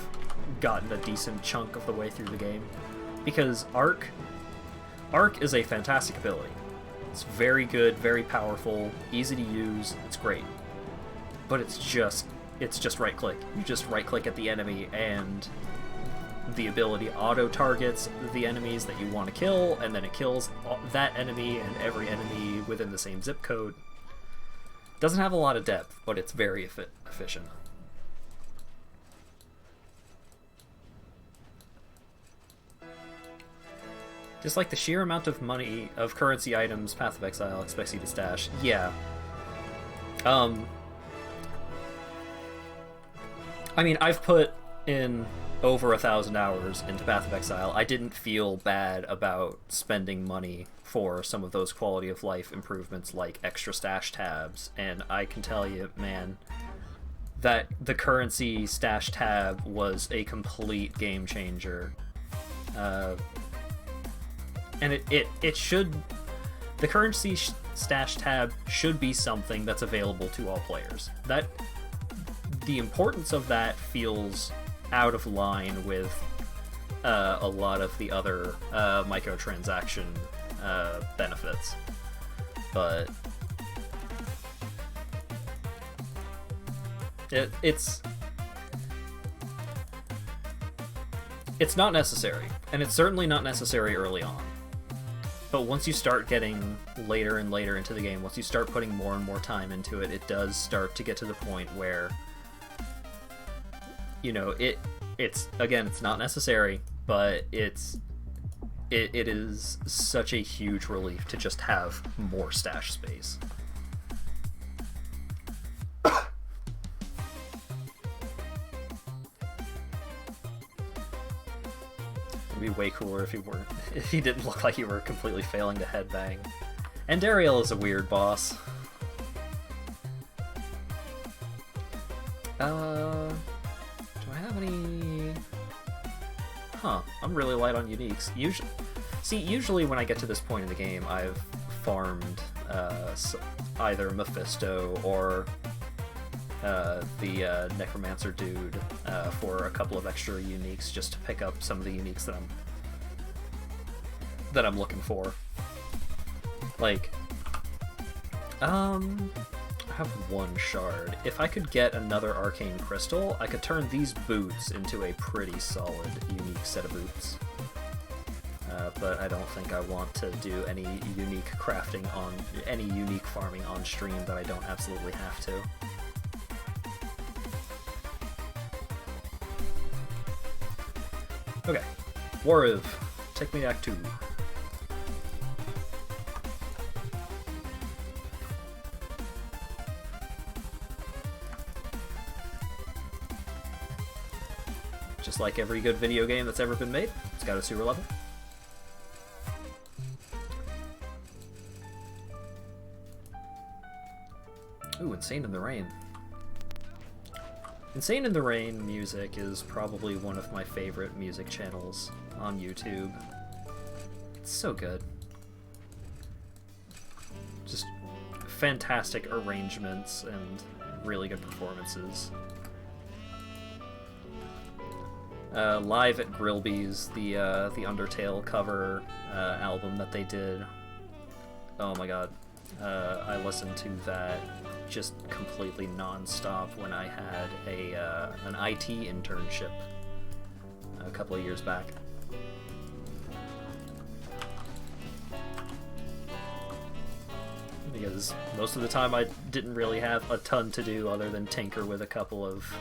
gotten a decent chunk of the way through the game. Because Arc is a fantastic ability. It's very good, very powerful, easy to use, it's great. But it's just right-click. You just right-click at the enemy, and the ability auto-targets the enemies that you want to kill, and then it kills that enemy and every enemy within the same zip code. Doesn't have a lot of depth, but it's very efficient. Just like the sheer amount of money, of currency items Path of Exile expects you to stash. Yeah. I mean, I've put in over 1,000 hours into Path of Exile. I didn't feel bad about spending money for some of those quality of life improvements like extra stash tabs, and I can tell you, man, that the currency stash tab was a complete game changer. And it should... the currency stash tab should be something that's available to all players. That... the importance of that feels out of line with a lot of the other microtransaction benefits. But... It's not necessary, and it's certainly not necessary early on. But once you start getting later and later into the game, once you start putting more and more time into it, it does start to get to the point where, you know, it's again, it's not necessary, but it is such a huge relief to just have more stash space. It'd be way cooler if he didn't look like you were completely failing to headbang. And Dariel is a weird boss. Do I have any... Huh, I'm really light on uniques. Usually when I get to this point in the game, I've farmed either Mephisto or the Necromancer dude for a couple of extra uniques, just to pick up some of the uniques that I'm looking for. Like, I have one shard. If I could get another arcane crystal, I could turn these boots into a pretty solid, unique set of boots. But I don't think I want to do any unique crafting any unique farming on stream that I don't absolutely have to. Okay, Wariv, take me to Act 2. Just like every good video game that's ever been made, it's got a sewer level. Ooh, Insane in the Rain. Insane in the Rain music is probably one of my favorite music channels on YouTube. It's so good. Just fantastic arrangements and really good performances. Live at Grillby's, the Undertale cover album that they did. Oh my god. I listened to that just completely non-stop when I had an IT internship a couple of years back. Because most of the time I didn't really have a ton to do other than tinker with a couple of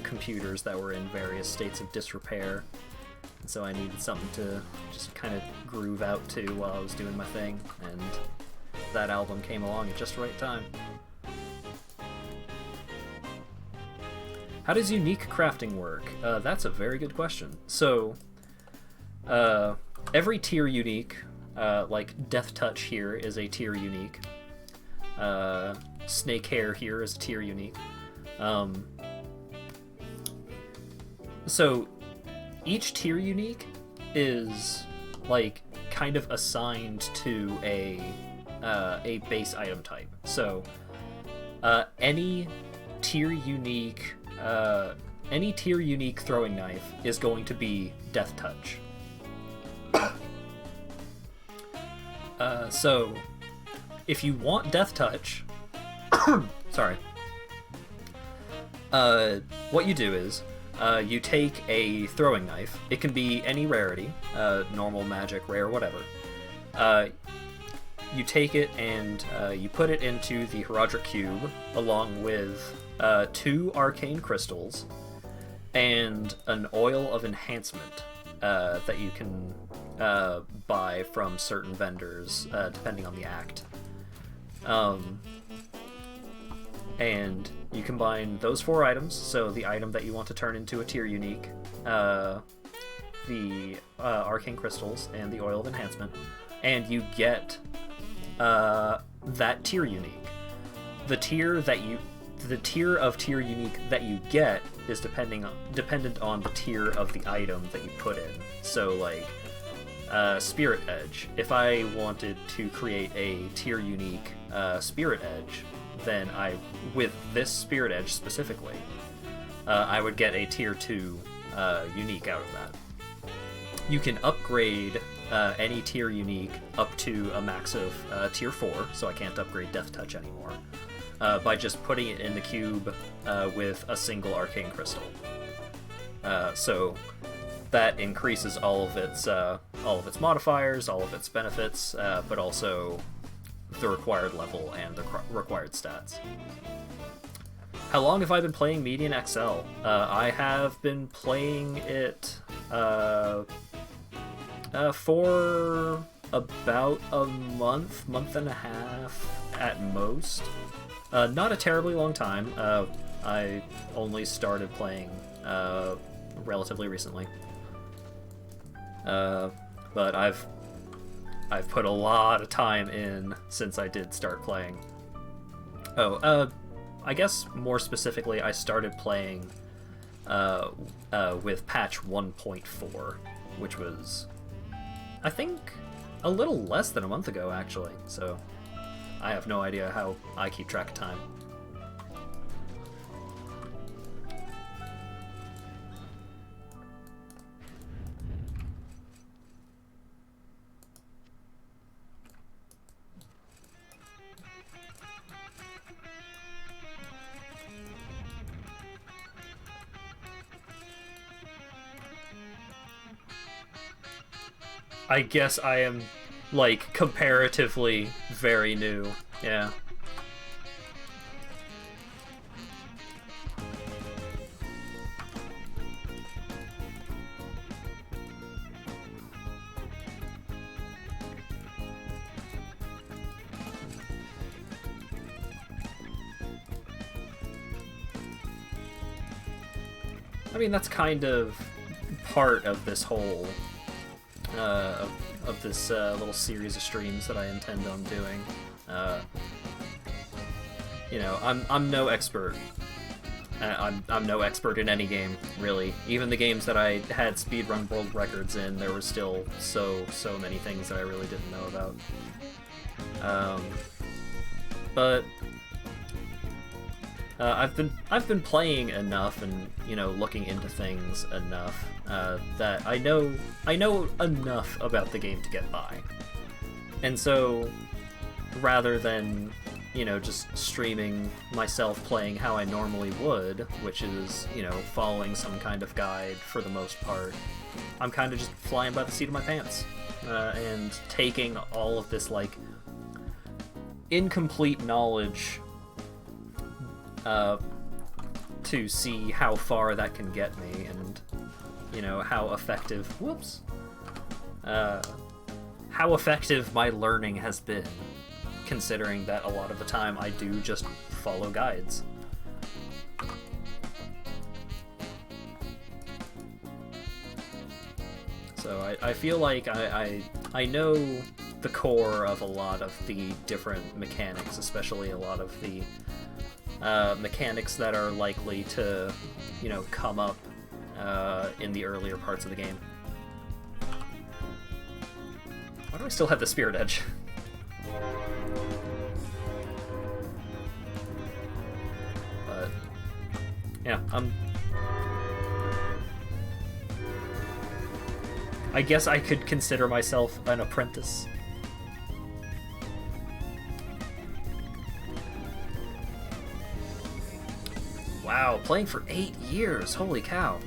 computers that were in various states of disrepair. And so I needed something to just kind of groove out to while I was doing my thing, and that album came along at just the right time. How does unique crafting work? That's a very good question. So, every tier unique, like Death Touch here is a tier unique. Snake Hair here is a tier unique. So, each tier unique is, like, kind of assigned to a base item type. So, any tier unique throwing knife is going to be Death Touch. So, if you want Death Touch, sorry, what you do is, you take a throwing knife. It can be any rarity, normal, magic, rare, whatever. You take it and you put it into the Herodric Cube along with 2 arcane crystals and an oil of enhancement that you can buy from certain vendors depending on the act. And you combine those 4 items, so the item that you want to turn into a tier unique, the arcane crystals, and the oil of enhancement, and you get that tier unique. The tier of tier unique that you get is dependent on the tier of the item that you put in. So, like, Spirit Edge. If I wanted to create a tier unique Spirit Edge, then with this Spirit Edge specifically, I would get a tier 2 unique out of that. You can upgrade any tier unique up to a max of tier 4, so I can't upgrade Death Touch anymore, by just putting it in the cube with a single arcane crystal. So that increases all of its modifiers, all of its benefits, but also the required level and the required stats. How long have I been playing Median XL? I have been playing it for about a month and a half at most. Not a terribly long time. I only started playing relatively recently. But I've put a lot of time in since I did start playing. I guess more specifically, I started playing with patch 1.4, which was, I think, a little less than a month ago, actually. So I have no idea how I keep track of time. I guess I am, like, comparatively very new. Yeah. I mean, that's kind of part of this whole of this little series of streams that I intend on doing. You know, I'm no expert. I'm no expert in any game, really. Even the games that I had speedrun world records in, there were still so many things that I really didn't know about. But I've been playing enough and, you know, looking into things enough that I know enough about the game to get by. And so, rather than, you know, just streaming myself playing how I normally would, which is, you know, following some kind of guide for the most part, I'm kind of just flying by the seat of my pants and taking all of this, like, incomplete knowledge to see how far that can get me, and, you know, how effective how effective my learning has been, considering that a lot of the time I do just follow guides. So I feel like I know the core of a lot of the different mechanics, especially a lot of the mechanics that are likely to, you know, come up in the earlier parts of the game. Why do I still have the Spirit Edge? But yeah, I guess I could consider myself an apprentice. Wow, playing for 8 years, holy cow.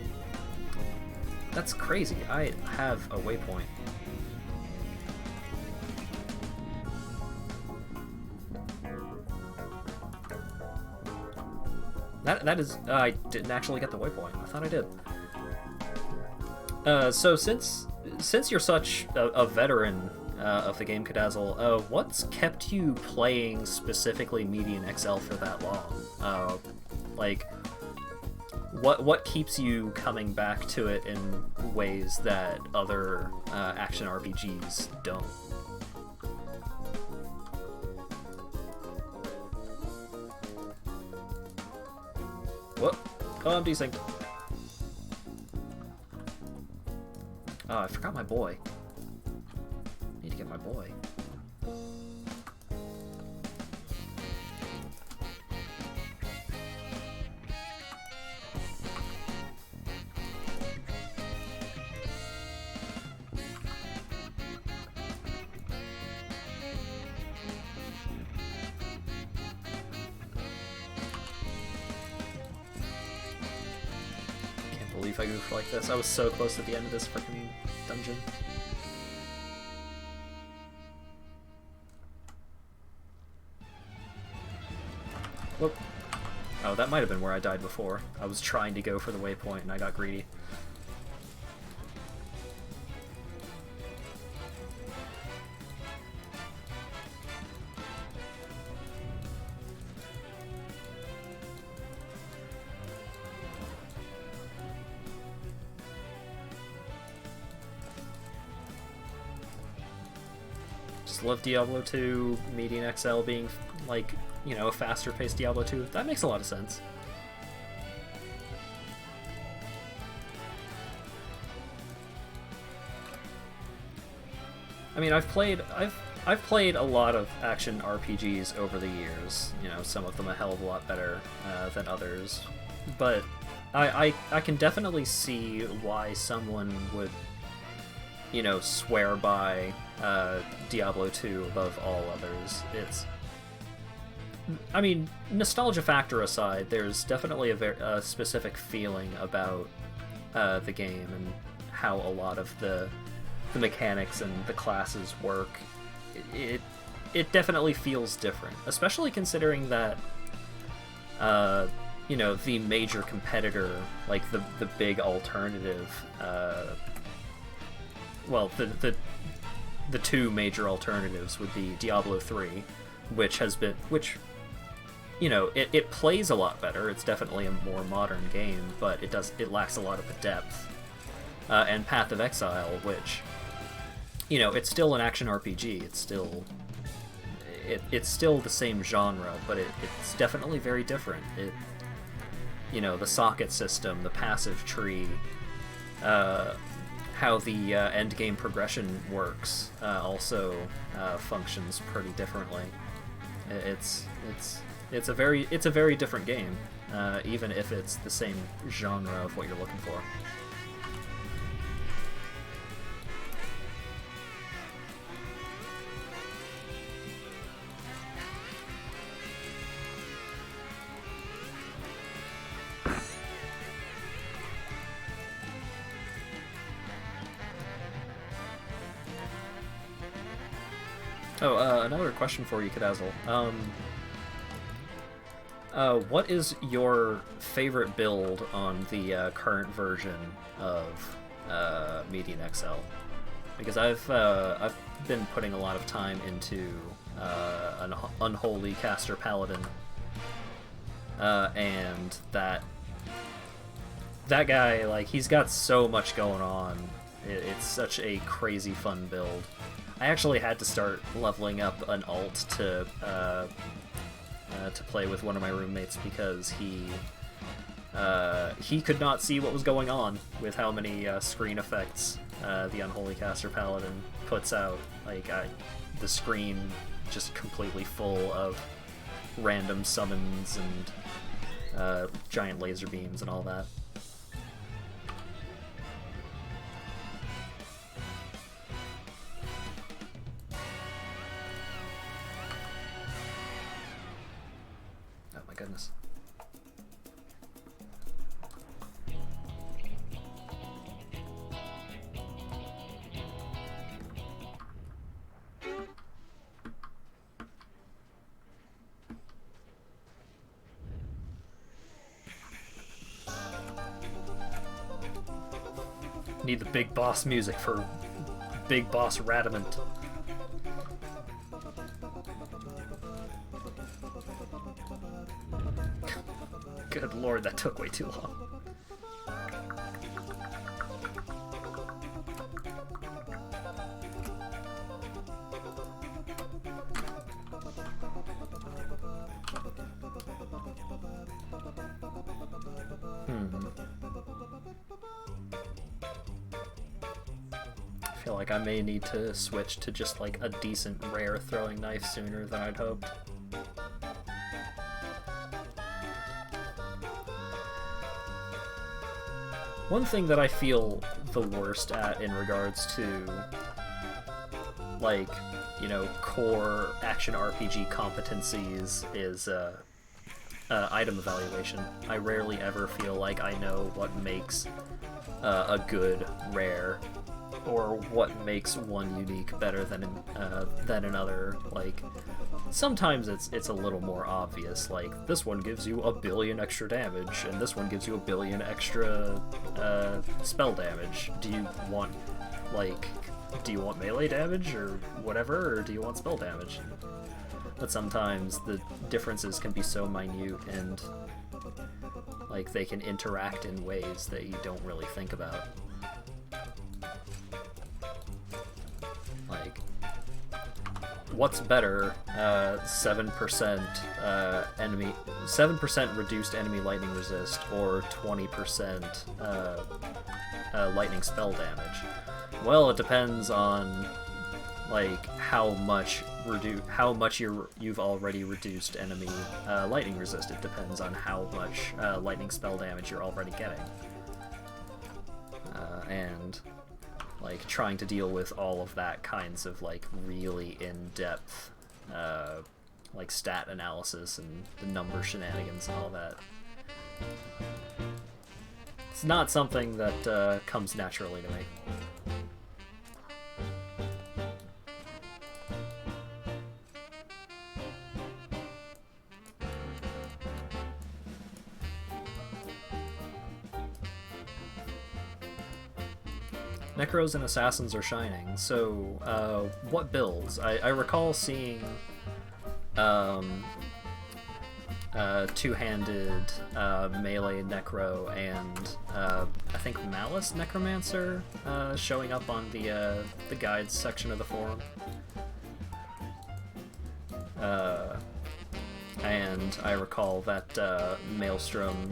That's crazy. I have a waypoint. That is, I didn't actually get the waypoint. I thought I did. So since you're such a veteran of the game, Kadazzle, what's kept you playing specifically Median XL for that long? Like, what keeps you coming back to it in ways that other action RPGs don't? What? Oh, I'm desynced. Oh, I forgot my boy. Need to get my boy. If I goofed like this. I was so close at the end of this freaking dungeon. Whoop. Oh, that might have been where I died before. I was trying to go for the waypoint and I got greedy. Love Diablo 2, Median XL being, like, you know, a faster paced Diablo 2. That makes a lot of sense. I mean, I've played a lot of action RPGs over the years. You know, some of them a hell of a lot better than others, but I can definitely see why someone would, you know, swear by Diablo 2 above all others. I mean, nostalgia factor aside, there's definitely a specific feeling about the game and how a lot of the mechanics and the classes work. It definitely feels different, especially considering that you know, the major competitor, like the big alternative, well, the two major alternatives would be Diablo 3, which you know, it plays a lot better. It's definitely a more modern game, but it lacks a lot of the depth. And Path of Exile, which, you know, it's still an action RPG. It's still the same genre, but it's definitely very different. You know, the socket system, the passive tree, how the end game progression works also functions pretty differently. It's a very different game, even if it's the same genre of what you're looking for. Oh, another question for you, Kadazzle. What is your favorite build on the current version of Median XL? Because I've been putting a lot of time into an Unholy Caster Paladin, and that guy, like, he's got so much going on. It's such a crazy fun build. I actually had to start leveling up an alt to play with one of my roommates because he could not see what was going on with how many screen effects the Unholy Caster Paladin puts out. Like, the screen just completely full of random summons and giant laser beams and all that. Goodness. Need the big boss music for Big Boss Radamant. Good lord, that took way too long. I feel like I may need to switch to just like a decent rare throwing knife sooner than I'd hoped. One thing that I feel the worst at in regards to, like, you know, core action RPG competencies is item evaluation. I rarely ever feel like I know what makes a good rare, or what makes one unique better than another. Like, sometimes it's a little more obvious, like, this one gives you 1 billion extra damage, and this one gives you 1 billion extra spell damage. Do you want melee damage, or whatever, or do you want spell damage? But sometimes the differences can be so minute, and, like, they can interact in ways that you don't really think about. Like, what's better, 7% reduced enemy lightning resist, or 20% lightning spell damage? Well, it depends on like how much you've already reduced enemy lightning resist. It depends on how much lightning spell damage you're already getting, and like trying to deal with all of that kinds of like really in-depth like stat analysis and the number shenanigans and all that. It's not something that comes naturally to me. Necros and Assassins are shining, so what builds? I recall seeing two-handed melee Necro and I think Malice Necromancer showing up on the guides section of the forum. And I recall that Maelstrom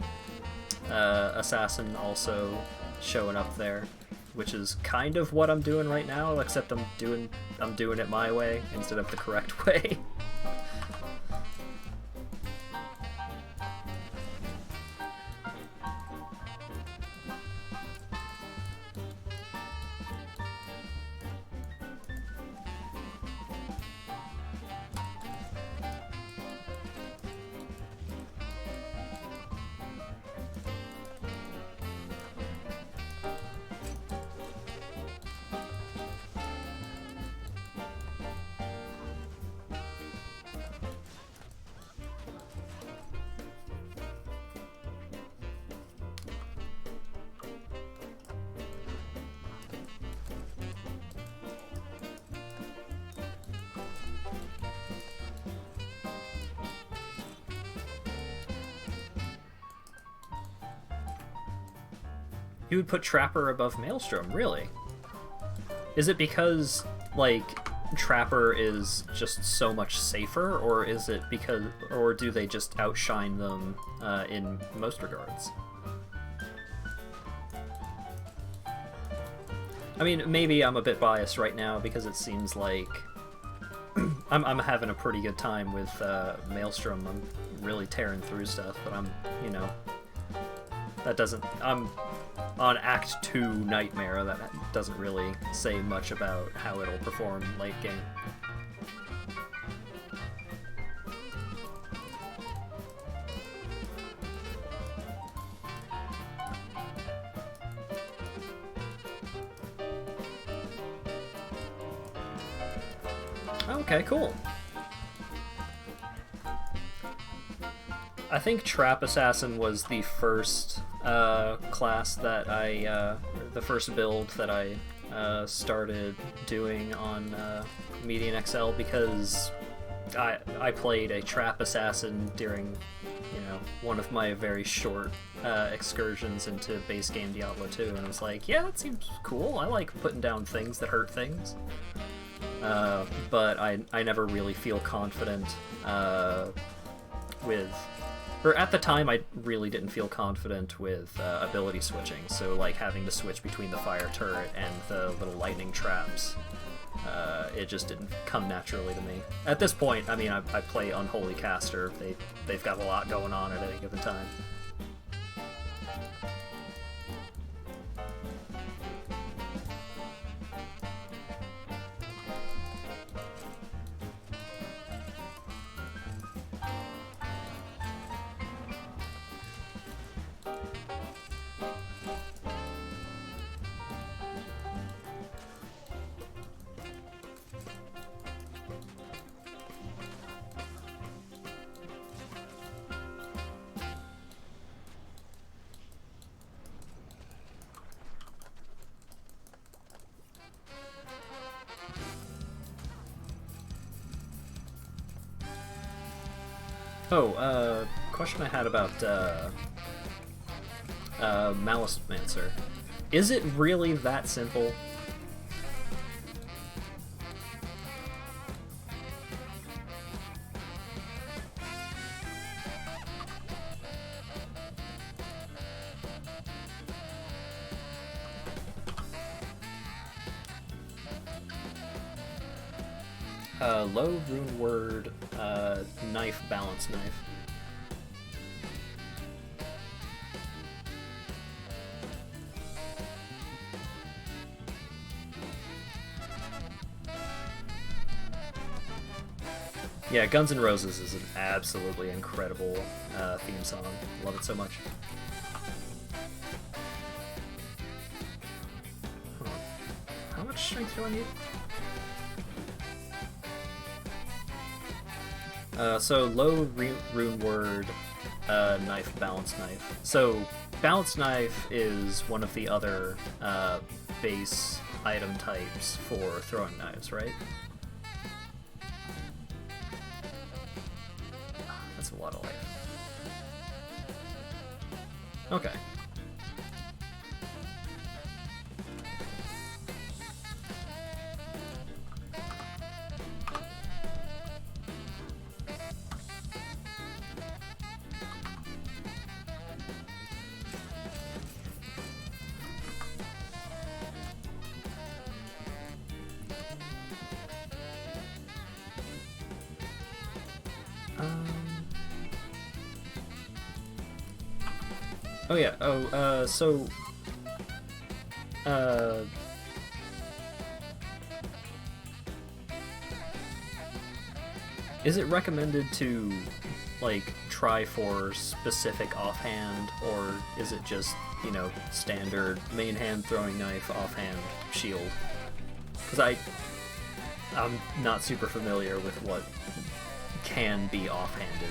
Assassin also showing up there, which is kind of what I'm doing right now, except I'm doing it my way instead of the correct way. You would put Trapper above Maelstrom, really? Is it because, like, Trapper is just so much safer, or is it because, or do they just outshine them in most regards? I mean, maybe I'm a bit biased right now because it seems like I'm having a pretty good time with Maelstrom. I'm really tearing through stuff, but I'm, you know, that doesn't, I'm on Act 2 Nightmare. That doesn't really say much about how it'll perform late game. Okay, cool. I think Trap Assassin was the first class that the first build that I started doing on Median XL, because I played a Trap Assassin during, you know, one of my very short excursions into base game Diablo 2, and I was like, yeah, that seems cool. I like putting down things that hurt things. But I never really feel confident with... Or at the time, I really didn't feel confident with ability switching, so like having to switch between the fire turret and the little lightning traps, it just didn't come naturally to me. At this point, I mean, I play Unholy Caster. They've got a lot going on at any given time. Oh, question I had about Malice Mancer. Is it really that simple? Low rune word, knife, balance knife. Yeah, Guns N' Roses is an absolutely incredible theme song. Love it so much. Huh. How much strength do I need? So low rune word, knife, balance knife. So balance knife is one of the other base item types for throwing knives, right? That's a lot of life. Okay. Oh yeah, is it recommended to, like, try for specific offhand, or is it just, you know, standard main hand throwing knife, offhand shield? Because I'm not super familiar with what can be offhanded.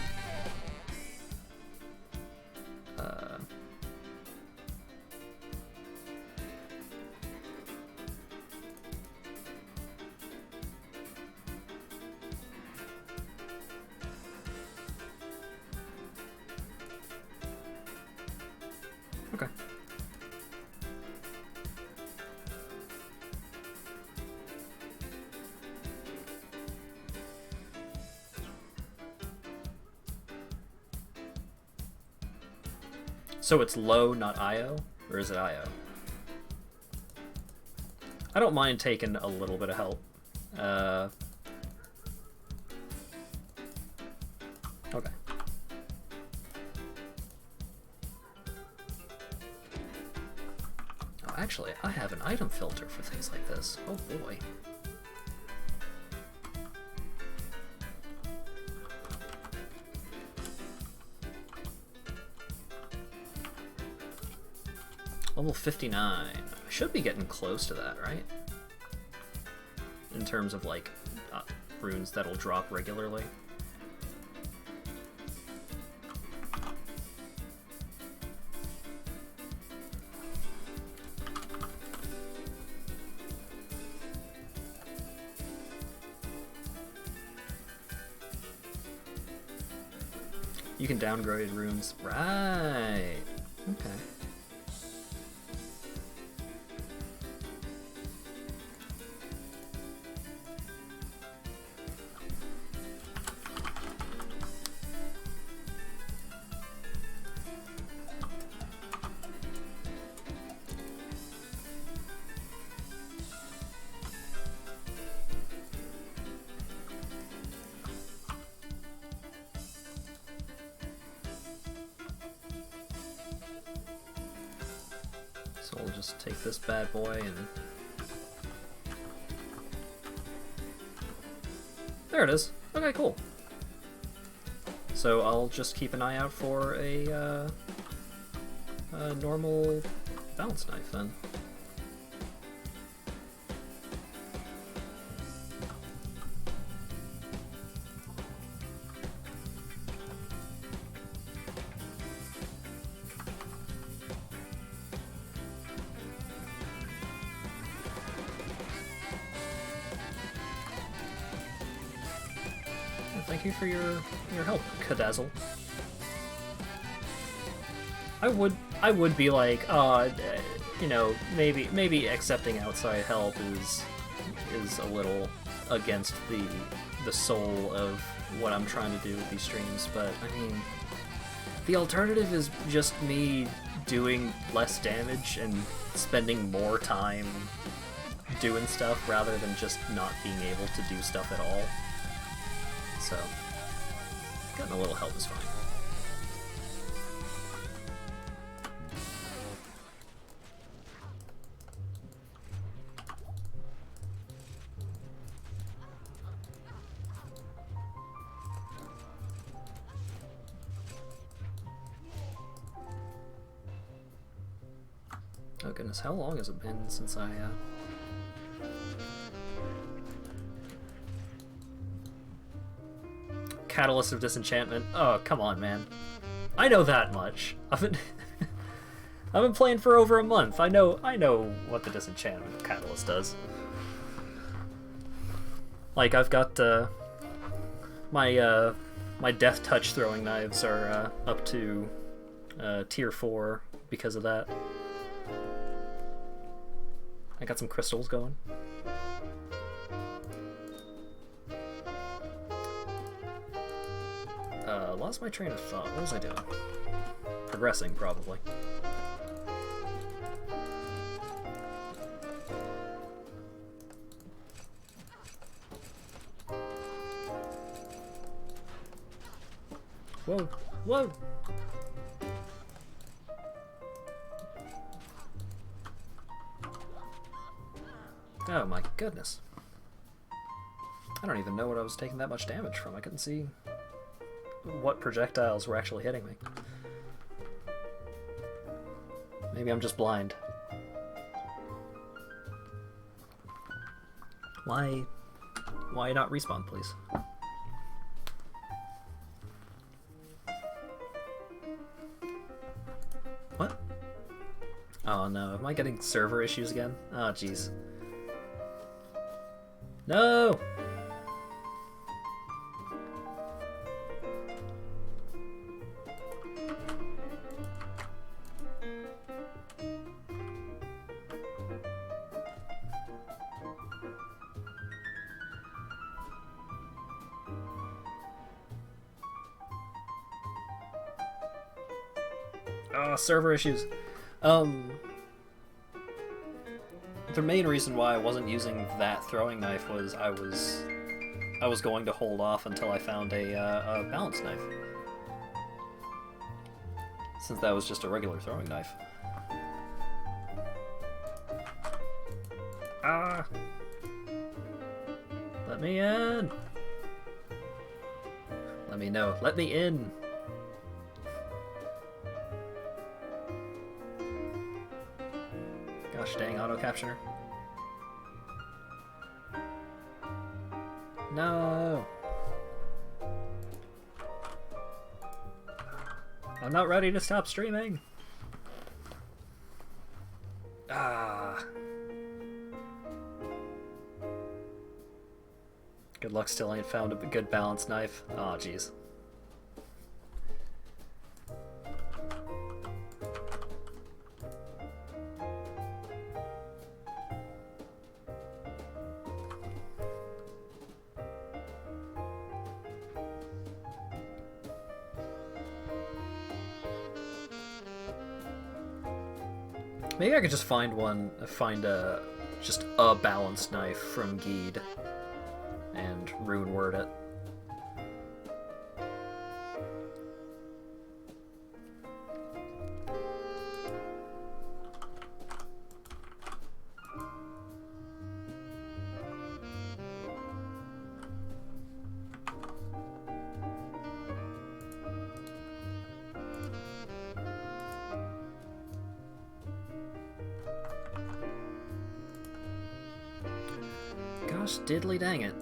Okay. So it's low, not IO? Or is it IO? I don't mind taking a little bit of help. Okay. Oh, actually, I have an item filter for things like this. Oh boy. Level 59. I should be getting close to that, right? In terms of, like, runes that'll drop regularly. You can downgrade runes. Right. Okay. So we'll just take this bad boy and... There it is. Okay, cool. So I'll just keep an eye out for a normal balance knife then. Thank you for your help, Kadazzle. I would be like, you know, maybe accepting outside help is a little against the soul of what I'm trying to do with these streams, but I mean, the alternative is just me doing less damage and spending more time doing stuff rather than just not being able to do stuff at all. So, getting a little help is fine. Oh goodness, how long has it been since I, Catalyst of Disenchantment? Oh, come on, man. I know that much. I've been... I've been playing for over a month. I know what the Disenchantment Catalyst does. Like, I've got, my Death Touch throwing knives are, up to, tier 4 because of that. I got some crystals going. Lost my train of thought. What was I doing? Progressing, probably. Whoa! Whoa! Oh my goodness. I don't even know what I was taking that much damage from. I couldn't see what projectiles were actually hitting me. Maybe I'm just blind. Why not respawn, please? What? Oh no, am I getting server issues again? Oh jeez. No! Oh, server issues. The main reason why I wasn't using that throwing knife was I was going to hold off until I found a balance knife, since that was just a regular throwing knife. Ah! Let me in! Let me know. Let me in! Gosh dang, auto-captioner. No! I'm not ready to stop streaming! Ah! Good luck, still ain't found a good balanced knife. Aw, jeez. Maybe I could just find just a balanced knife from Geed and rune word it. Gosh diddly dang it.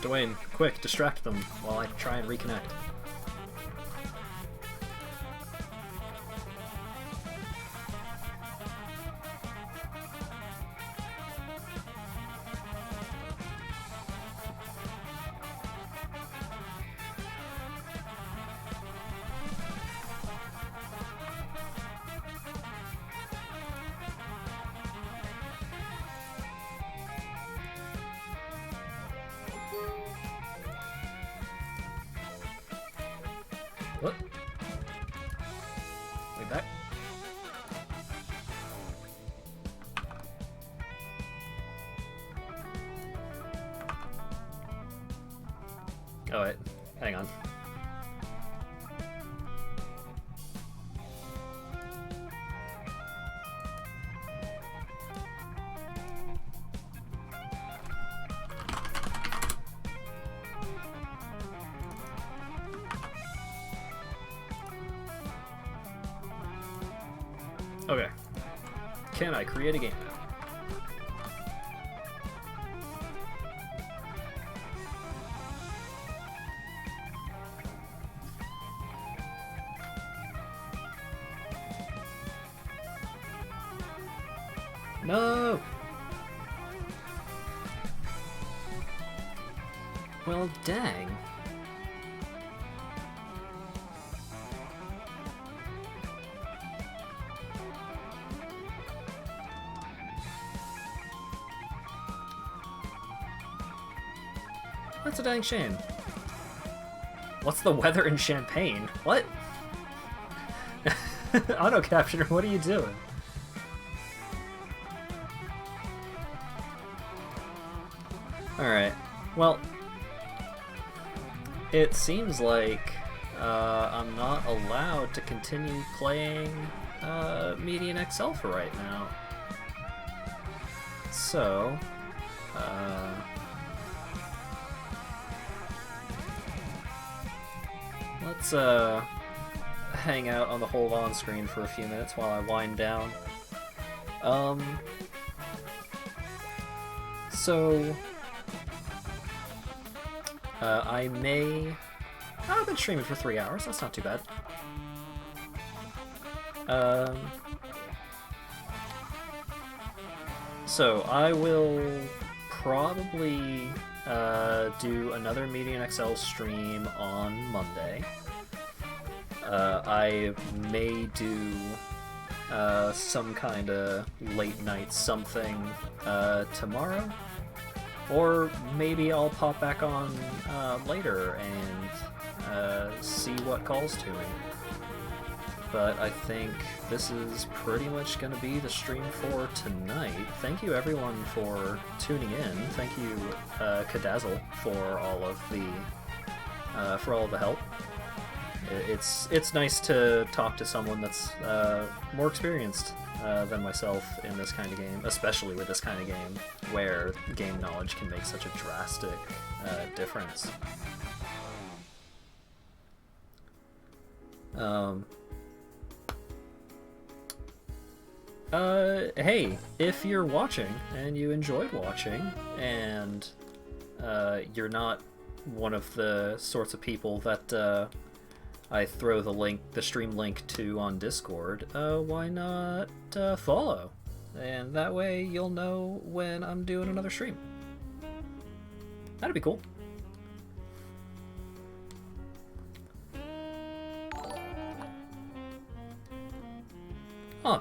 Dwayne, quick, distract them while I try and reconnect. What? Way back? Oh wait, hang on. Okay. Can I create a game now? No! Well, dang. That's a dang shame. What's the weather in Champagne? What? Auto captioner, what are you doing? Alright, well, it seems like I'm not allowed to continue playing Median XL for right now. So, let's hang out on the hold on screen for a few minutes while I wind down. So I may... I've been streaming for 3 hours, that's not too bad. So I will probably do another Median XL stream on Monday. I may do some kind of late night something tomorrow. Or maybe I'll pop back on later and see what calls to me. But I think this is pretty much going to be the stream for tonight. Thank you everyone for tuning in. Thank you Kadazzle for all of the help. It's nice to talk to someone that's more experienced than myself in this kind of game, especially with this kind of game, where game knowledge can make such a drastic difference. Hey, if you're watching and you enjoyed watching, and you're not one of the sorts of people that I throw the stream link to on Discord, why not follow? And that way you'll know when I'm doing another stream. That'd be cool. Huh.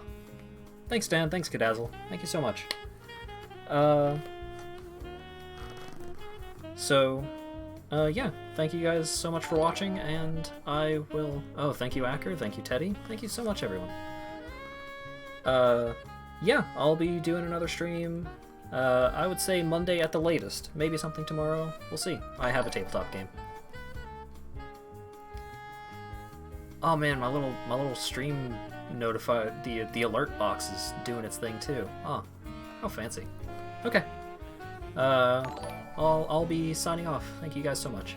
Thanks, Dan. Thanks, Kadazzle. Thank you so much. Yeah, thank you guys so much for watching, and I will... Oh, thank you, Acker. Thank you, Teddy. Thank you so much, everyone. Yeah, I'll be doing another stream, I would say Monday at the latest. Maybe something tomorrow. We'll see. I have a tabletop game. Oh man, my little stream notified... The alert box is doing its thing, too. Oh, how fancy. Okay. I'll be signing off. Thank you guys so much.